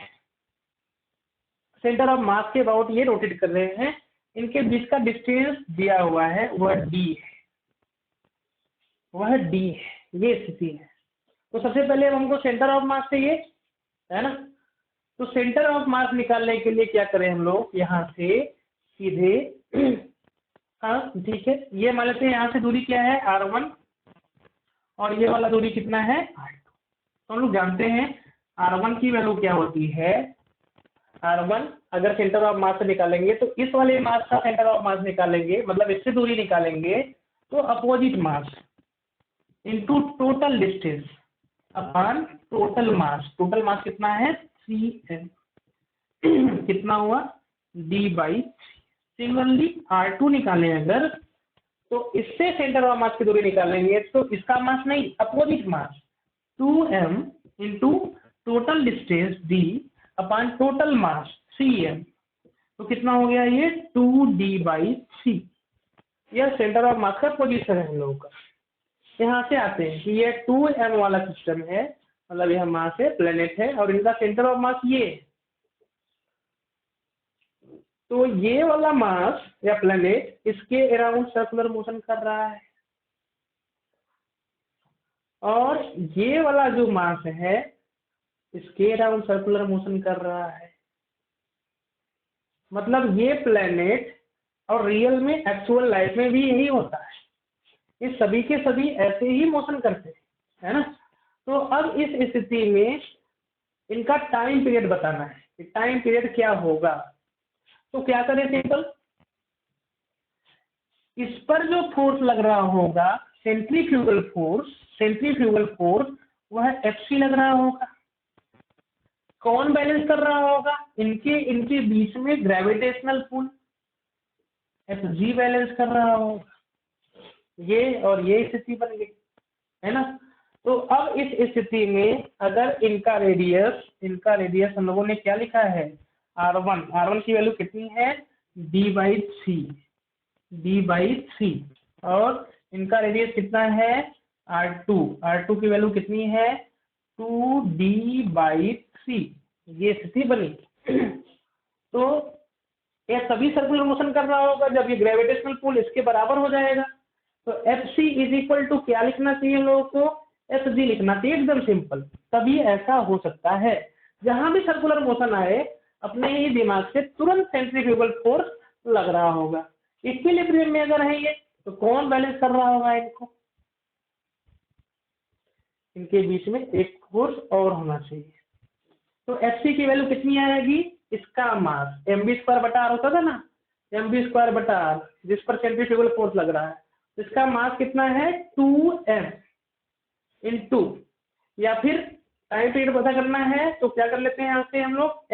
सेंटर ऑफ मास के अबाउट ये रोटेट कर रहे हैं, इनके बीच का डिस्टेंस दिया हुआ है, वह d है, वह d है, ये स्थिति है। तो सबसे पहले हमको सेंटर ऑफ मास चाहिए, है ना। तो सेंटर ऑफ मास निकालने के लिए क्या करें हम लोग, यहाँ से सीधे हाँ ठीक है, ये मान लेते हैं यहाँ से दूरी क्या है r1 और ये वाला दूरी कितना है r2। तो हम लोग जानते हैं r1 की वैल्यू क्या होती है। r1 अगर सेंटर ऑफ मास से निकालेंगे तो इस वाले मास का सेंटर ऑफ मास निकालेंगे, मतलब इससे दूरी निकालेंगे तो opposite mass into total distance upon total mass. Total mass कितना है 3m, कितना हुआ d/3। सिमिलरली r2 निकालें अगर, तो इससे सेंटर ऑफ मास की दूरी निकालेंगे तो इसका मास नहीं, अपोजिट मास 2m into total distance d upon total mass 3m। तो कितना हो गया ये 2d/3। यह सेंटर ऑफ मास का पोजीशन है हम लोगों का। यहाँ से आते हैं कि ये 2m वाला सिस्टम है मतलब यह मास है, प्लेनेट है, और इनका सेंटर ऑफ मास ये है। तो ये वाला मास या प्लेनेट इसके अराउंड सर्कुलर मोशन कर रहा है, और ये वाला जो मास है इसके अराउंड सर्कुलर मोशन कर रहा है। मतलब ये प्लेनेट, और रियल में एक्चुअल लाइफ में भी यही होता है, ये सभी के सभी ऐसे ही मोशन करते हैं, है ना। तो अब इस स्थिति में इनका टाइम पीरियड बताना है कि टाइम पीरियड क्या होगा। तो क्या करें, सिंपल, इस पर जो फोर्स लग रहा होगा सेंट्रीफ्यूगल फोर्स वह एफसी लग रहा होगा। कौन बैलेंस कर रहा होगा, इनके बीच में ग्रेविटेशनल पुल एफजी बैलेंस कर रहा होगा। ये और ये स्थिति बन गई, है ना। तो अब इस स्थिति में अगर इनका रेडियस हम लोगों ने क्या लिखा है, r1 की वैल्यू कितनी है, d/c, और इनका रेडियस कितना है, r2 की वैल्यू कितनी है, 2d/c, ये स्थिति बनी। तो ये सभी सर्कुलर मोशन कर रहा होगा, जब ये ग्रेविटेशनल पुल इसके बराबर हो जाएगा तो Fc इज इक्वल टू क्या लिखना चाहिए हम लोगों को, Fg लिखना चाहिए, एकदम सिंपल। तभी ऐसा हो सकता है जहां भी सर्कुलर मोशन आए अपने ही दिमाग से तुरंत सेंट्रीफ्यूगल फोर्स लग रहा होगा। इक्विलिब्रियम में अगर है ये तो कौन बैलेंस कर रहा होगा इनको, इनके बीच में एक फोर्स और होना चाहिए। तो Fc की वैल्यू कितनी आएगी, इसका मास mv²/r होता था ना, mv²/r, जिस पर सेंट्रीफ्यूगल फोर्स लग रहा है, इसका मास कितना है 2m इंटू, या फिर टाइम पीरियड पता करना है तो क्या कर लेते हैं यहाँ से हम लोग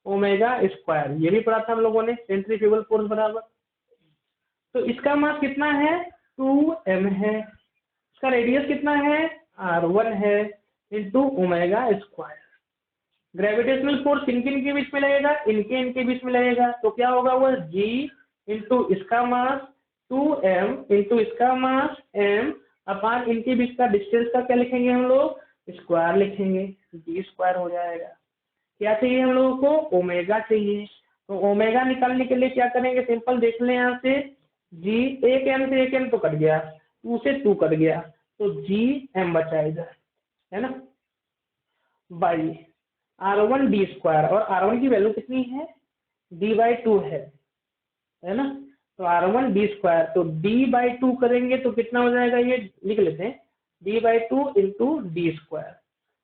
mr⍵², ये भी पढ़ा था हम लोगों ने, सेंट्रीफ्यूगल फोर्स बराबर। तो इसका मास कितना है 2m है, इसका रेडियस कितना है r1 है, इंटू ω²। ग्रेविटेशनल फोर्स किन किन के बीच में लगेगा, इनके बीच में लगेगा, तो क्या होगा वह g इंटू इसका मास 2m इंटू इसका मास m अपान इनके बीच का डिस्टेंस का क्या लिखेंगे हम लोग, स्क्वायर लिखेंगे, d² हो जाएगा। क्या चाहिए हम लोगों को, ओमेगा चाहिए। तो ओमेगा निकालने के लिए क्या करेंगे, सिंपल देख लें यहाँ से, g, एक m से एक m तो कट गया, 2 से 2 कट गया, तो gm बचा इधर, है ना, बाई r1 d², और r1 की वैल्यू कितनी है, d/2 है ना। तो r1 d², तो d/2 करेंगे तो कितना हो जाएगा, ये लिख लेते हैं, d/2 इंटू d²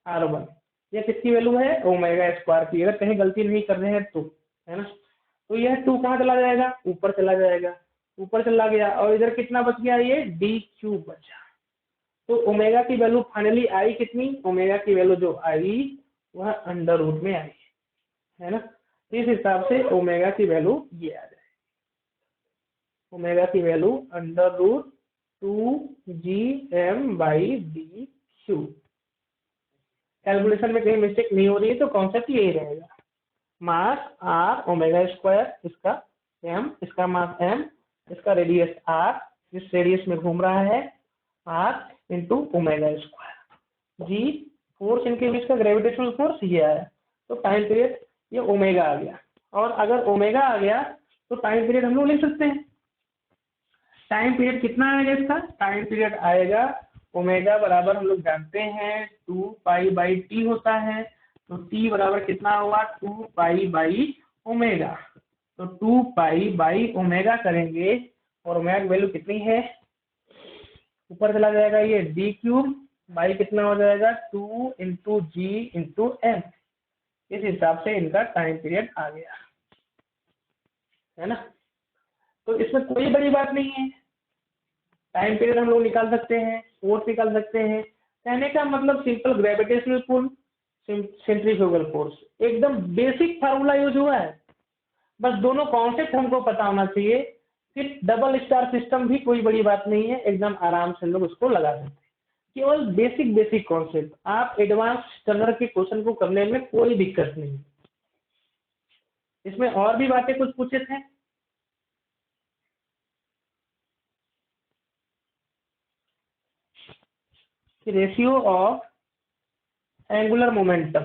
r1, ये किसकी वैल्यू है, ω² की, अगर कहीं गलती नहीं कर रहे हैं तो, है ना। तो यह 2 कहाँ चला जाएगा, ऊपर चला जाएगा, ऊपर चला गया, और इधर कितना बच गया, ये d³ बचा। तो ओमेगा की वैल्यू फाइनली आई कितनी, ओमेगा की वैल्यू जो आई वह अंडर रूट में आई, है ना। इस हिसाब से ओमेगा की वैल्यू ये आ जाए, ओमेगा की वैल्यू √2gm/d³। कैलकुलेशन में कहीं मिस्टेक नहीं हो रही है तो कॉन्सेप्ट यही रहेगा, मास r⍵², इसका m, इसका मास m, इसका रेडियस r, जिस रेडियस में घूम रहा है r इंटू ω², g फोर्स इनके बीच का ग्रेविटेशनल फोर्स ये आया, तो टाइम पीरियड ये ओमेगा आ गया। और अगर ओमेगा आ गया तो टाइम पीरियड हम लोग लिख सकते हैं, टाइम पीरियड कितना आएगा इसका, टाइम पीरियड आएगा ओमेगा बराबर हम लोग जानते हैं 2π/t होता है, तो t बराबर कितना हुआ 2π/ω, तो 2π/ω करेंगे, और ओमेगा की वैल्यू कितनी है, ऊपर चला जाएगा ये d³ बाई कितना हो जाएगा 2 इंटू जी इंटू एम। इस हिसाब से इनका टाइम पीरियड आ गया, है ना। तो इसमें कोई बड़ी बात नहीं है, टाइम पीरियड हम लोग निकाल सकते हैं, फोर्स निकाल सकते हैं, कहने का मतलब simple gravitational pull, centrifugal force, एकदम बेसिक फार्मूला यूज हुआ है। बस दोनों कॉन्सेप्ट हमको पता होना चाहिए, फिर डबल स्टार सिस्टम भी कोई बड़ी बात नहीं है, एकदम आराम से लोग उसको लगा सकते हैं। केवल बेसिक कॉन्सेप्ट, आप एडवांस स्टैंडर्ड के क्वेश्चन को करने में कोई दिक्कत नहीं। इसमें और भी बातें कुछ पूछे थे, रेशियो ऑफ एंगुलर मोमेंटम।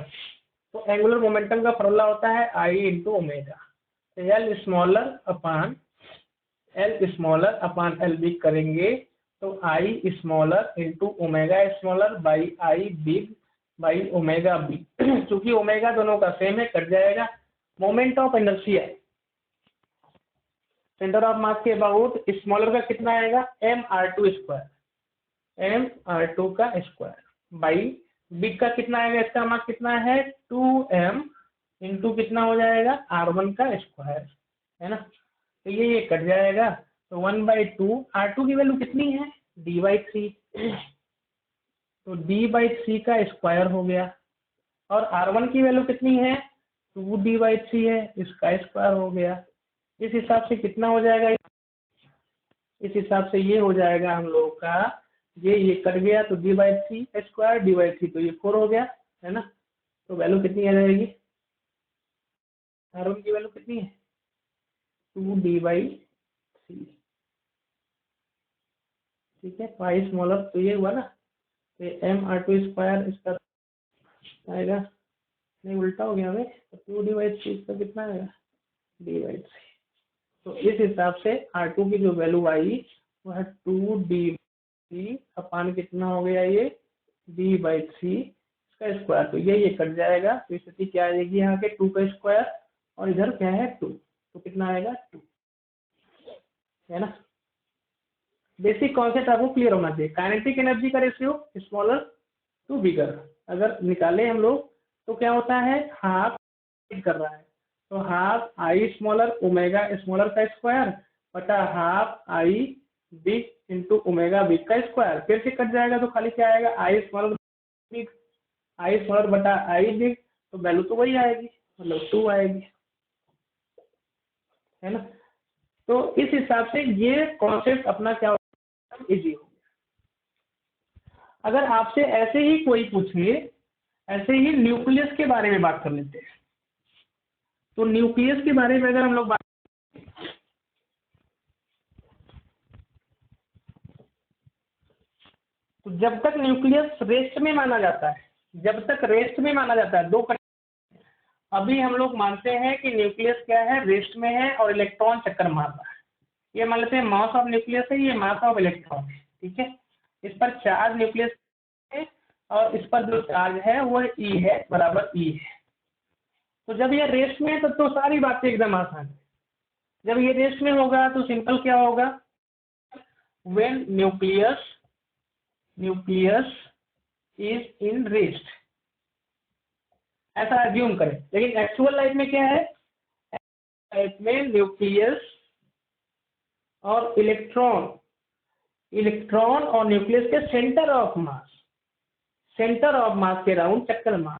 तो एंगुलर मोमेंटम का फॉर्मूला होता है I into omega. L smaller upon L big करेंगे तो I smaller into omega smaller by I big by omega big. चूंकि ओमेगा दोनों का सेम है, कट जाएगा। Moment of inertia centre of मास के अबाउट स्मॉलर का कितना आएगा, mr2 का स्क्वायर बाई बिग का कितना आएगा, इसका मास कितना है 2m इंटू कितना हो जाएगा r1 का स्क्वायर, है ना। तो ये कट जाएगा तो 1/2 r2 की वैल्यू कितनी है d/3, तो d/3 का स्क्वायर हो गया। और r1 की वैल्यू कितनी है 2d/3 है, इसका स्क्वायर हो गया। इस हिसाब से कितना हो जाएगा, इस हिसाब से ये हो जाएगा हम लोग का, ये कट गया तो d/3 स्क्वायर d/3 तो ये 4 हो गया, है ना। तो वैल्यू कितनी आ जाएगी, r1 की वैल्यू कितनी है 2d/3, ठीक है। पाई स्मॉलर तो ये हुआ ना, तो mr2 स्क्वायर इसका आएगा, नहीं उल्टा हो गया भाई, तो 2d/3 इसका कितना आएगा d/3। तो इस हिसाब से r2 की जो वैल्यू आई वो है 2d/3 अपान कितना हो गया ये d/3 इसका स्क्वायर। तो ये कट जाएगा, तो स्थिति क्या आएगी यहाँ के 2 का स्क्वायर और इधर क्या है 2, तो कितना आएगा 2, है ना। बेसिक कॉन्सेप्ट आपको क्लियर होना चाहिए। काइनेटिक एनर्जी का रेशियो स्मॉलर टू बिगर अगर निकाले हम लोग तो क्या होता है, हाफ कर रहा है तो half I smaller omega smaller का स्क्वायर बटा half I big into omega big का स्क्वायर। फिर से कट जाएगा तो खाली क्या आएगा I smaller big, I smaller बटा I बिग, तो वैल्यू तो वही आएगी, मतलब 2 आएगी, है ना। तो इस हिसाब से ये कॉन्सेप्ट अपना क्या इजी हो गया। अगर आपसे ऐसे ही कोई पूछे, ऐसे ही न्यूक्लियस के बारे में बात कर लेते हैं। तो न्यूक्लियस के बारे में अगर हम लोग बात, तो जब तक न्यूक्लियस रेस्ट में माना जाता है, जब तक रेस्ट में माना जाता है, दो अभी हम लोग मानते हैं कि न्यूक्लियस क्या है रेस्ट में है और इलेक्ट्रॉन चक्कर मार रहा है। ये मान लेते हैं मास ऑफ न्यूक्लियस है, ये मास ऑफ इलेक्ट्रॉन है, ठीक है। इस पर चार्ज न्यूक्लियस है और इस पर जो चार्ज है वो E है, बराबर E है। तो जब ये रेस्ट में है तो सारी बातें एकदम आसान है। जब ये रेस्ट में होगा तो सिंपल क्या होगा, when nucleus is in rest, ऐसा अज्यूम करें। लेकिन एक्चुअल लाइफ में क्या है, लाइफ में न्यूक्लियस और इलेक्ट्रॉन और न्यूक्लियस के सेंटर ऑफ मास के राउंड चक्कर मार।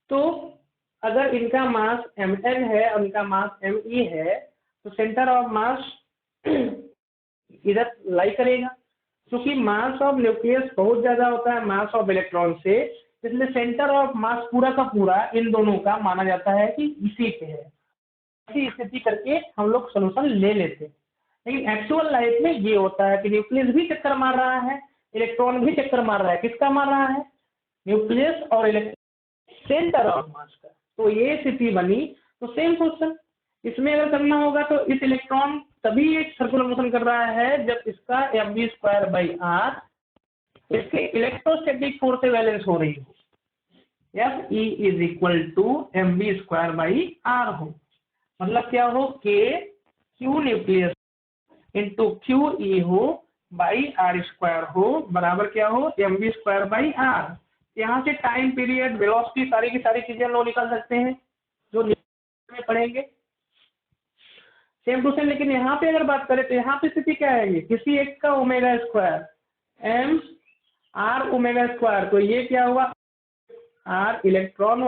तो अगर इनका मास mn है और इनका मास me है तो सेंटर ऑफ मास इधर लाई करेगा। क्योंकि मास ऑफ न्यूक्लियस बहुत ज्यादा होता है मास ऑफ इलेक्ट्रॉन से, इसलिए सेंटर ऑफ मास पूरा का पूरा इन दोनों का माना जाता है कि इसी पे है। ऐसी स्थिति करके हम लोग सोल्यूशन ले लेते हैं। लेकिन एक्चुअल लाइफ में ये होता है कि न्यूक्लियस भी चक्कर मार रहा है, इलेक्ट्रॉन भी चक्कर मार रहा है। किसका मार रहा है, न्यूक्लियस और इलेक्ट्रॉन सेंटर ऑफ मास का। तो ये स्थिति बनी। तो सेम क्वेश्चन इसमें अगर करना होगा तो इस इलेक्ट्रॉन तभी एक सर्कुलर मोशन कर रहा है जब इसका mv²/r इसके इलेक्ट्रोस्टैटिक फोर्स से बैलेंस हो रही हो, Fe = mv²/r हो। मतलब क्या हो, K Q nucleus into QE हो बाई r² हो, बराबर क्या हो mv²/r। यहाँ से टाइम पीरियड वेलोसिटी सारी की सारी चीजें हम लोग निकाल सकते हैं जो में पढ़ेंगे सेम टू सेम। लेकिन यहाँ पे अगर बात करें तो यहाँ पे स्थिति क्या आएगी, किसी एक का omega square m r omega square, तो ये क्या हुआ r इलेक्ट्रॉन